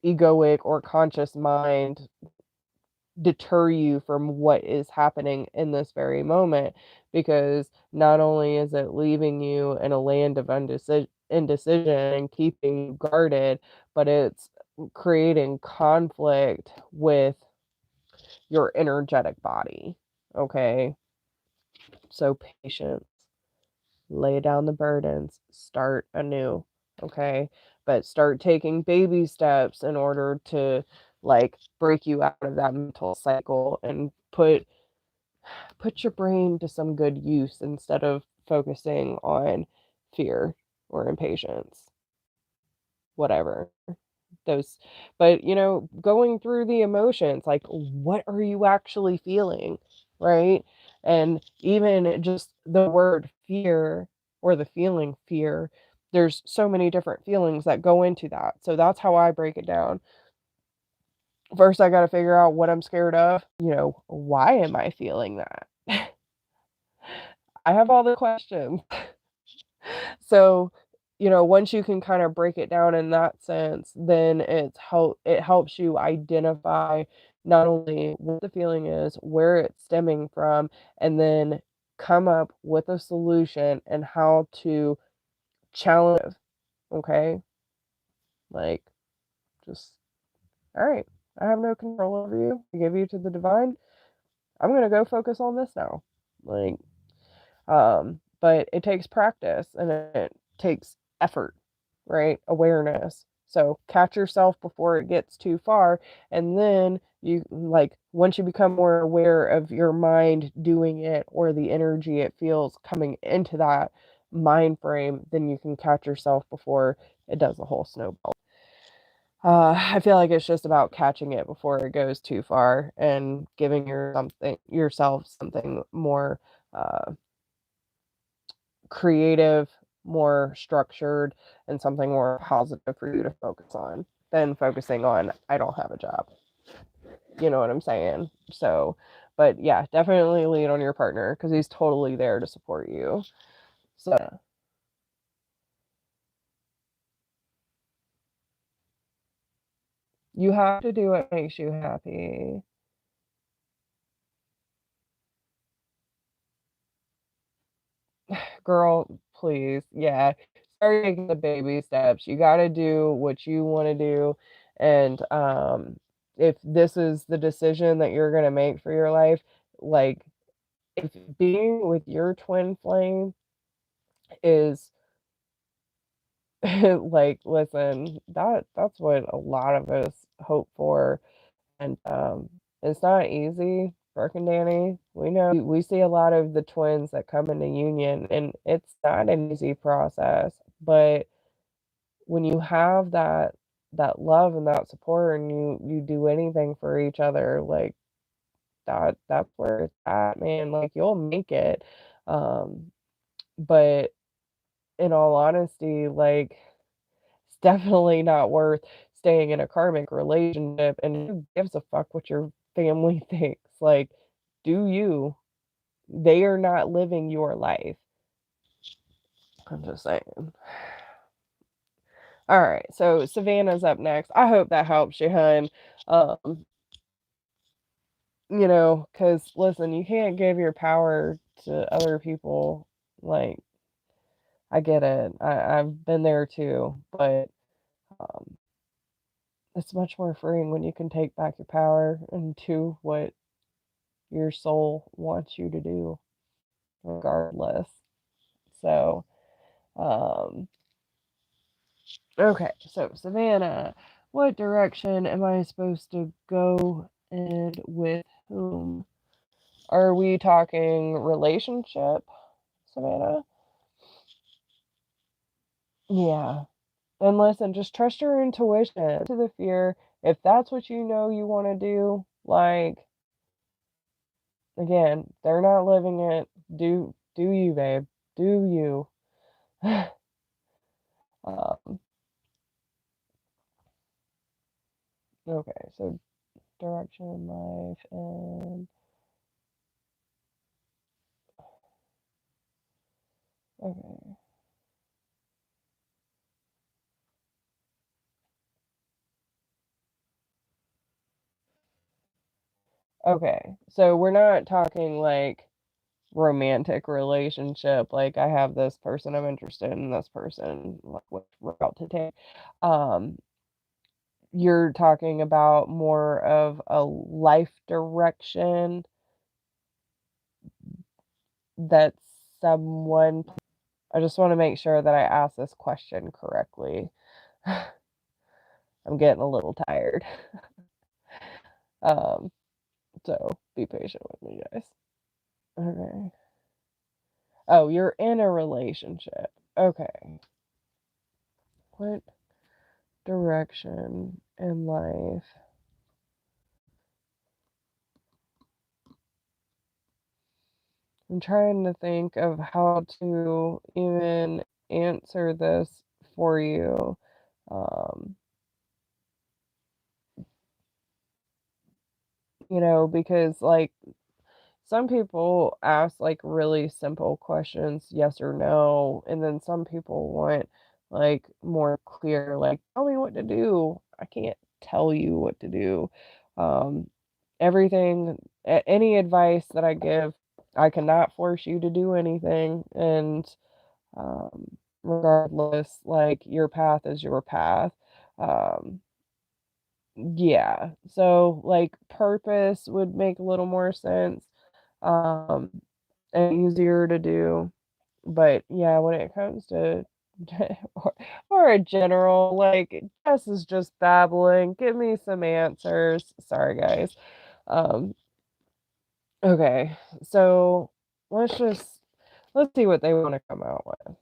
egoic or conscious mind deter you from what is happening in this very moment, because not only is it leaving you in a land of indecision and keeping you guarded, but it's creating conflict with your energetic body. Okay. So patience, lay down the burdens, start anew. Okay. But start taking baby steps in order to like break you out of that mental cycle and put your brain to some good use instead of focusing on fear or impatience, whatever those. But going through the emotions, like, what are you actually feeling, right? And even just the word fear or the feeling fear, there's so many different feelings that go into that. So that's how I break it down. First, I got to figure out what I'm scared of. Why am I feeling that? I have all the questions. So, once you can kind of break it down in that sense, then it helps you identify not only what the feeling is, where it's stemming from, and then come up with a solution and how to challenge it. Okay? Like, just, all right, I have no control over you. I give you to the divine. I'm going to go focus on this now. Like, but it takes practice and it takes effort, right? Awareness. So catch yourself before it gets too far. And then you, like, once you become more aware of your mind doing it or the energy it feels coming into that mind frame, then you can catch yourself before it does the whole snowball. I feel like it's just about catching it before it goes too far and giving yourself something more uh, creative, more structured, and something more positive for you to focus on than focusing on, I don't have a job. You know what I'm saying? So, but yeah, definitely lean on your partner because he's totally there to support you. So, you have to do what makes you happy. Girl, please. Yeah. Start taking the baby steps. You got to do what you want to do. And if this is the decision that you're going to make for your life, like if being with your twin flame is like, listen, that's what a lot of us hope for. And it's not easy, Brooke and Danny. We know we see a lot of the twins that come into union, and it's not an easy process. But when you have that love and that support, and you do anything for each other, like that's where it's at, man. Like you'll make it. Um, but in all honesty, like it's definitely not worth staying in a karmic relationship, and who gives a fuck what your family thinks? Like, do you? They are not living your life. I'm just saying. All right, so Savannah's up next. I hope that helps you, hun. Um, because listen, you can't give your power to other people. Like, I get it. I've been there too, but um, it's much more freeing when you can take back your power and do what your soul wants you to do, regardless. So, um, okay, so Savannah, what direction am I supposed to go and with whom? Are we talking relationship, Savannah? Yeah. And listen, just trust your intuition to the fear. If that's what you know you want to do, like, again, they're not living it. Do you, babe? Do you? um, okay, so direction in life and okay. Okay. So we're not talking like romantic relationship, like I have this person I'm interested in this person, like which route to take. Um, you're talking about more of a life direction that someone I just want to make sure that I ask this question correctly. I'm getting a little tired. Um, so be patient with me, guys. Okay. Oh, you're in a relationship. Okay. What direction in life? I'm trying to think of how to even answer this for you. Um, because like some people ask like really simple questions, yes or no, and then some people want like more clear, like, tell me what to do. I can't tell you what to do. Um, any advice that I give, I cannot force you to do anything. And regardless, like your path is your path. Um, yeah. So like purpose would make a little more sense. Um, and easier to do. But yeah, when it comes to or, or a general, like Jess is just babbling. Give me some answers. Sorry, guys. Um, okay, so let's just let's see what they want to come out with.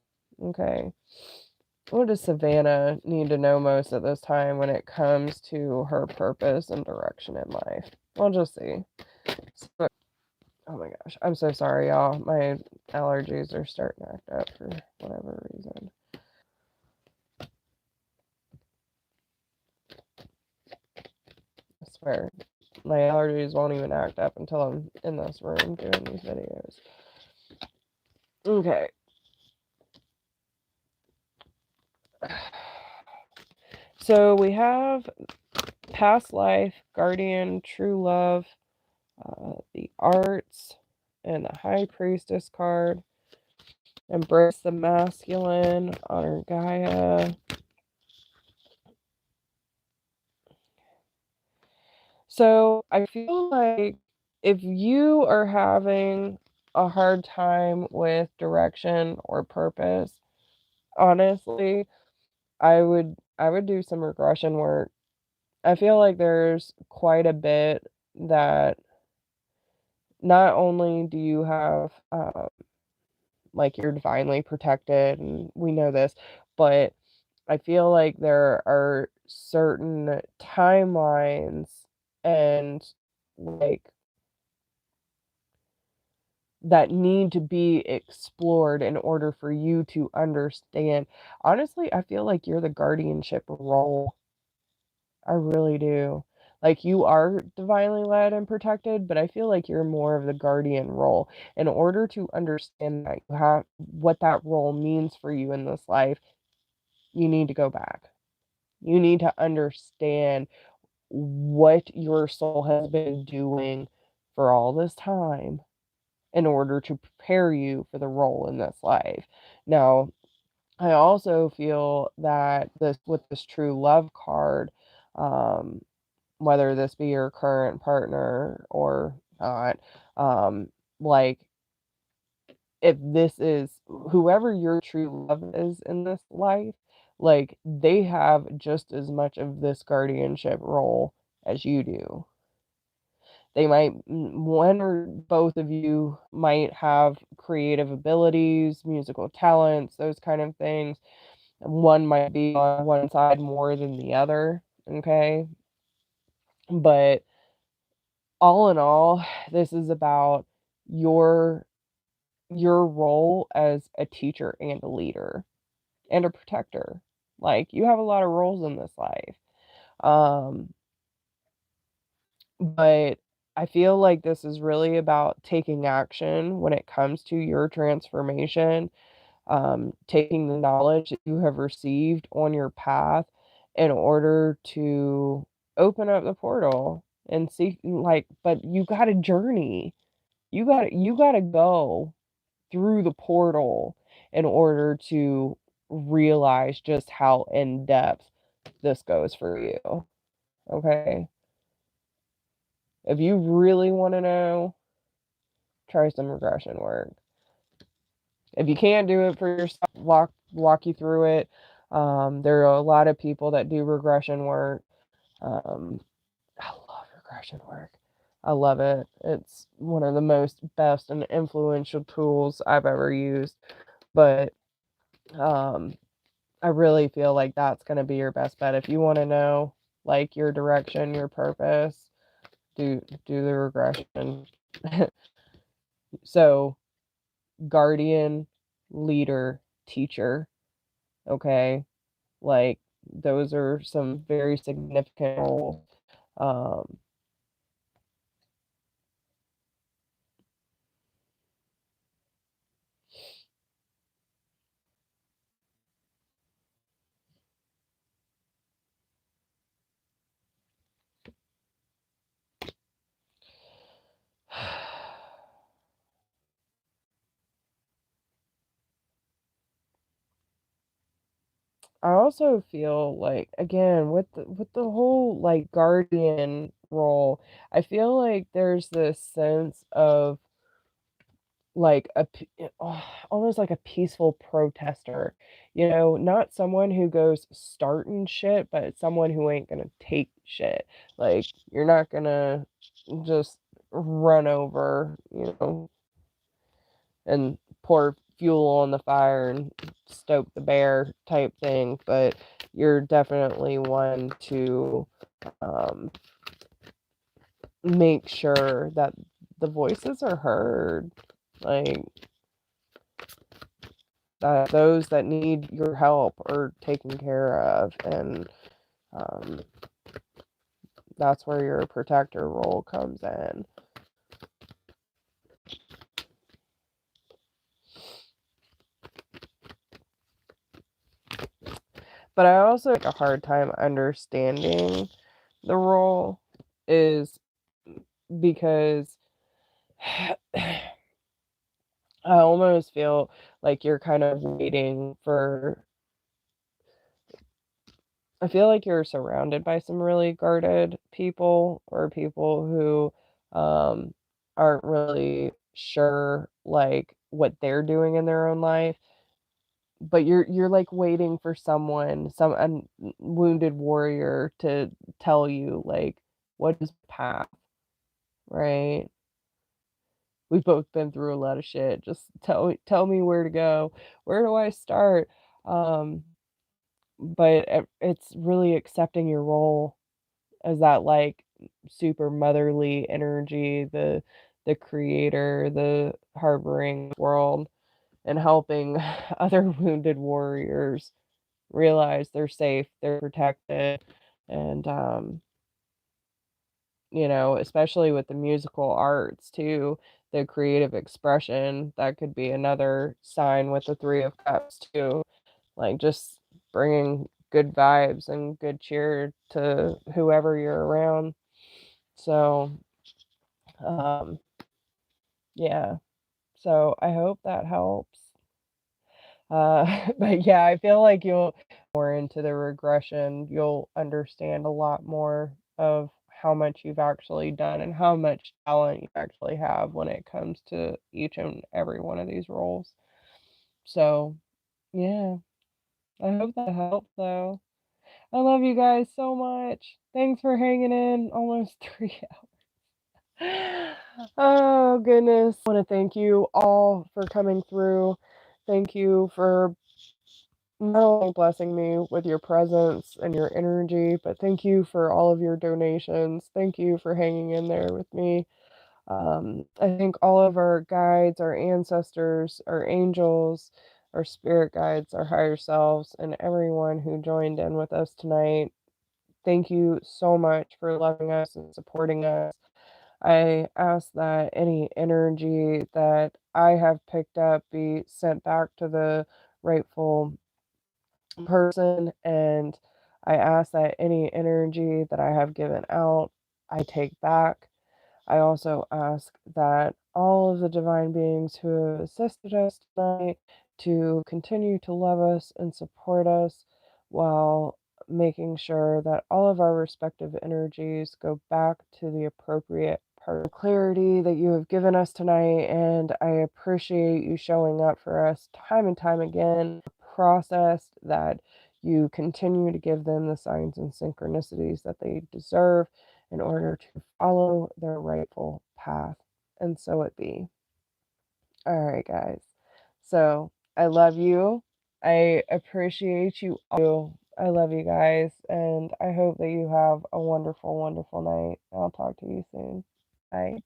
Okay. what does Savannah need to know most at this time when it comes to her purpose and direction in life? We'll just see. So, oh my gosh, I'm so sorry, y'all. My allergies are starting to act up for whatever reason. I swear, my allergies won't even act up until I'm in this room doing these videos. Okay. So we have past life, guardian, true love, the arts, and the high priestess card. Embrace the masculine, honor Gaia. So I feel like if you are having a hard time with direction or purpose, honestly, I would do some regression work. I feel like there's quite a bit that not only do you have like you're divinely protected and we know this, but I feel like there are certain timelines and like that need to be explored in order for you to understand. Honestly, I feel like you're the guardianship role. I really do. Like you are divinely led and protected, but I feel like you're more of the guardian role. In order to understand that you have what that role means for you in this life, you need to go back. You need to understand what your soul has been doing for all this time in order to prepare you for the role in this life. Now, I also feel that this with this true love card, um, whether this be your current partner or not, like if this is whoever your true love is in this life, like they have just as much of this guardianship role as you do. They might, one or both of you might have creative abilities, musical talents, those kind of things. One might be on one side more than the other, okay? But all in all, this is about your your role as a teacher and a leader and a protector. Like you have a lot of roles in this life. Um, but I feel like this is really about taking action when it comes to your transformation, taking the knowledge that you have received on your path in order to open up the portal and see like but you got to journey. You got to go through the portal in order to realize just how in depth this goes for you. Okay. If you really want to know, try some regression work. If you can't do it for yourself, walk you through it. There are a lot of people that do regression work. Um, I love regression work. I love it. It's one of the most best and influential tools I've ever used. But um, I really feel like that's going to be your best bet if you want to know like your direction, your purpose. Do the regression. So, guardian, leader, teacher, okay? Like those are some very significant roles. Um, I also feel like again with the whole like guardian role, I feel like there's this sense of like almost like a peaceful protester, not someone who goes starting shit, but someone who ain't gonna take shit. Like you're not gonna just run over, and pour fuel on the fire and stoke the bear type thing, but you're definitely one to make sure that the voices are heard, like that those that need your help are taken care of, and um, that's where your protector role comes in. But I also have a hard time understanding the role is because I almost feel like you're kind of waiting for I feel like you're surrounded by some really guarded people or people who um aren't really sure like what they're doing in their own life, but you're like waiting for someone, some wounded warrior to tell you like what is the path, right? We've both been through a lot of shit. Just tell me where to go. Where do I start? Um, but it's really accepting your role as that like super motherly energy, the creator, the harboring world, and helping other wounded warriors realize they're safe, they're protected, and especially with the musical arts too, the creative expression, that could be another sign with the 3 of Cups too, like just bringing good vibes and good cheer to whoever you're around. So, um, yeah. So I hope that helps. But yeah, I feel like you'll more into the regression, you'll understand a lot more of how much you've actually done and how much talent you actually have when it comes to each and every one of these roles. So, yeah, I hope that helped though. I love you guys so much. Thanks for hanging in almost 3 hours. Oh, goodness. I want to thank you all for coming through. Thank you for not only blessing me with your presence and your energy, but thank you for all of your donations. Thank you for hanging in there with me. I think all of our guides, our ancestors, our angels, our spirit guides, our higher selves, and everyone who joined in with us tonight. Thank you so much for loving us and supporting us. I ask that any energy that I have picked up be sent back to the rightful person, and I ask that any energy that I have given out, I take back. I also ask that all of the divine beings who have assisted us tonight to continue to love us and support us while making sure that all of our respective energies go back to the appropriate part. Clarity that you have given us tonight, and I appreciate you showing up for us time and time again. Process that you continue to give them the signs and synchronicities that they deserve in order to follow their rightful path. And so it be. All right, guys. So I love you. I appreciate you all. I love you guys. And I hope that you have a wonderful, wonderful night. I'll talk to you soon. Bye.